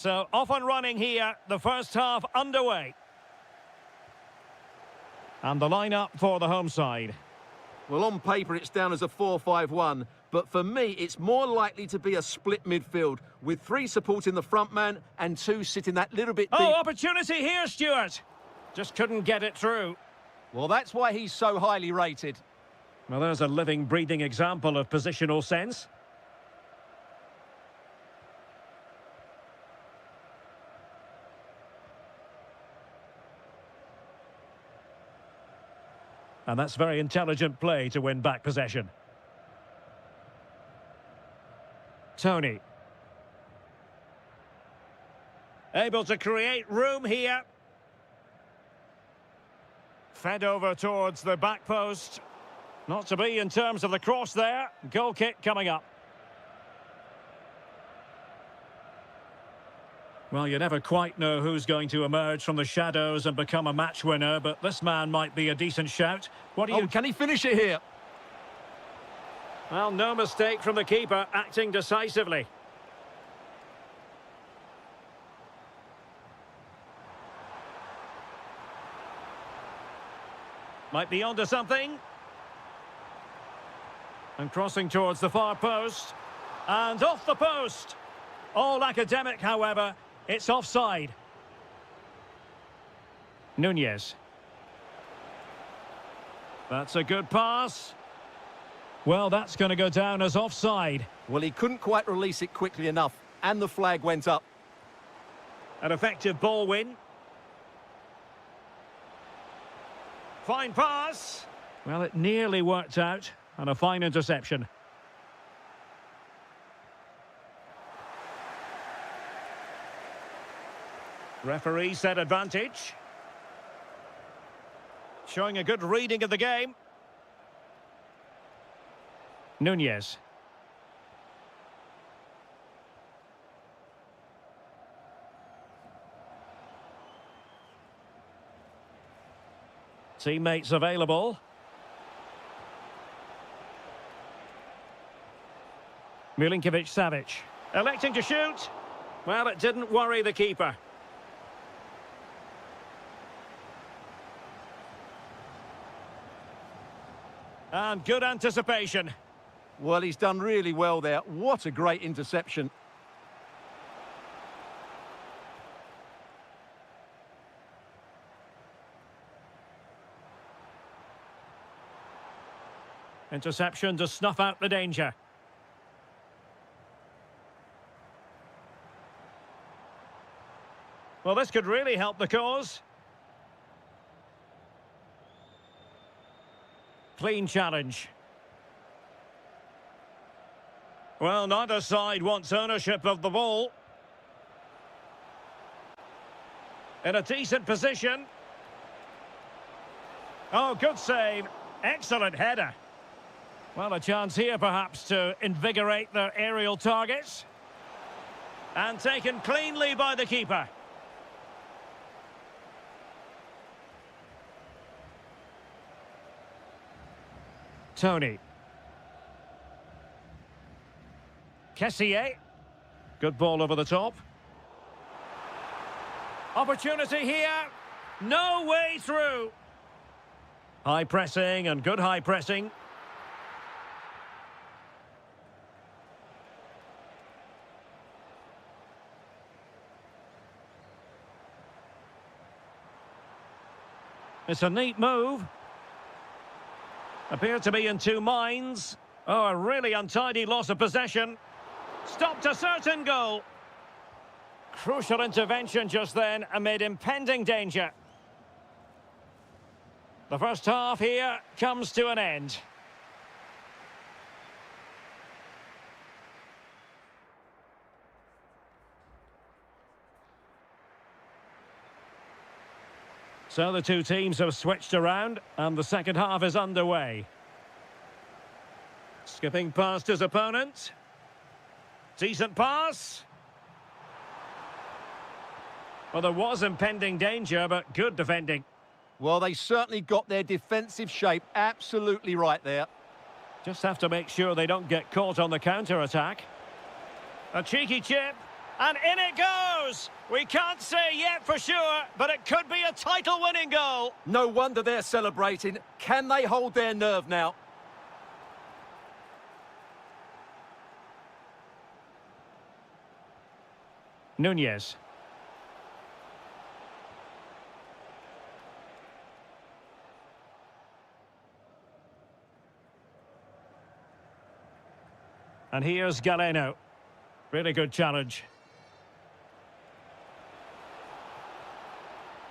A: So off and running here, the first half underway. And the lineup for the home side.
B: Well, on paper, it's down as a 4-5-1, but for me, it's more likely to be a split midfield, with 3 supporting the front man and 2 sitting that little bit deep.
A: Oh, opportunity here, Stuart. Just couldn't get it through.
B: Well, that's why he's so highly rated.
A: Well, there's a living, breathing example of positional sense. And that's very intelligent play to win back possession. Tony. Able to create room here. Fed over towards the back post. Not to be in terms of the cross there. Goal kick coming up. Well, you never quite know who's going to emerge from the shadows and become a match winner, but this man might be a decent shout. What do you...
B: Oh, can he finish it here?
A: Well, no mistake from the keeper, acting decisively. Might be onto something. And crossing towards the far post. And off the post. All academic, however. It's offside. Nunez. That's a good pass. Well, that's going to go down as offside.
B: Well, he couldn't quite release it quickly enough, and the flag went up.
A: An effective ball win. Fine pass. Well, it nearly worked out, and a fine interception. Referee set advantage. Showing a good reading of the game. Nunez. Teammates available. Milinkovic-Savic. Electing to shoot. Well, it didn't worry the keeper. And good anticipation.
B: Well, he's done really well there. What a great interception.
A: Interception to snuff out the danger. Well, this could really help the cause. Clean challenge. Well, neither side wants ownership of the ball. In a decent position. Oh, good save. Excellent header. Well, a chance here perhaps to invigorate their aerial targets. And taken cleanly by the keeper. Tony. Kessier. Good ball over the top. Opportunity here. No way through. High pressing and good high pressing. It's a neat move. Appear to be in two minds. Oh, a really untidy loss of possession. Stopped a certain goal. Crucial intervention just then amid impending danger. The first half here comes to an end. So the two teams have switched around and the second half is underway. Skipping past his opponent. Decent pass. Well, there was impending danger, but good defending.
B: Well, they certainly got their defensive shape absolutely right there.
A: Just have to make sure they don't get caught on the counter-attack. A cheeky chip. And in it goes! We can't say yet for sure, but it could be a title-winning goal.
B: No wonder they're celebrating. Can they hold their nerve now?
A: Nunez. And here's Galeno. Really good challenge.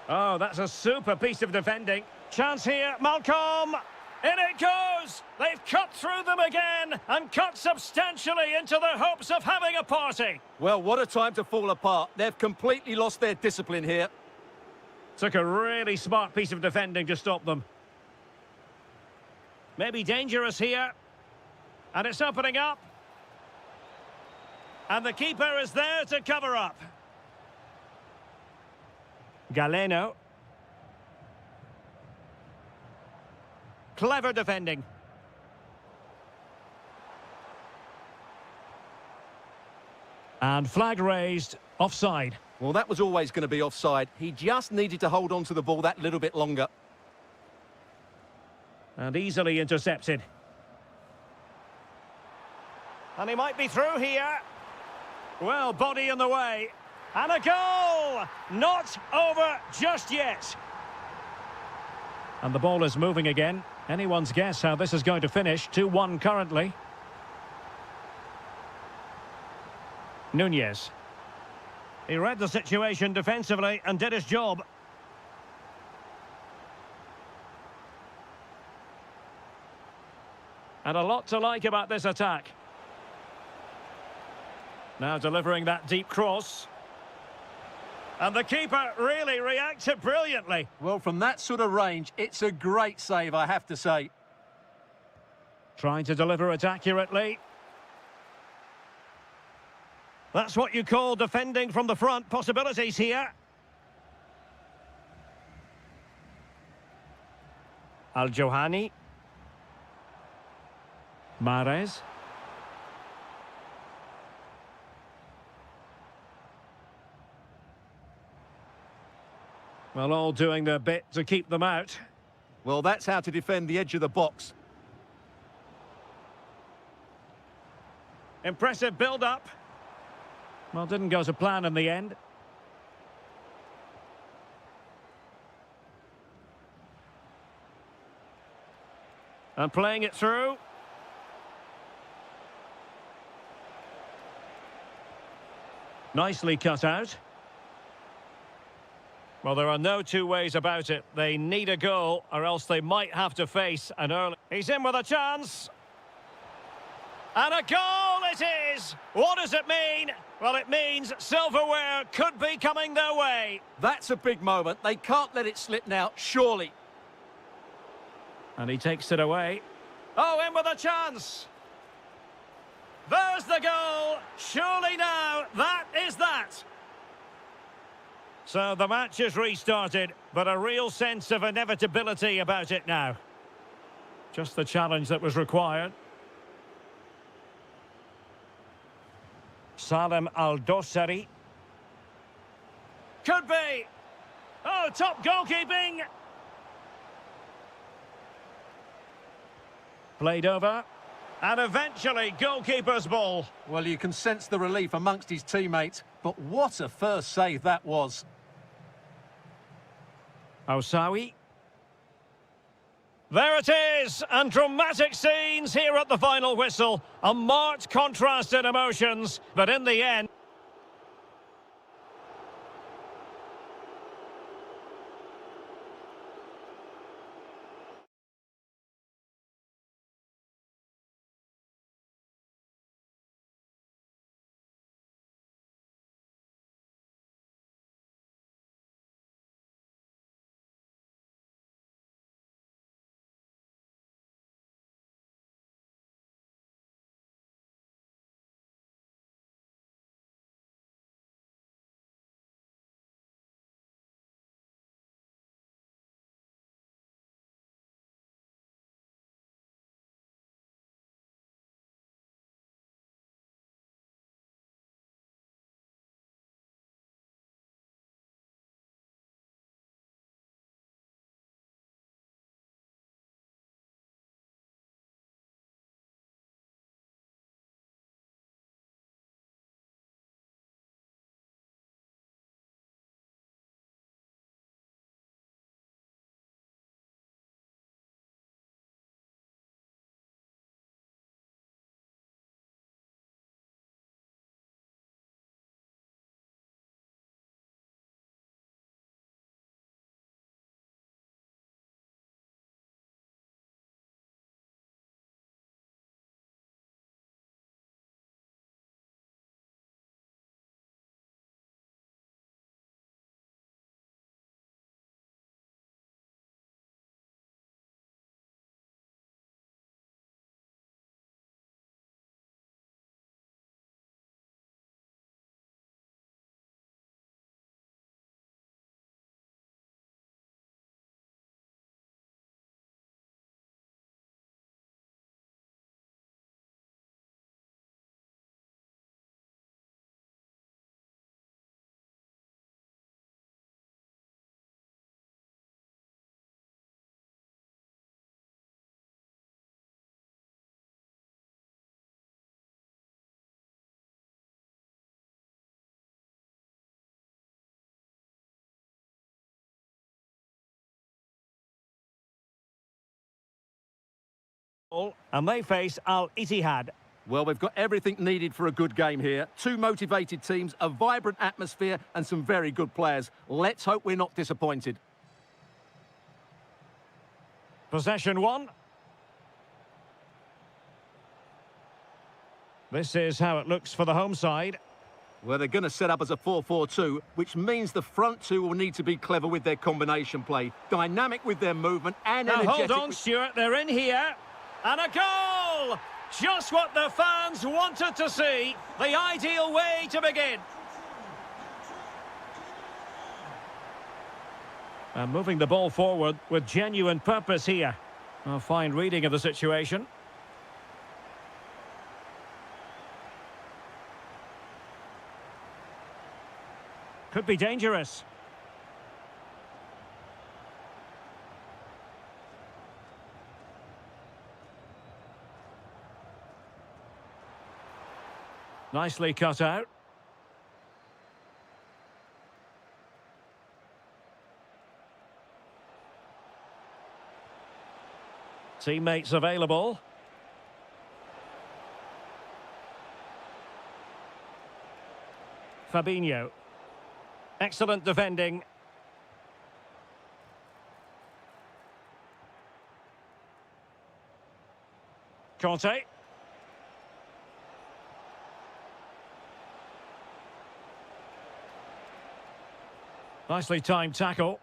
A: Oh, that's a super piece of defending. Chance here, Malcolm. In it goes! They've cut through them again and cut substantially into the hopes of having a party.
B: Well, what a time to fall apart. They've completely lost their discipline here.
A: Took a really smart piece of defending to stop them. Maybe dangerous here. And it's opening up. And the keeper is there to cover up. Galeno. Clever defending. And flag raised, offside.
B: Well, that was always going to be offside. He just needed to hold on to the ball that little bit longer.
A: And easily intercepted. And he might be through here. Well, body in the way. And a goal! Not over just yet. And the ball is moving again. Anyone's guess how this is going to finish. 2-1 currently. Nunez. He read the situation defensively and did his job. And a lot to like about this attack. Now delivering that deep cross. And the keeper really reacted brilliantly.
B: Well, from that sort of range, it's a great save, I have to say.
A: Trying to deliver it accurately. That's what you call defending from the front. Possibilities here. Al-Johani. Mahrez. Well, all doing their bit to keep them out.
B: Well, that's how to defend the edge of the box.
A: Impressive build-up. Well, didn't go to plan in the end. And playing it through. Nicely cut out. Well, there are no two ways about it. They need a goal, or else they might have to face an early... He's in with a chance. And a goal it is! What does it mean? Well, it means silverware could be coming their way.
B: That's a big moment. They can't let it slip now, surely.
A: And he takes it away. Oh, in with a chance! There's the goal! Surely now, that is that! So the match is restarted, but a real sense of inevitability about it now. Just the challenge that was required. Salem Al-Dossari. Could be! Oh, top goalkeeping! Played over. And eventually, goalkeeper's ball.
B: Well, you can sense the relief amongst his teammates, but what a first save that was.
A: Osawi. There it is, and dramatic scenes here at the final whistle. A marked contrast in emotions, but in the end... And they face Al Ittihad.
B: Well, we've got everything needed for a good game here. Two motivated teams, a vibrant atmosphere and some very good players. Let's hope we're not disappointed.
A: Possession one. This is how it looks for the home side.
B: Well, they're going to set up as a 4-4-2, which means the front two will need to be clever with their combination play, dynamic with their movement and
A: now
B: energetic.
A: Hold on, Stuart, they're in here. And a goal! Just what the fans wanted to see. The ideal way to begin. And moving the ball forward with genuine purpose here. A fine reading of the situation. Could be dangerous. Nicely cut out. Teammates available. Fabinho. Excellent defending. Conte. Nicely timed tackle.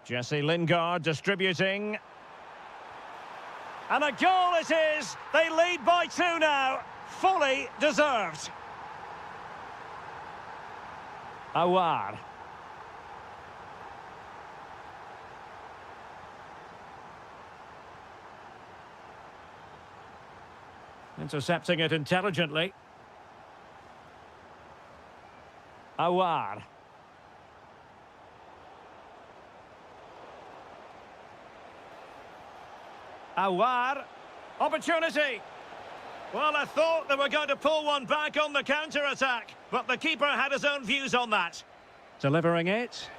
A: Jesse Lingard distributing. And a goal it is! They lead by 2 now. Fully deserved. Awar. Intercepting it intelligently. Awar. Awar. Opportunity. Well, I thought they were going to pull one back on the counter-attack, but the keeper had his own views on that. Delivering it.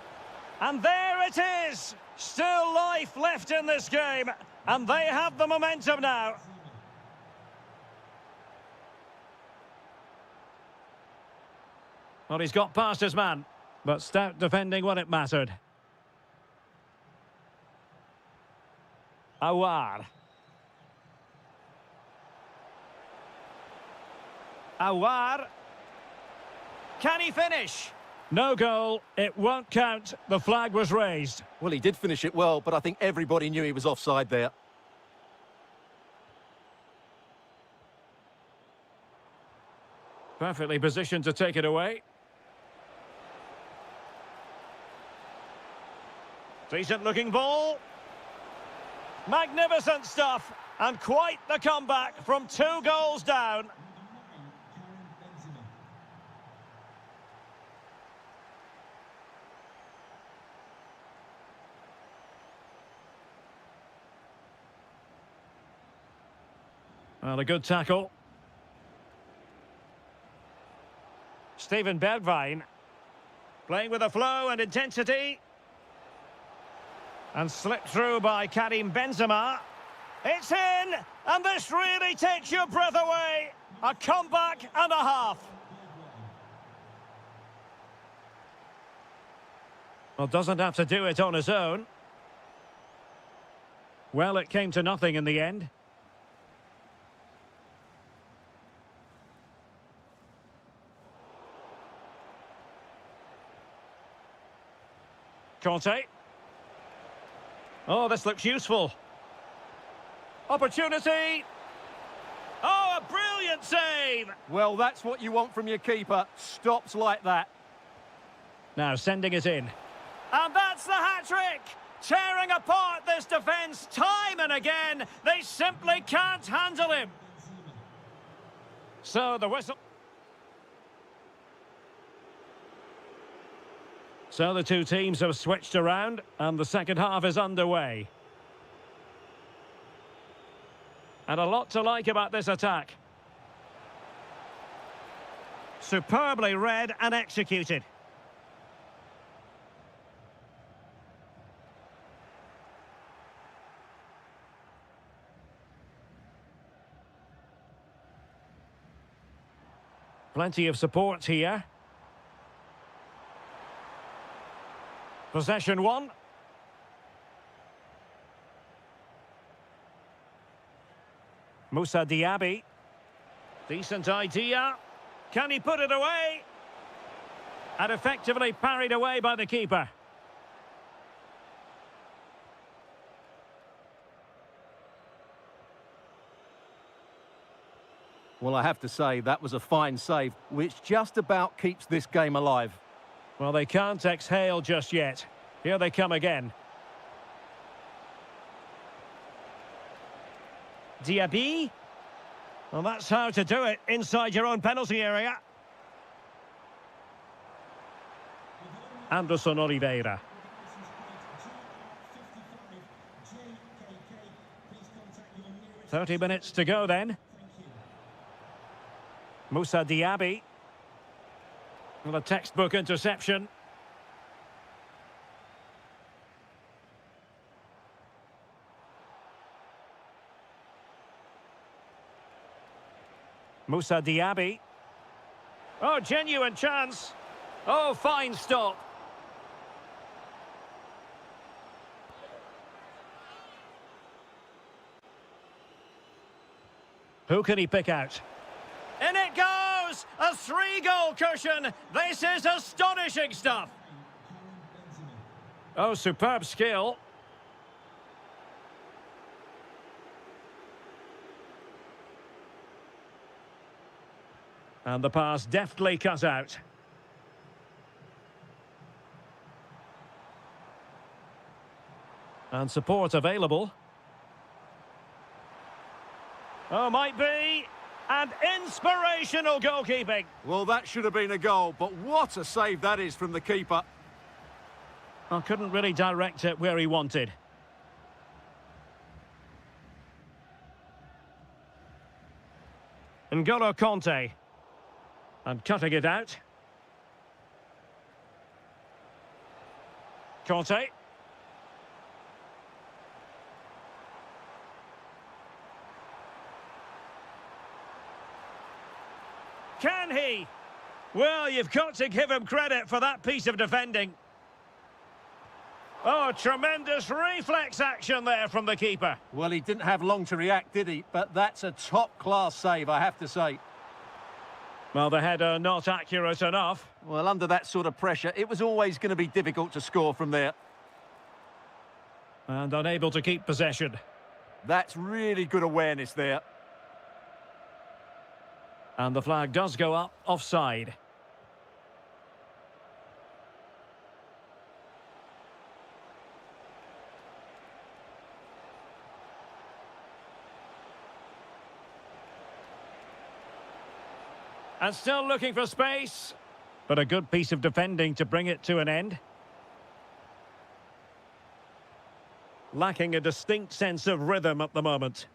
A: And there it is! Still life left in this game, and they have the momentum now. Well, he's got past his man, but stout defending when it mattered. Awar. Awar. Can he finish? No goal. It won't count. The flag was raised.
B: Well, he did finish it well, but I think everybody knew he was offside there.
A: Perfectly positioned to take it away. Decent looking ball. Magnificent stuff. And quite the comeback from 2 goals down. Well, a good tackle. Steven Bergwijn. Playing with a flow and intensity. And slipped through by Karim Benzema. It's in! And this really takes your breath away. A comeback and a half. Well, doesn't have to do it on his own. Well, it came to nothing in the end. Conte. Oh, this looks useful. Opportunity. Oh, a brilliant save.
B: Well, that's what you want from your keeper. Stops like that.
A: Now sending it in. And that's the hat-trick. Tearing apart this defence time and again. They simply can't handle him. So the whistle. So the two teams have switched around and the second half is underway. And a lot to like about this attack. Superbly read and executed. Plenty of support here. Possession one. Moussa Diaby. Decent idea. Can he put it away? And effectively parried away by the keeper.
B: Well, I have to say, that was a fine save, which just about keeps this game alive.
A: Well, they can't exhale just yet. Here they come again. Diaby. Well, that's how to do it inside your own penalty area. Anderson Oliveira. .30 minutes to go then. Moussa Diaby. Well, a textbook interception. Moussa Diaby. Oh, genuine chance. Oh, fine stop. Who can he pick out? In it goes! A 3-goal cushion! This is astonishing stuff! Oh, superb skill. And the pass deftly cut out. And support available. Oh, might be. And inspirational goalkeeping.
B: Well, that should have been a goal, but what a save that is from the keeper.
A: I couldn't really direct it where he wanted. N'Golo Conte. And cutting it out. Conte. Can he? Well, you've got to give him credit for that piece of defending. Oh, tremendous reflex action there from the keeper.
B: Well, he didn't have long to react, did he? But that's a top-class save, I have to say.
A: Well, the header not accurate enough.
B: Well, under that sort of pressure, it was always going to be difficult to score from there.
A: And unable to keep possession.
B: That's really good awareness there.
A: And the flag does go up, offside. And still looking for space. But a good piece of defending to bring it to an end. Lacking a distinct sense of rhythm at the moment.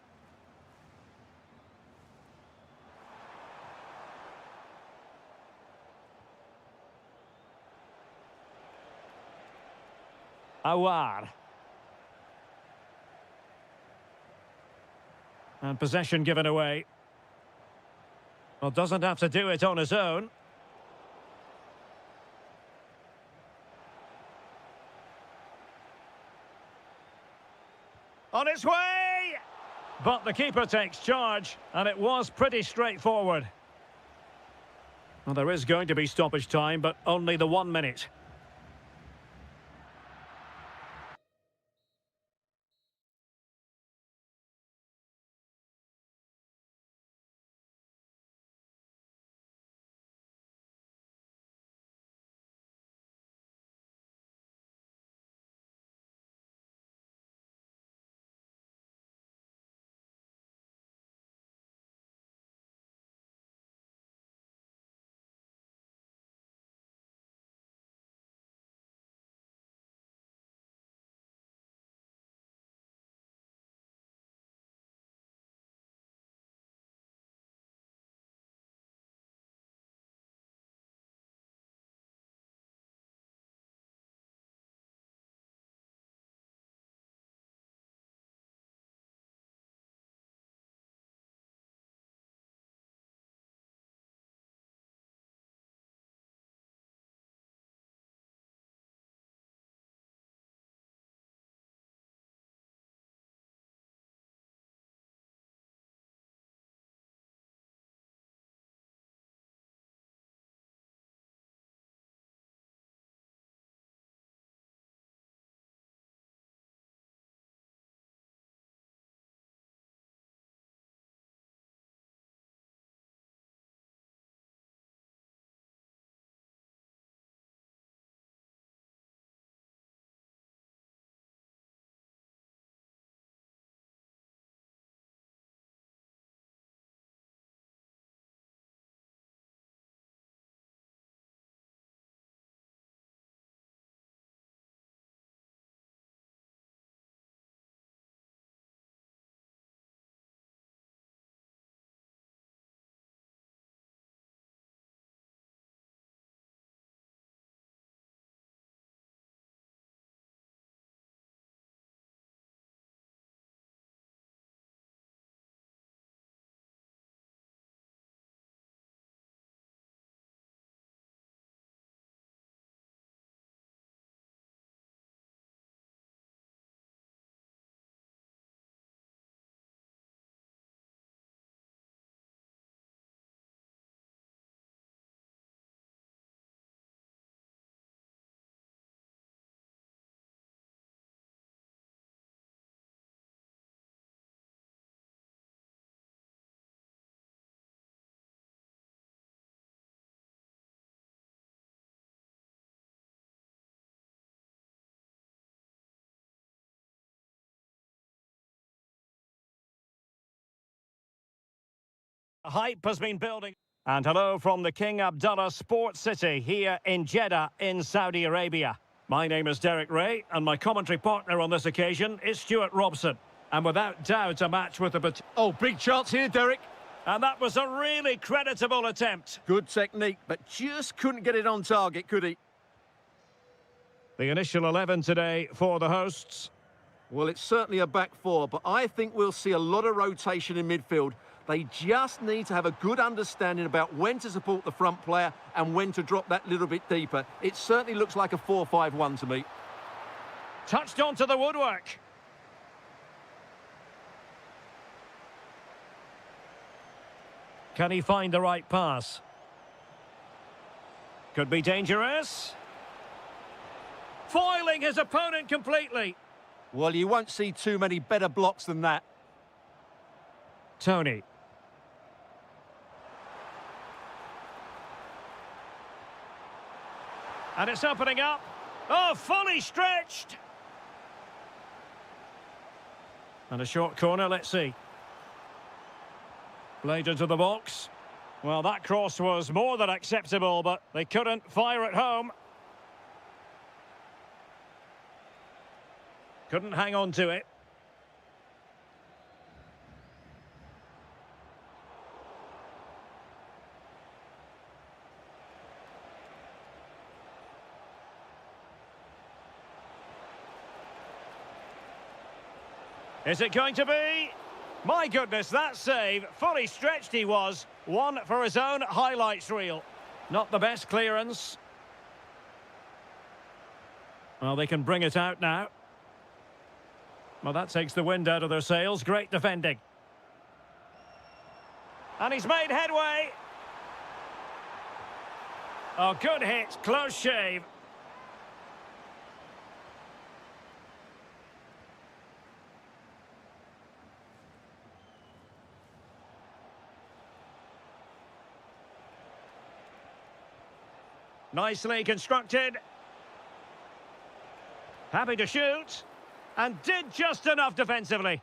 A: Awar. And possession given away. Well, doesn't have to do it on his own. On its way! But the keeper takes charge, and it was pretty straightforward. Well, there is going to be stoppage time, but only the 1 minute. Hype has been building. And hello from the King Abdullah Sports City here in Jeddah in Saudi Arabia. My name is Derek Ray and my commentary partner on this occasion is Stuart Robson. And without doubt a match with a...
B: Oh, big chance here, Derek.
A: And that was a really creditable attempt.
B: Good technique, but just couldn't get it on target, could he?
A: The initial 11 today for the hosts.
B: Well, it's certainly a back four, but I think we'll see a lot of rotation in midfield. They just need to have a good understanding about when to support the front player and when to drop that little bit deeper. It certainly looks like a 4-5-1 to me.
A: Touched onto the woodwork. Can he find the right pass? Could be dangerous. Foiling his opponent completely.
B: Well, you won't see too many better blocks than that.
A: Tony. And it's opening up. Oh, fully stretched. And a short corner, let's see. Played into the box. Well, that cross was more than acceptable, but they couldn't fire it home. Couldn't hang on to it. Is it going to be? My goodness, that save. Fully stretched he was. One for his own highlights reel. Not the best clearance. Well, they can bring it out now. Well, that takes the wind out of their sails. Great defending. And he's made headway. Oh, good hit. Close shave. Nicely constructed. Happy to shoot. And did just enough defensively.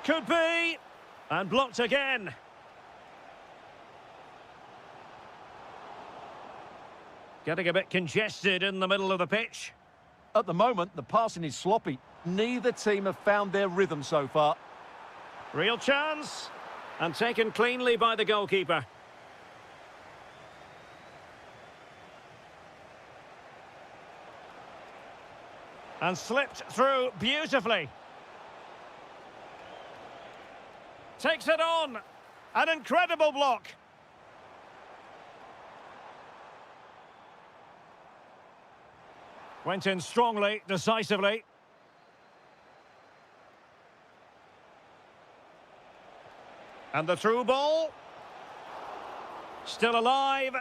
A: Could be. And blocked again. Getting a bit congested in the middle of the pitch.
B: At the moment, the passing is sloppy. Neither team have found their rhythm so far.
A: Real chance. And taken cleanly by the goalkeeper. And slipped through beautifully. Takes it on. An incredible block. Went in strongly, decisively. And the through ball. Still alive.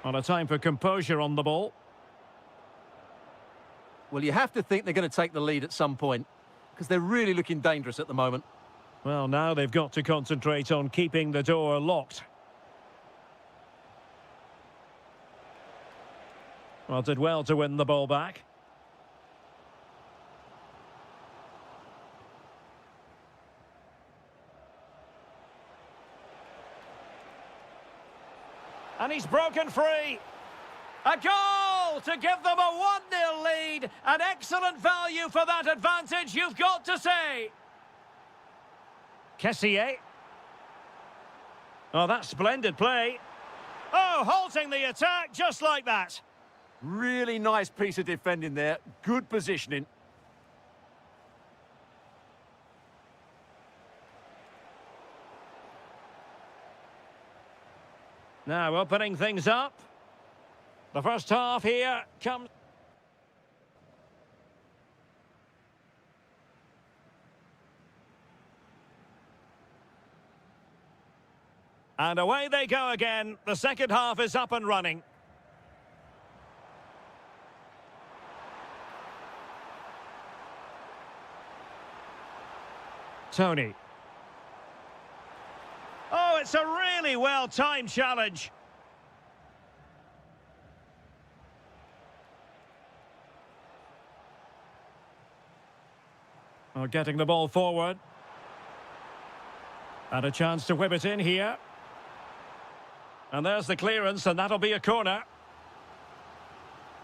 A: On a time for composure on the ball.
B: Well, you have to think they're going to take the lead at some point, because they're really looking dangerous at the moment.
A: Well, now they've got to concentrate on keeping the door locked. Well, did well to win the ball back. And he's broken free. A goal to give them a 1-0 lead. An excellent value for that advantage, you've got to say. Kessier. Oh, that's splendid play. Oh, halting the attack just like that.
B: Really nice piece of defending there. Good positioning.
A: Now opening things up. The first half here comes. And away they go again. The second half is up and running. Tony. Oh, it's a really well-timed challenge. Or getting the ball forward. And a chance to whip it in here. And there's the clearance, and that'll be a corner.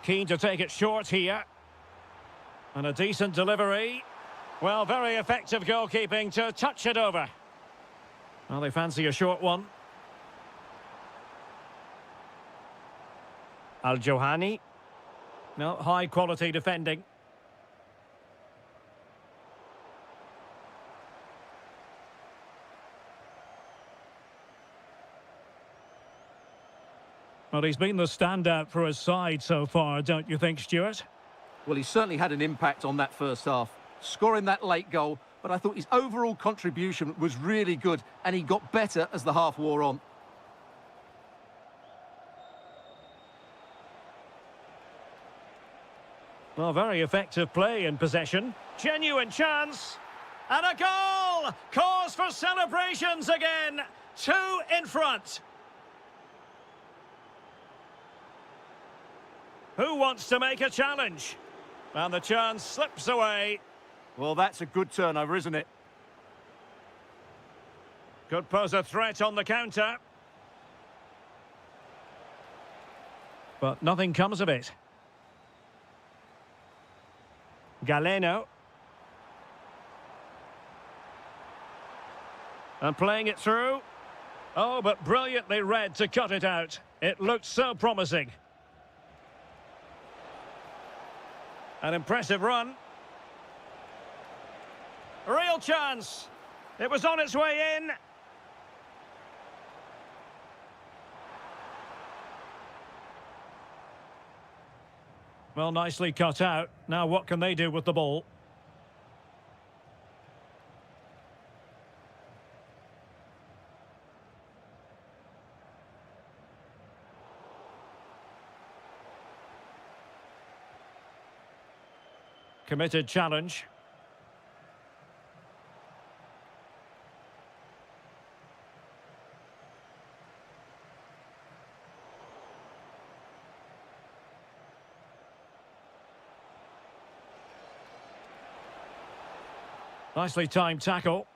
A: Keen to take it short here. And a decent delivery. Well, very effective goalkeeping to touch it over. Well, they fancy a short one. Al-Johani. No, high-quality defending. Well, he's been the standout for his side so far, don't you think, Stuart?
B: Well, he certainly had an impact on that first half, scoring that late goal, but I thought his overall contribution was really good, and he got better as the half wore on.
A: Well, very effective play in possession. Genuine chance. And a goal! Cause for celebrations again. 2 in front. Who wants to make a challenge? And the chance slips away.
B: Well, that's a good turnover, isn't it?
A: Could pose a threat on the counter. But nothing comes of it. Galeno. And playing it through. Oh, but brilliantly read to cut it out. It looked so promising. An impressive run. Real chance. It was on its way in. Well, nicely cut out. Now what can they do with the ball? Committed challenge. Nicely timed tackle.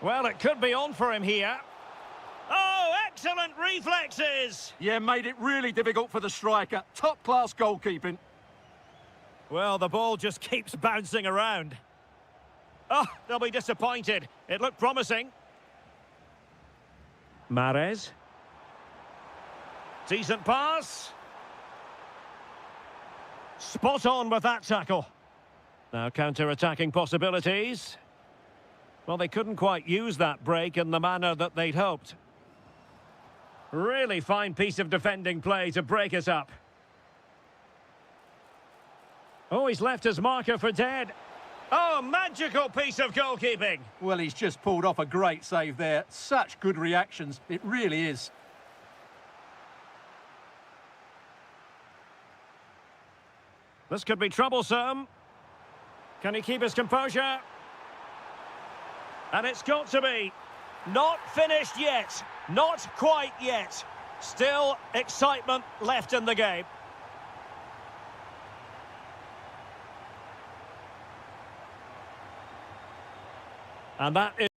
A: Well, it could be on for him here. Oh, excellent reflexes!
B: Yeah, made it really difficult for the striker. Top-class goalkeeping.
A: Well, the ball just keeps bouncing around. Oh, they'll be disappointed. It looked promising. Mahrez. Decent pass. Spot on with that tackle. Now counter-attacking possibilities. Well, they couldn't quite use that break in the manner that they'd hoped. Really fine piece of defending play to break it up. Oh, he's left his marker for dead. Oh, magical piece of goalkeeping.
B: Well, he's just pulled off a great save there. Such good reactions. It really is.
A: This could be troublesome. Can he keep his composure? And it's got to be. Not finished yet. Not quite yet. Still excitement left in the game. And that is...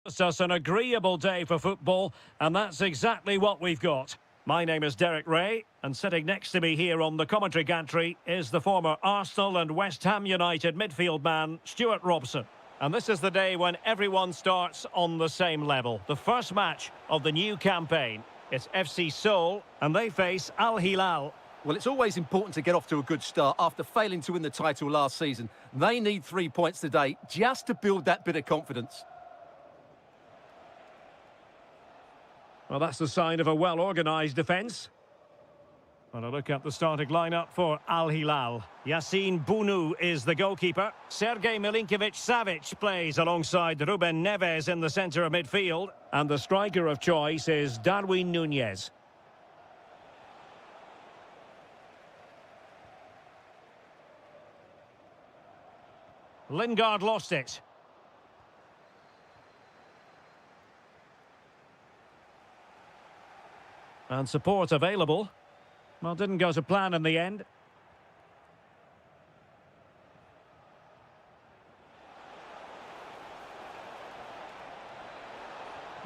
A: It's just an agreeable day for football, and that's exactly what we've got. My name is Derek Ray, and sitting next to me here on the commentary gantry is the former Arsenal and West Ham United midfield man, Stuart Robson. And this is the day when everyone starts on the same level. The first match of the new campaign. It's FC Seoul, and they face Al Hilal.
B: Well, it's always important to get off to a good start after failing to win the title last season. They need 3 points today just to build that bit of confidence.
A: Well, that's the sign of a well-organised defence. And a look at the starting lineup for Al Hilal. Yassine Bounou is the goalkeeper. Sergei Milinkovic-Savic plays alongside Ruben Neves in the centre of midfield. And the striker of choice is Darwin Núñez. Lingard lost it. And support available. Well, didn't go to plan in the end.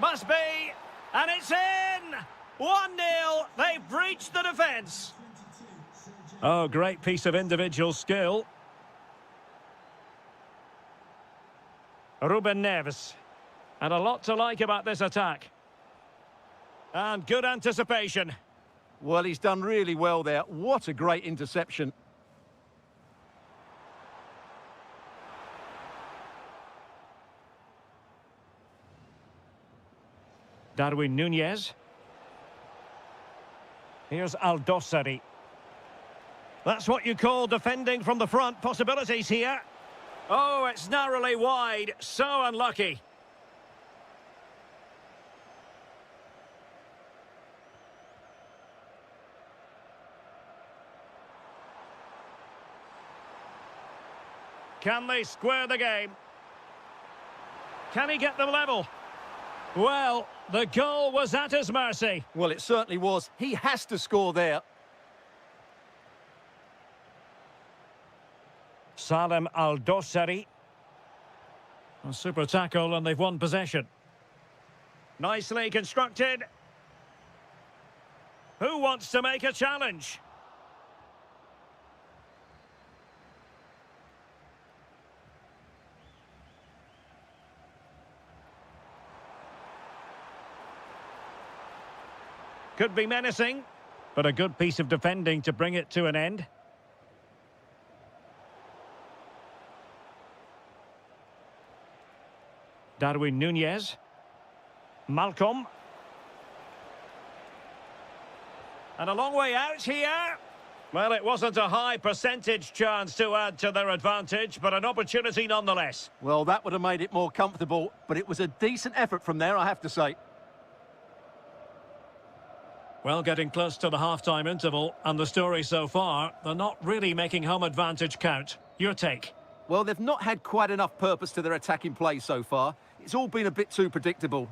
A: Must be, and it's in! 1-0, they've breached the defence. Oh, great piece of individual skill. Ruben Neves. And a lot to like about this attack. And good anticipation.
B: Well, he's done really well there. What a great interception.
A: Darwin Núñez. Here's Al-Dossari. That's what you call defending from the front. Possibilities here. Oh, it's narrowly wide. So unlucky. Can they square the game? Can he get them level? Well, the goal was at his mercy.
B: Well, it certainly was. He has to score there.
A: Salem Al-Dossari. A super tackle, and they've won possession. Nicely constructed. Who wants to make a challenge? Could be menacing, but a good piece of defending to bring it to an end. Darwin Núñez. Malcolm. And a long way out here. Well, it wasn't a high percentage chance to add to their advantage, but an opportunity nonetheless.
B: Well, that would have made it more comfortable, but it was a decent effort from there, I have to say.
A: Well, getting close to the half-time interval, and the story so far, they're not really making home advantage count. Your take?
B: Well, they've not had quite enough purpose to their attacking play so far. It's all been a bit too predictable.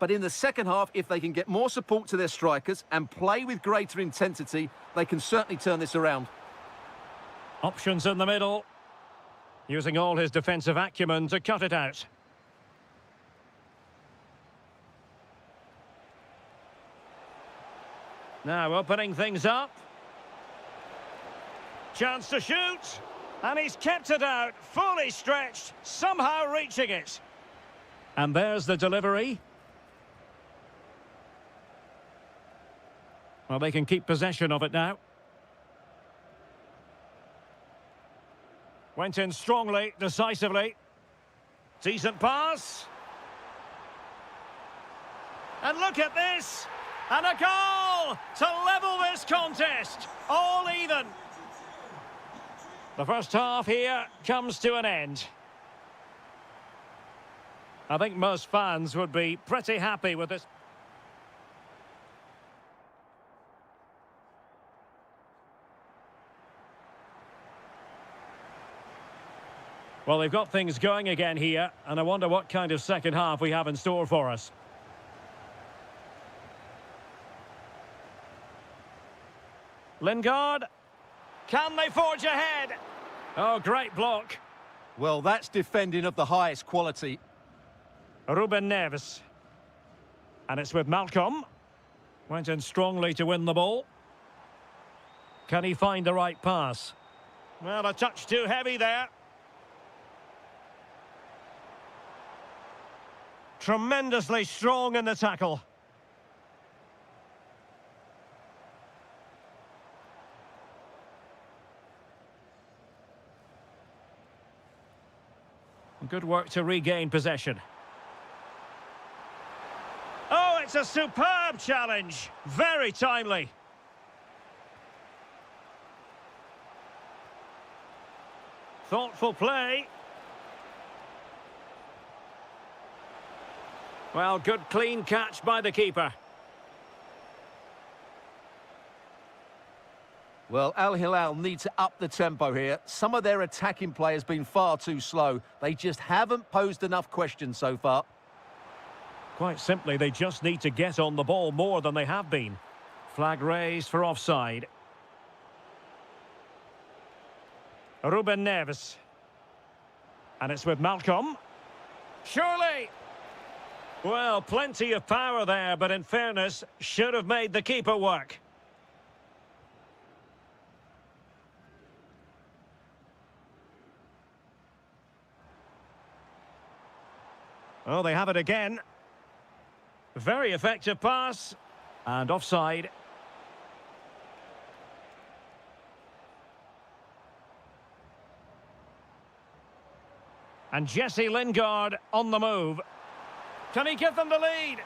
B: But in the second half, if they can get more support to their strikers and play with greater intensity, they can certainly turn this around.
A: Options in the middle. Using all his defensive acumen to cut it out. Now opening things up. Chance to shoot. And he's kept it out, fully stretched, somehow reaching it. And there's the delivery. Well, they can keep possession of it now. Went in strongly, decisively. Decent pass. And look at this. And a goal to level this contest. All even. The first half here comes to an end. I think most fans would be pretty happy with this. Well, they've got things going again here, and I wonder what kind of second half we have in store for us. Lingard. Can they forge ahead? Oh, great block.
B: Well, that's defending of the highest quality.
A: Ruben Neves. And it's with Malcolm. Went in strongly to win the ball. Can he find the right pass? Well, a touch too heavy there. Tremendously strong in the tackle. Good work to regain possession. Oh, it's a superb challenge. Very timely. Thoughtful play. Well, good clean catch by the keeper.
B: Well, Al Hilal need to up the tempo here. Some of their attacking play has been far too slow. They just haven't posed enough questions so far.
A: Quite simply, they just need to get on the ball more than they have been. Flag raised for offside. Ruben Neves. And it's with Malcolm. Surely! Well, plenty of power there, but in fairness, should have made the keeper work. Oh, they have it again. Very effective pass. And offside. And Jesse Lingard on the move. Can he give them the lead?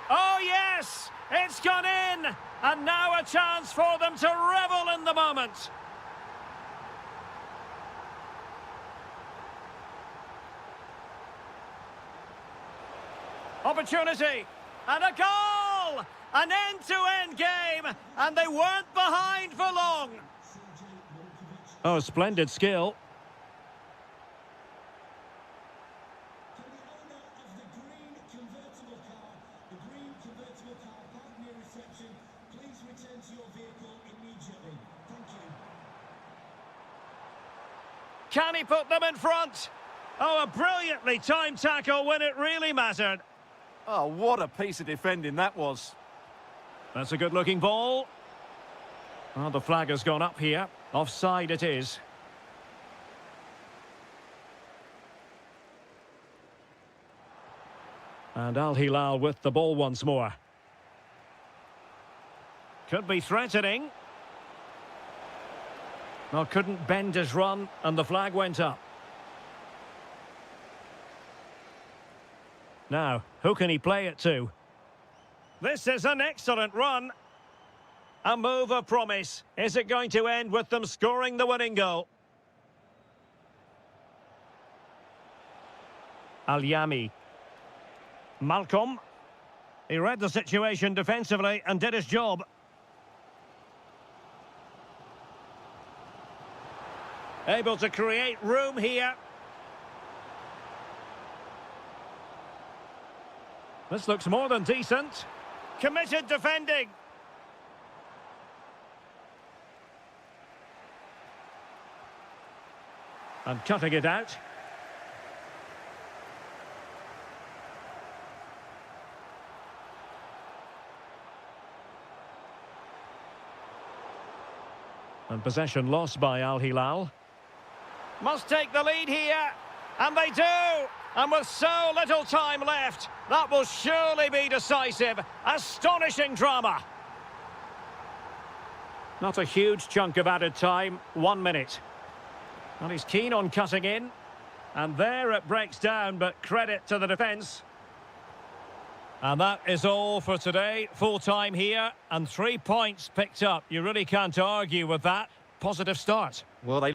A: Oh, yes! It's gone in! And now a chance for them to revel in the moment. Opportunity, and a goal! An end-to-end game, and they weren't behind for long. Oh, splendid skill. Can he put them in front? Oh, a brilliantly timed tackle when it really mattered.
B: Oh, what a piece of defending that was.
A: That's a good-looking ball. Well, the flag has gone up here. Offside it is. And Al Hilal with the ball once more. Could be threatening. Well, couldn't bend his run, and the flag went up. Now, who can he play it to? This is an excellent run. A move of promise. Is it going to end with them scoring the winning goal? Al-Yami. Malcolm. He read the situation defensively and did his job. Able to create room here. This looks more than decent. Committed defending. And cutting it out. And possession lost by Al Hilal. Must take the lead here. And they do. And with so little time left, that will surely be decisive. Astonishing drama. Not a huge chunk of added time. 1 minute. And he's keen on cutting in. And there it breaks down, but credit to the defence. And that is all for today. Full time here and 3 points picked up. You really can't argue with that. Positive start.
B: Well, they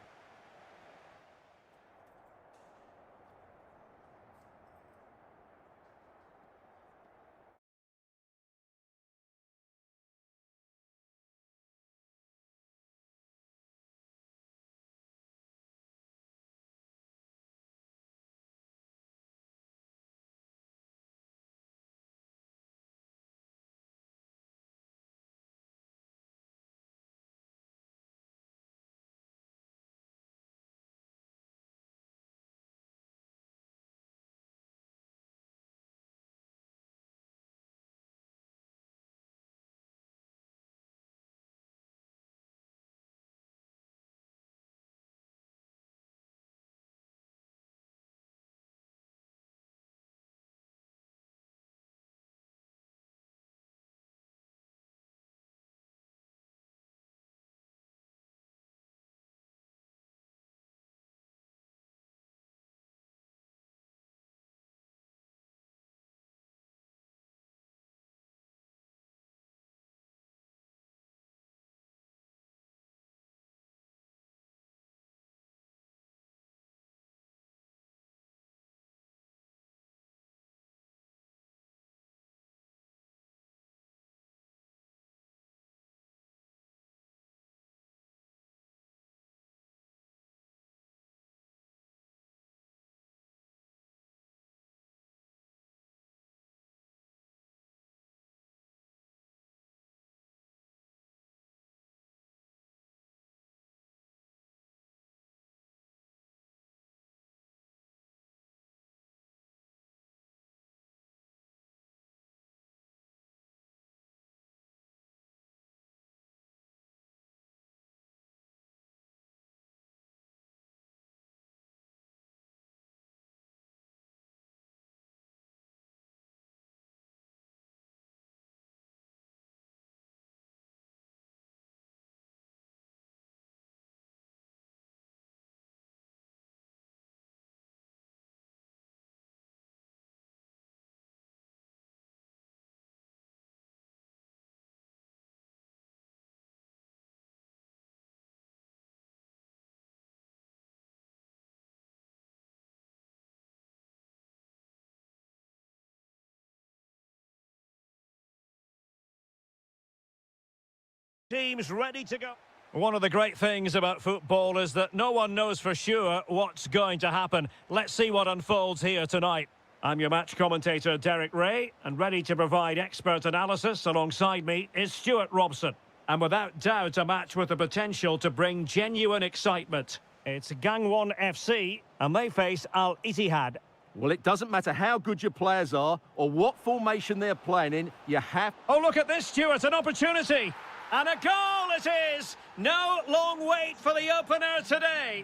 A: Teams ready to go. One of the great things about football is that no one knows for sure what's going to happen. Let's see what unfolds here tonight. I'm your match commentator, Derek Ray, and ready to provide expert analysis alongside me is Stuart Robson. And without doubt, a match with the potential to bring genuine excitement. It's Gangwon FC, and they face Al Ittihad.
B: Well, it doesn't matter how good your players are or what formation they're playing in, you have...
A: Oh, look at this, Stuart, an opportunity. And a goal it is! No long wait for the opener today.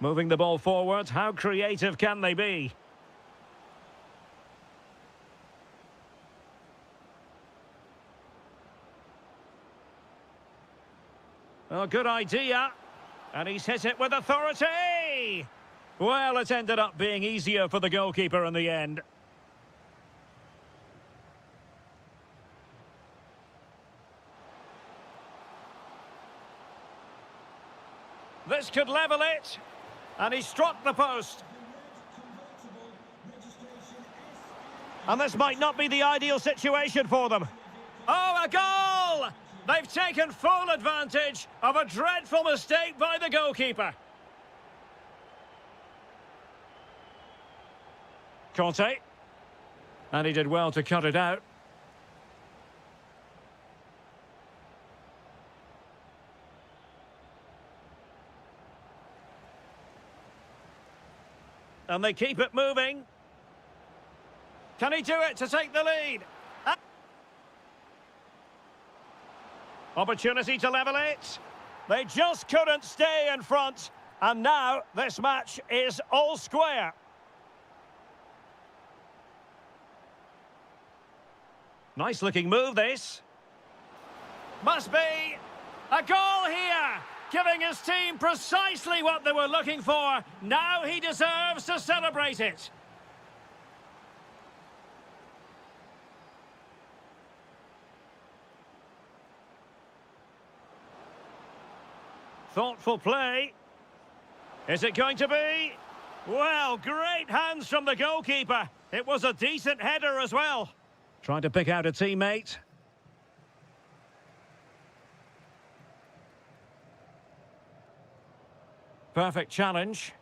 A: Moving the ball forward, how creative can they be? Oh, good idea. And he's hit it with authority! Well, it ended up being easier for the goalkeeper in the end. This could level it. And he struck the post. And this might not be the ideal situation for them. Oh, a goal! They've taken full advantage of a dreadful mistake by the goalkeeper. Conte. And he did well to cut it out. And they keep it moving. Can he do it to take the lead? Opportunity to level it. They just couldn't stay in front. And now this match is all square. Nice looking move, this. Must be a goal here. Giving his team precisely what they were looking for. Now he deserves to celebrate it. Thoughtful play. Is it going to be? Well, great hands from the goalkeeper. It was a decent header as well. Trying to pick out a teammate. Perfect challenge.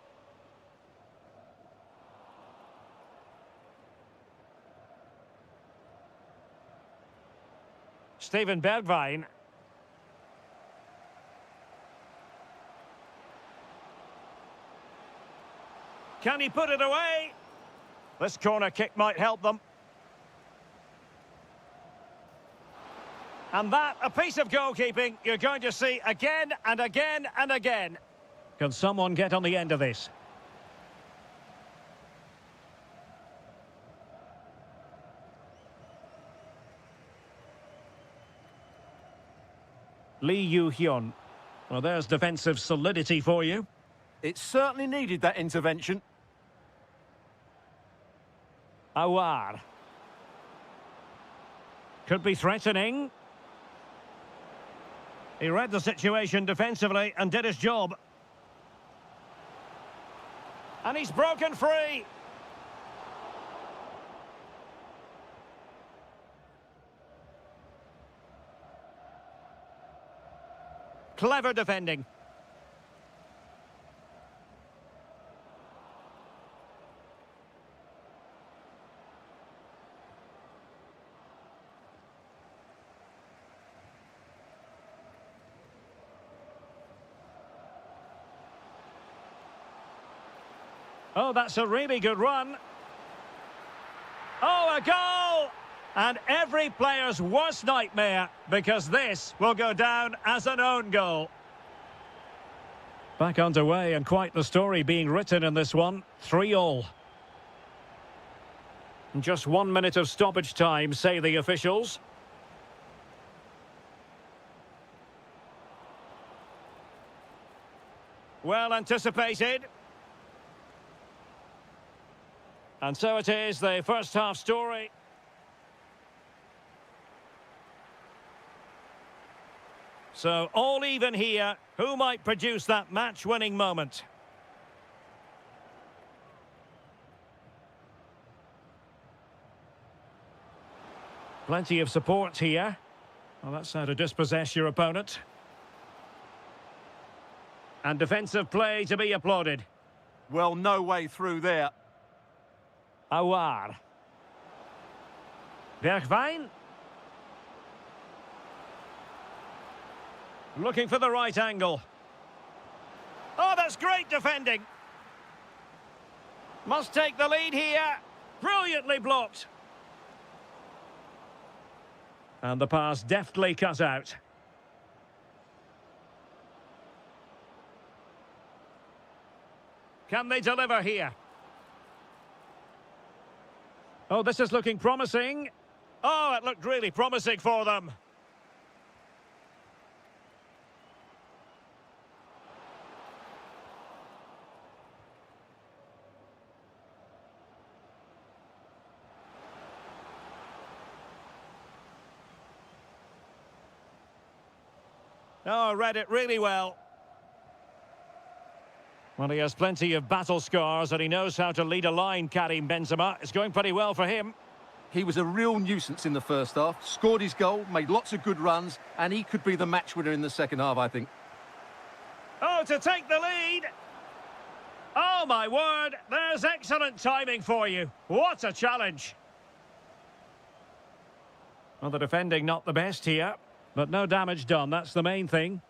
A: Steven Bergwijn. Can he put it away? This corner kick might help them. And that, a piece of goalkeeping you're going to see again and again and again. Can someone get on the end of this? Lee Yu-hyun. Well, there's defensive solidity for you.
B: It certainly needed that intervention.
A: Awar. Could be threatening. He read the situation defensively and did his job. And he's broken free. Clever defending. Oh, that's a really good run. Oh, a goal! And every player's worst nightmare, because this will go down as an own goal. Back underway, and quite the story being written in this one. 3-3. Just 1 minute of stoppage time, say the officials. Well anticipated. And so it is, the first half story. So all even here. Who might produce that match-winning moment? Plenty of support here. Well, that's how to dispossess your opponent. And defensive play to be applauded.
B: Well, no way through there.
A: Awar. Bergwijn. Looking for the right angle. Oh, that's great defending. Must take the lead here. Brilliantly blocked. And the pass deftly cut out. Can they deliver here? Oh, this is looking promising. Oh, it looked really promising for them. Oh, read it really well. Well, he has plenty of battle scars and he knows how to lead a line, Karim Benzema. It's going pretty well for him.
B: He was a real nuisance in the first half, scored his goal, made lots of good runs, and he could be the match winner in the second half, I think.
A: Oh, to take the lead. Oh, my word. There's excellent timing for you. What a challenge. Well, the defending not the best here, but no damage done. That's the main thing.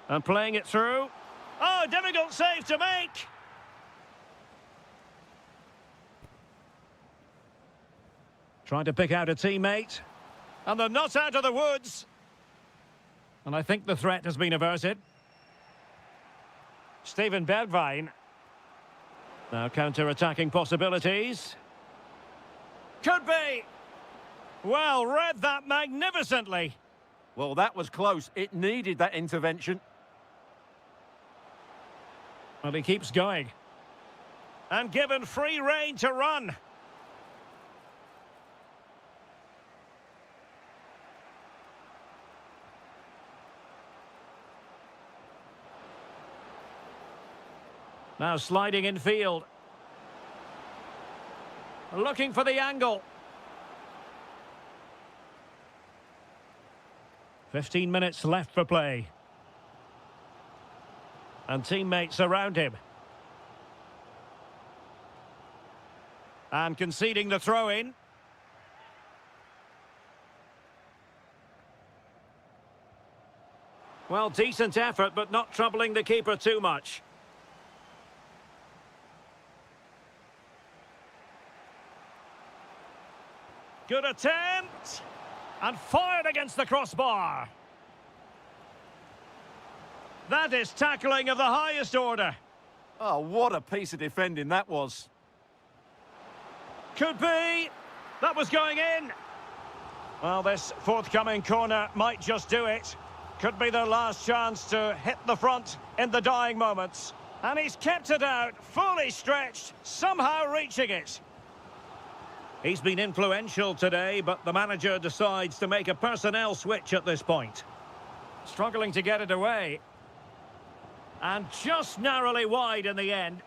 A: And playing it through. Oh, difficult save to make. Trying to pick out a teammate. And they're not out of the woods. And I think the threat has been averted. Steven Bergwijn. Now counter-attacking possibilities. Could be. Well, read that magnificently.
B: Well, that was close. It needed that intervention.
A: Well, he keeps going. And given free rein to run. Now sliding in field. Looking for the angle. 15 minutes left for play. And teammates around him. And conceding the throw-in. Well, decent effort, but not troubling the keeper too much. Good attempt. And fired against the crossbar. That is tackling of the highest order.
B: Oh, what a piece of defending that was.
A: Could be. That was going in. Well, this forthcoming corner might just do it. Could be their last chance to hit the front in the dying moments. And he's kept it out, fully stretched, somehow reaching it. He's been influential today, but the manager decides to make a personnel switch at this point. Struggling to get it away. And just narrowly wide in the end.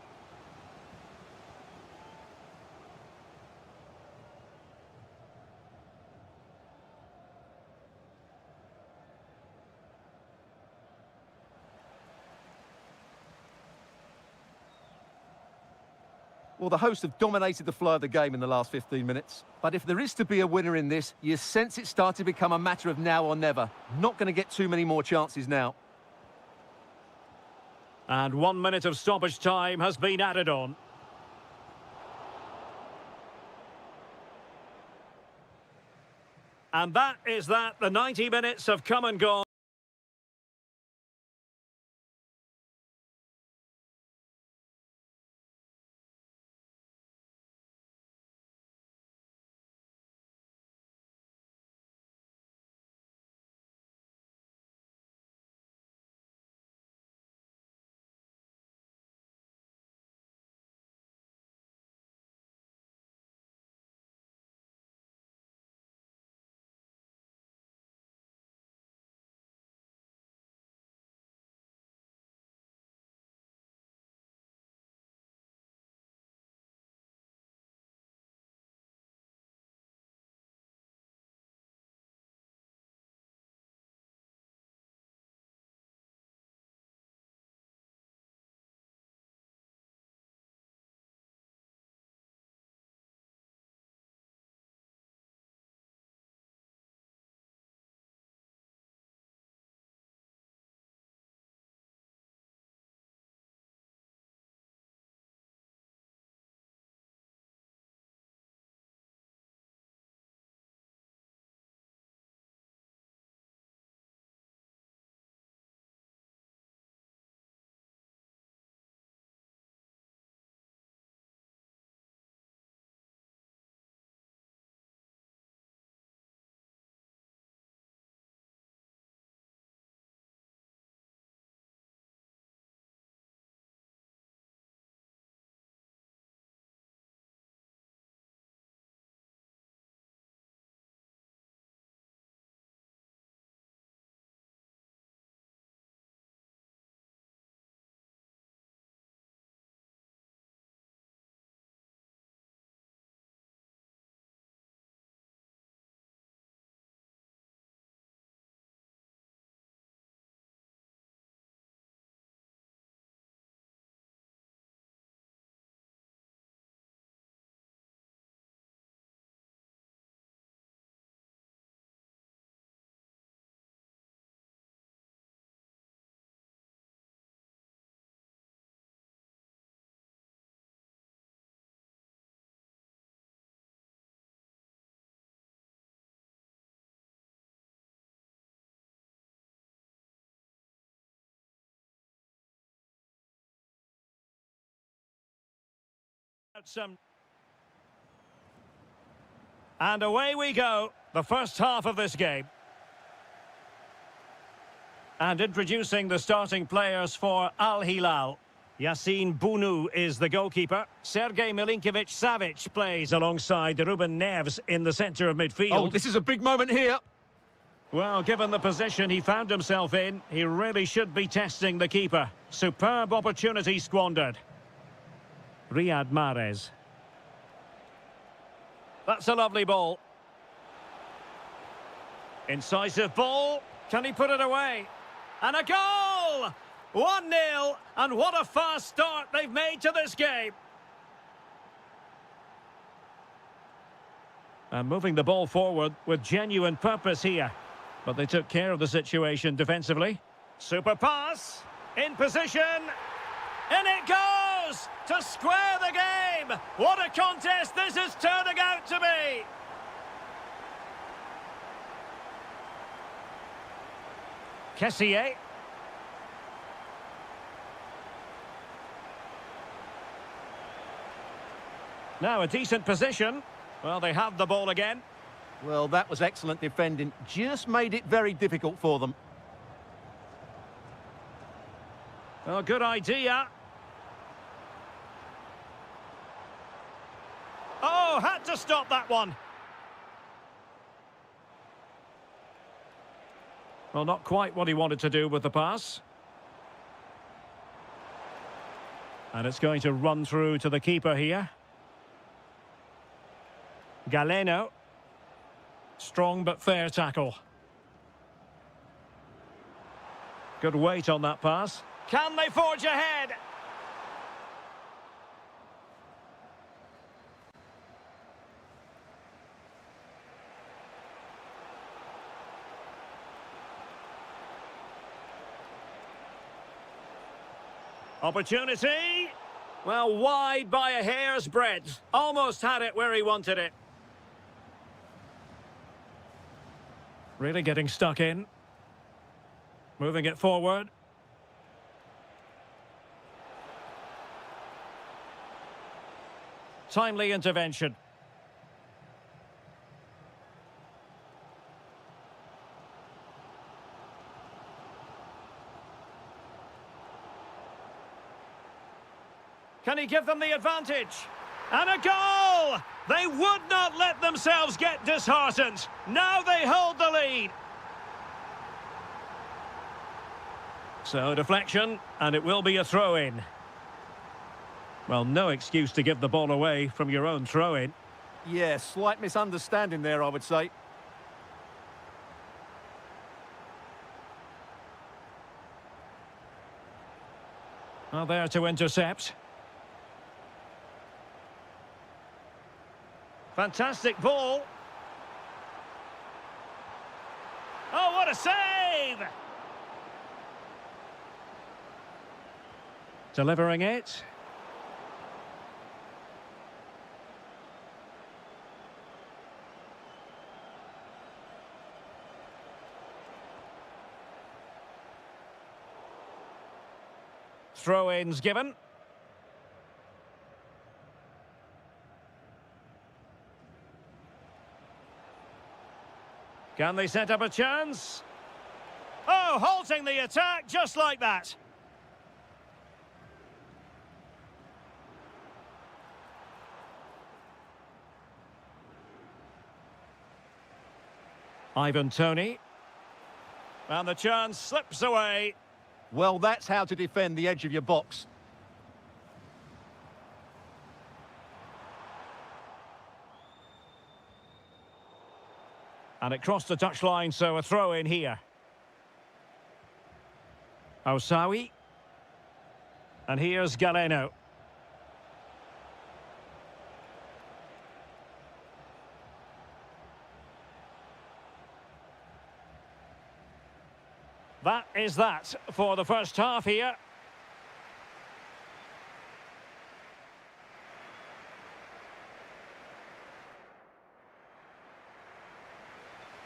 B: Well, the hosts have dominated the flow of the game in the last 15 minutes. But if there is to be a winner in this, you sense it's starting to become a matter of now or never. Not going to get too many more chances now.
A: And 1 minute of stoppage time has been added on. And that is that. The 90 minutes have come and gone. And away we go, the first half of this game. And introducing the starting players for Al Hilal. Yassine Bounou is the goalkeeper. Sergej Milinkovic-Savic plays alongside Ruben Neves in the centre of midfield.
B: Oh, this is a big moment here.
A: Well, given the position he found himself in, he really should be testing the keeper. Superb opportunity squandered. Riyad Mahrez. That's a lovely ball. Incisive ball. Can he put it away? And a goal! 1-0, and what a fast start they've made to this game. And moving the ball forward with genuine purpose here. But they took care of the situation defensively. Super pass, in position, and it goes to square the game. What a contest this is turning out to be. Kessié. Now a decent position. Well, they have the ball again.
B: Well, that was excellent defending. Just made it very difficult for them.
A: Oh, good idea. Oh, had to stop that one. Well, not quite what he wanted to do with the pass. And it's going to run through to the keeper here. Galeno. Strong but fair tackle. Good weight on that pass. Can they forge ahead? Opportunity. Well, wide by a hair's breadth. Almost had it where he wanted it. Really getting stuck in. Moving it forward. Timely intervention. Can he give them the advantage? And a goal! They would not let themselves get disheartened. Now they hold the lead. So deflection, and it will be a throw-in. Well, no excuse to give the ball away from your own throw-in.
B: Yeah, slight misunderstanding there, I would say.
A: Well, there to intercept. Fantastic ball. Oh, what a save! Delivering it. Throw-ins given. Can they set up a chance? Oh, halting the attack just like that. Ivan Toney. And the chance slips away.
B: Well, that's how to defend the edge of your box.
A: And it crossed the touchline, so a throw in here. Osawi. And here's Galeno. That is that for the first half here.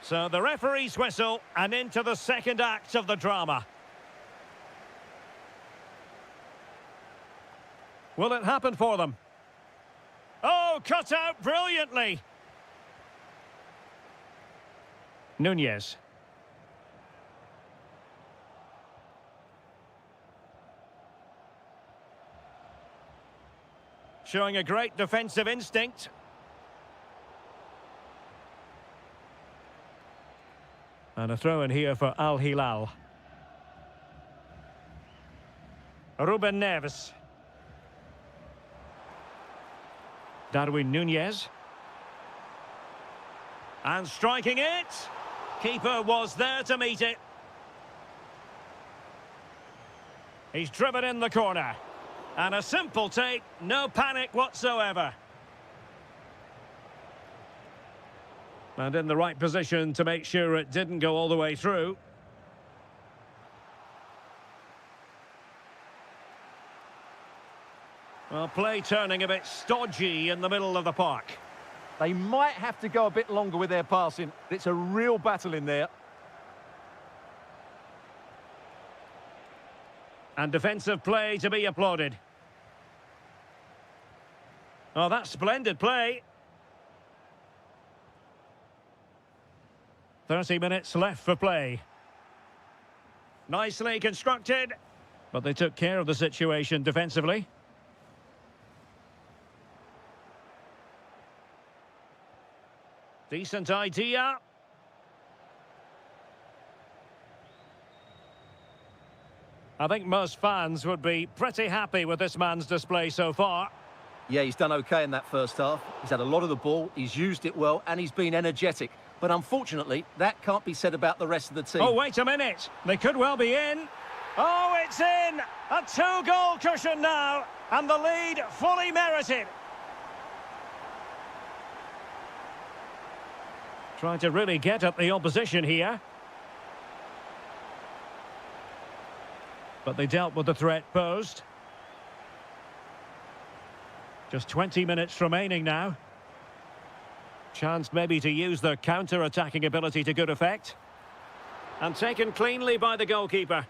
A: So the referee's whistle, and into the second act of the drama. Will it happen for them? Oh, cut out brilliantly. Nunez. Showing a great defensive instinct. And a throw in here for Al Hilal. Ruben Neves. Darwin Nunez. And striking it. Keeper was there to meet it. He's driven in the corner. And a simple take, no panic whatsoever. And in the right position to make sure it didn't go all the way through. Well, play turning a bit stodgy in the middle of the park.
B: They might have to go a bit longer with their passing. It's a real battle in there.
A: And defensive play to be applauded. Oh, that's splendid play. 30 minutes left for play. Nicely constructed, but they took care of the situation defensively. Decent idea. I think most fans would be pretty happy with this man's display so far.
B: Yeah, he's done okay in that first half. He's had a lot of the ball, he's used it well, and he's been energetic. But unfortunately, that can't be said about the rest of the team.
A: Oh, wait a minute. They could well be in. Oh, it's in. A two-goal cushion now. And the lead fully merited. Trying to really get at the opposition here. But they dealt with the threat posed. Just 20 minutes remaining now. Chance maybe to use their counter-attacking ability to good effect. And taken cleanly by the goalkeeper.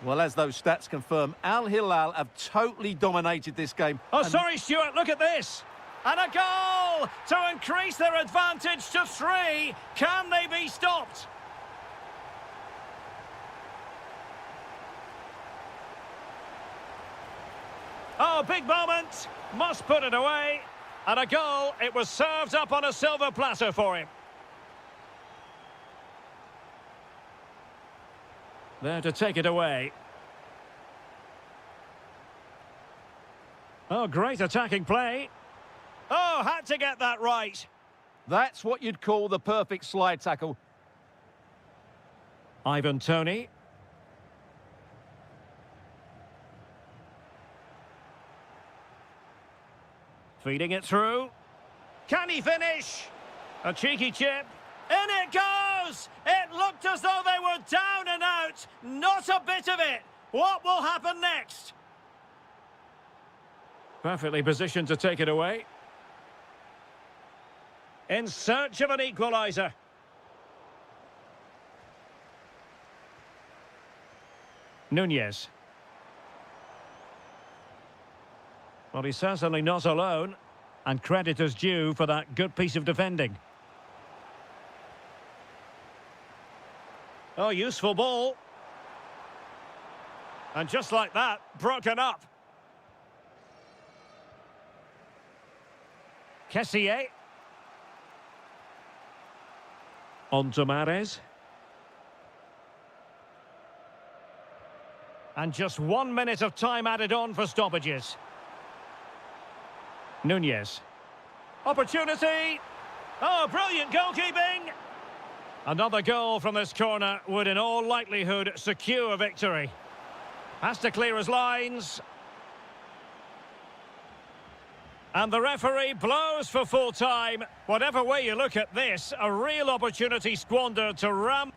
B: Well, as those stats confirm, Al Hilal have totally dominated this game.
A: Oh, sorry, Stuart, look at this. And a goal to increase their advantage to 3. Can they be stopped? Oh, big moment. Must put it away. And a goal. It was served up on a silver platter for him. There to take it away. Oh, great attacking play. Oh, had to get that right.
B: That's what you'd call the perfect slide tackle.
A: Ivan Toney. Feeding it through. Can he finish? A cheeky chip. In it goes! It looked as though they were down and out. Not a bit of it. What will happen next? Perfectly positioned to take it away. In search of an equaliser. Nunez. Well, he's certainly not alone, and credit is due for that good piece of defending. Oh, useful ball. And just like that, broken up. Kessier. On to Mahrez. And just 1 minute of time added on for stoppages. Nunez. Opportunity. Oh, brilliant goalkeeping. Another goal from this corner would in all likelihood secure victory. Has to clear his lines. And the referee blows for full time. Whatever way you look at this, a real opportunity squandered to ram...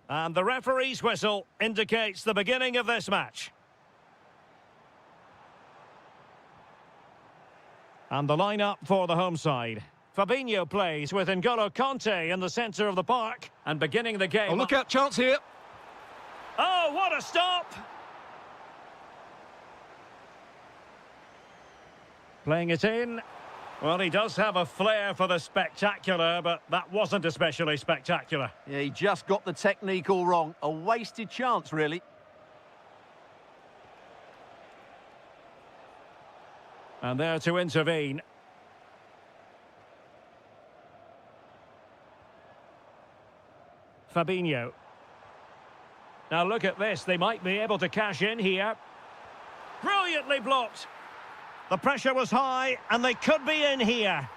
A: And the referee's whistle indicates the beginning of this match. And the lineup for the home side. Fabinho plays with N'Golo Kanté in the centre of the park. And beginning the game...
B: Oh, look out, chance here.
A: Oh, what a stop! Playing it in. Well, he does have a flair for the spectacular, but that wasn't especially spectacular.
B: Yeah, he just got the technique all wrong. A wasted chance, really.
A: And there to intervene. Fabinho. Now look at this, they might be able to cash in here. Brilliantly blocked. The pressure was high, and they could be in here.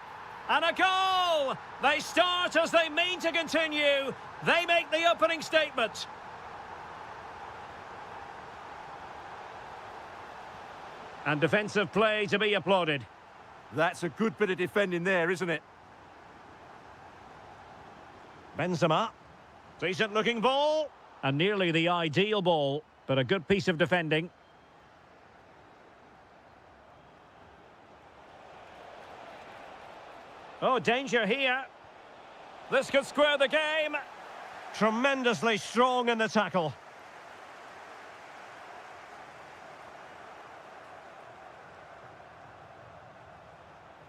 A: And a goal! They start as they mean to continue. They make the opening statement. And defensive play to be applauded.
B: That's a good bit of defending there, isn't it?
A: Benzema. Decent looking ball. And nearly the ideal ball, but a good piece of defending. Oh, danger here. This could square the game. Tremendously strong in the tackle.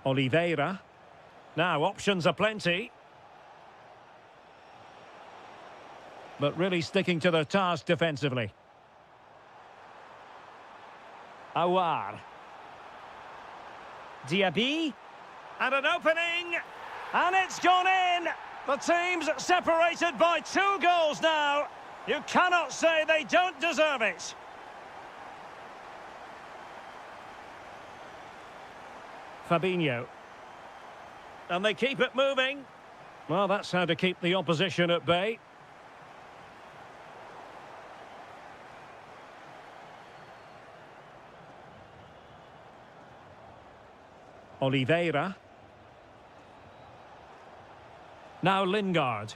A: Oliveira. Now, options are plenty. But really sticking to their task defensively. Awar. Diaby. And an opening. And it's gone in. The team's separated by 2 goals now. You cannot say they don't deserve it. Fabinho. And they keep it moving. Well, that's how to keep the opposition at bay. Oliveira. Now Lingard.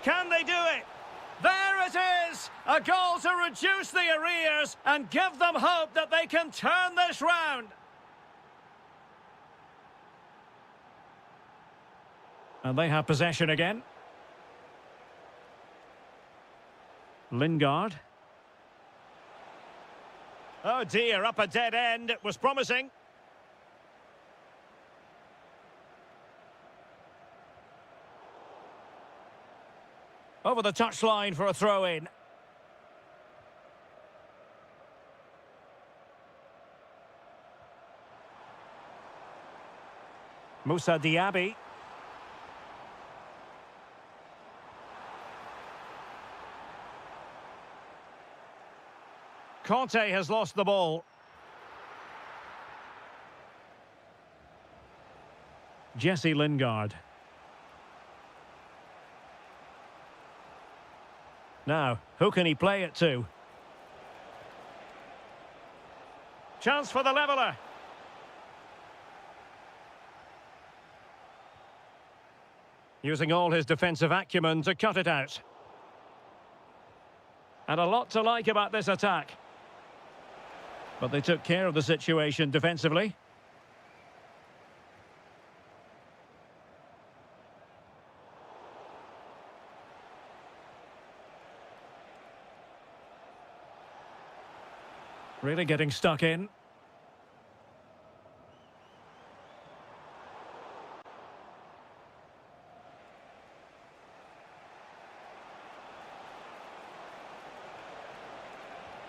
A: Can they do it? There it is! A goal to reduce the arrears and give them hope that they can turn this round. And they have possession again. Lingard. Oh dear, up a dead end. It was promising. Over the touchline for a throw-in. Moussa Diaby. Kanté has lost the ball. Jesse Lingard. Now, who can he play it to? Chance for the leveller. Using all his defensive acumen to cut it out. And a lot to like about this attack. But they took care of the situation defensively. Really getting stuck in.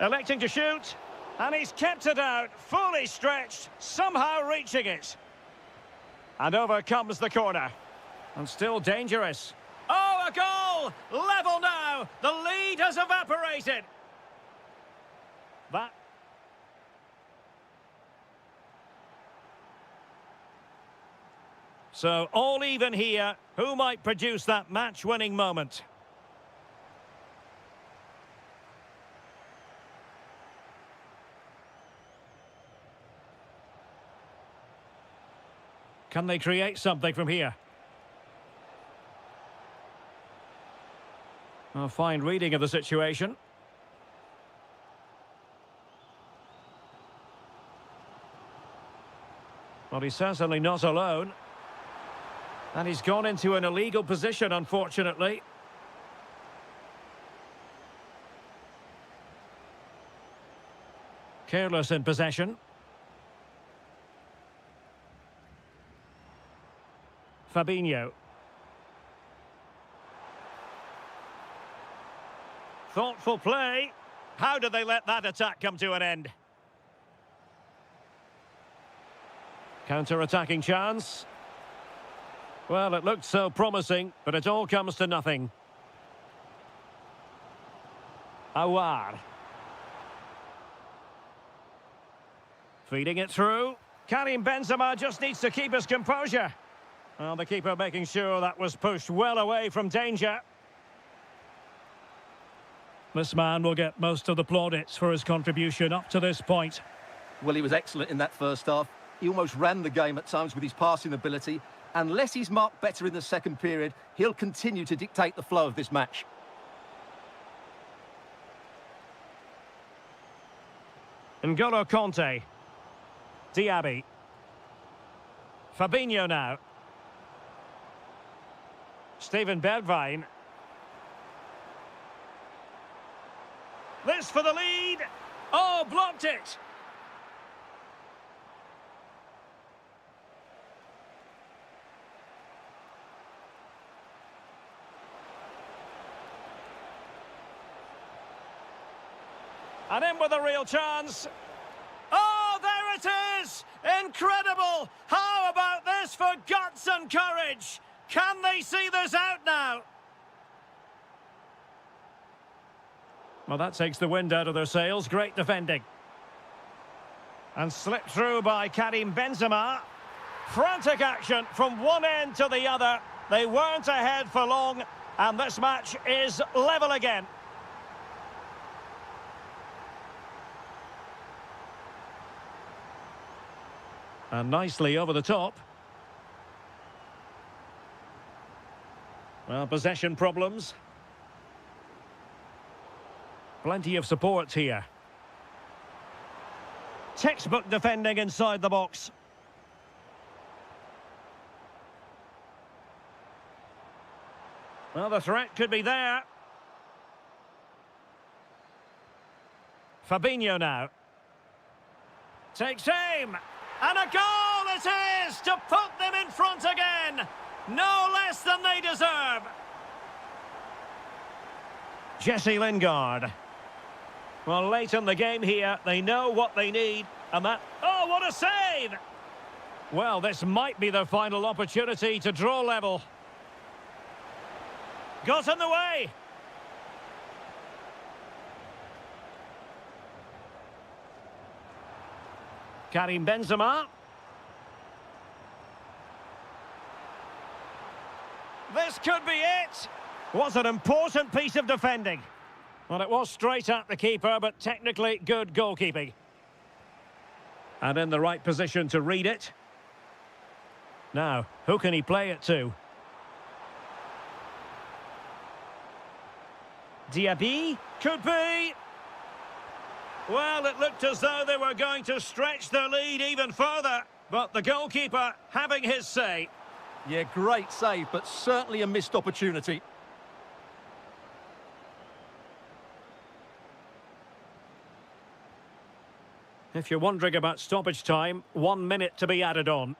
A: Electing to shoot. And he's kept it out, fully stretched, somehow reaching it. And over comes the corner. And still dangerous. Oh, a goal! Level now! The lead has evaporated. That... So, all even here. Who might produce that match-winning moment? Can they create something from here? A fine reading of the situation. Well, he's certainly not alone. And he's gone into an illegal position, unfortunately. Careless in possession. Fabinho. Thoughtful play. How did they let that attack come to an end? Counter-attacking chance. Well, it looked so promising, but it all comes to nothing. Awar. Feeding it through. Karim Benzema just needs to keep his composure. Well, the keeper making sure that was pushed well away from danger. This man will get most of the plaudits for his contribution up to this point.
B: Well, he was excellent in that first half. He almost ran the game at times with his passing ability. Unless he's marked better in the second period, he'll continue to dictate the flow of this match.
A: N'Golo Kanté. Diaby. Fabinho now. Steven Bergwijn. This for the lead. Oh, blocked it. And in with a real chance. Oh, there it is! Incredible! How about this for guts and courage? Can they see this out now? Well, that takes the wind out of their sails. Great defending. And slipped through by Karim Benzema. Frantic action from one end to the other. They weren't ahead for long, and this match is level again. And nicely over the top. Well, possession problems. Plenty of support here. Textbook defending inside the box. Well, the threat could be there. Fabinho now. Takes aim. And a goal it is to put them in front again. No less than they deserve. Jesse Lingard. Well, late in the game here, they know what they need. And that... Oh, what a save! Well, this might be their final opportunity to draw level. Got in the way. Karim Benzema. This could be it. Was an important piece of defending. Well, it was straight at the keeper, but technically good goalkeeping. And in the right position to read it. Now, who can he play it to? Diaby? Could be. Well, it looked as though they were going to stretch their lead even further, but the goalkeeper having his say.
B: Yeah, great save, but certainly a missed opportunity.
A: If you're wondering about stoppage time, 1 minute to be added on.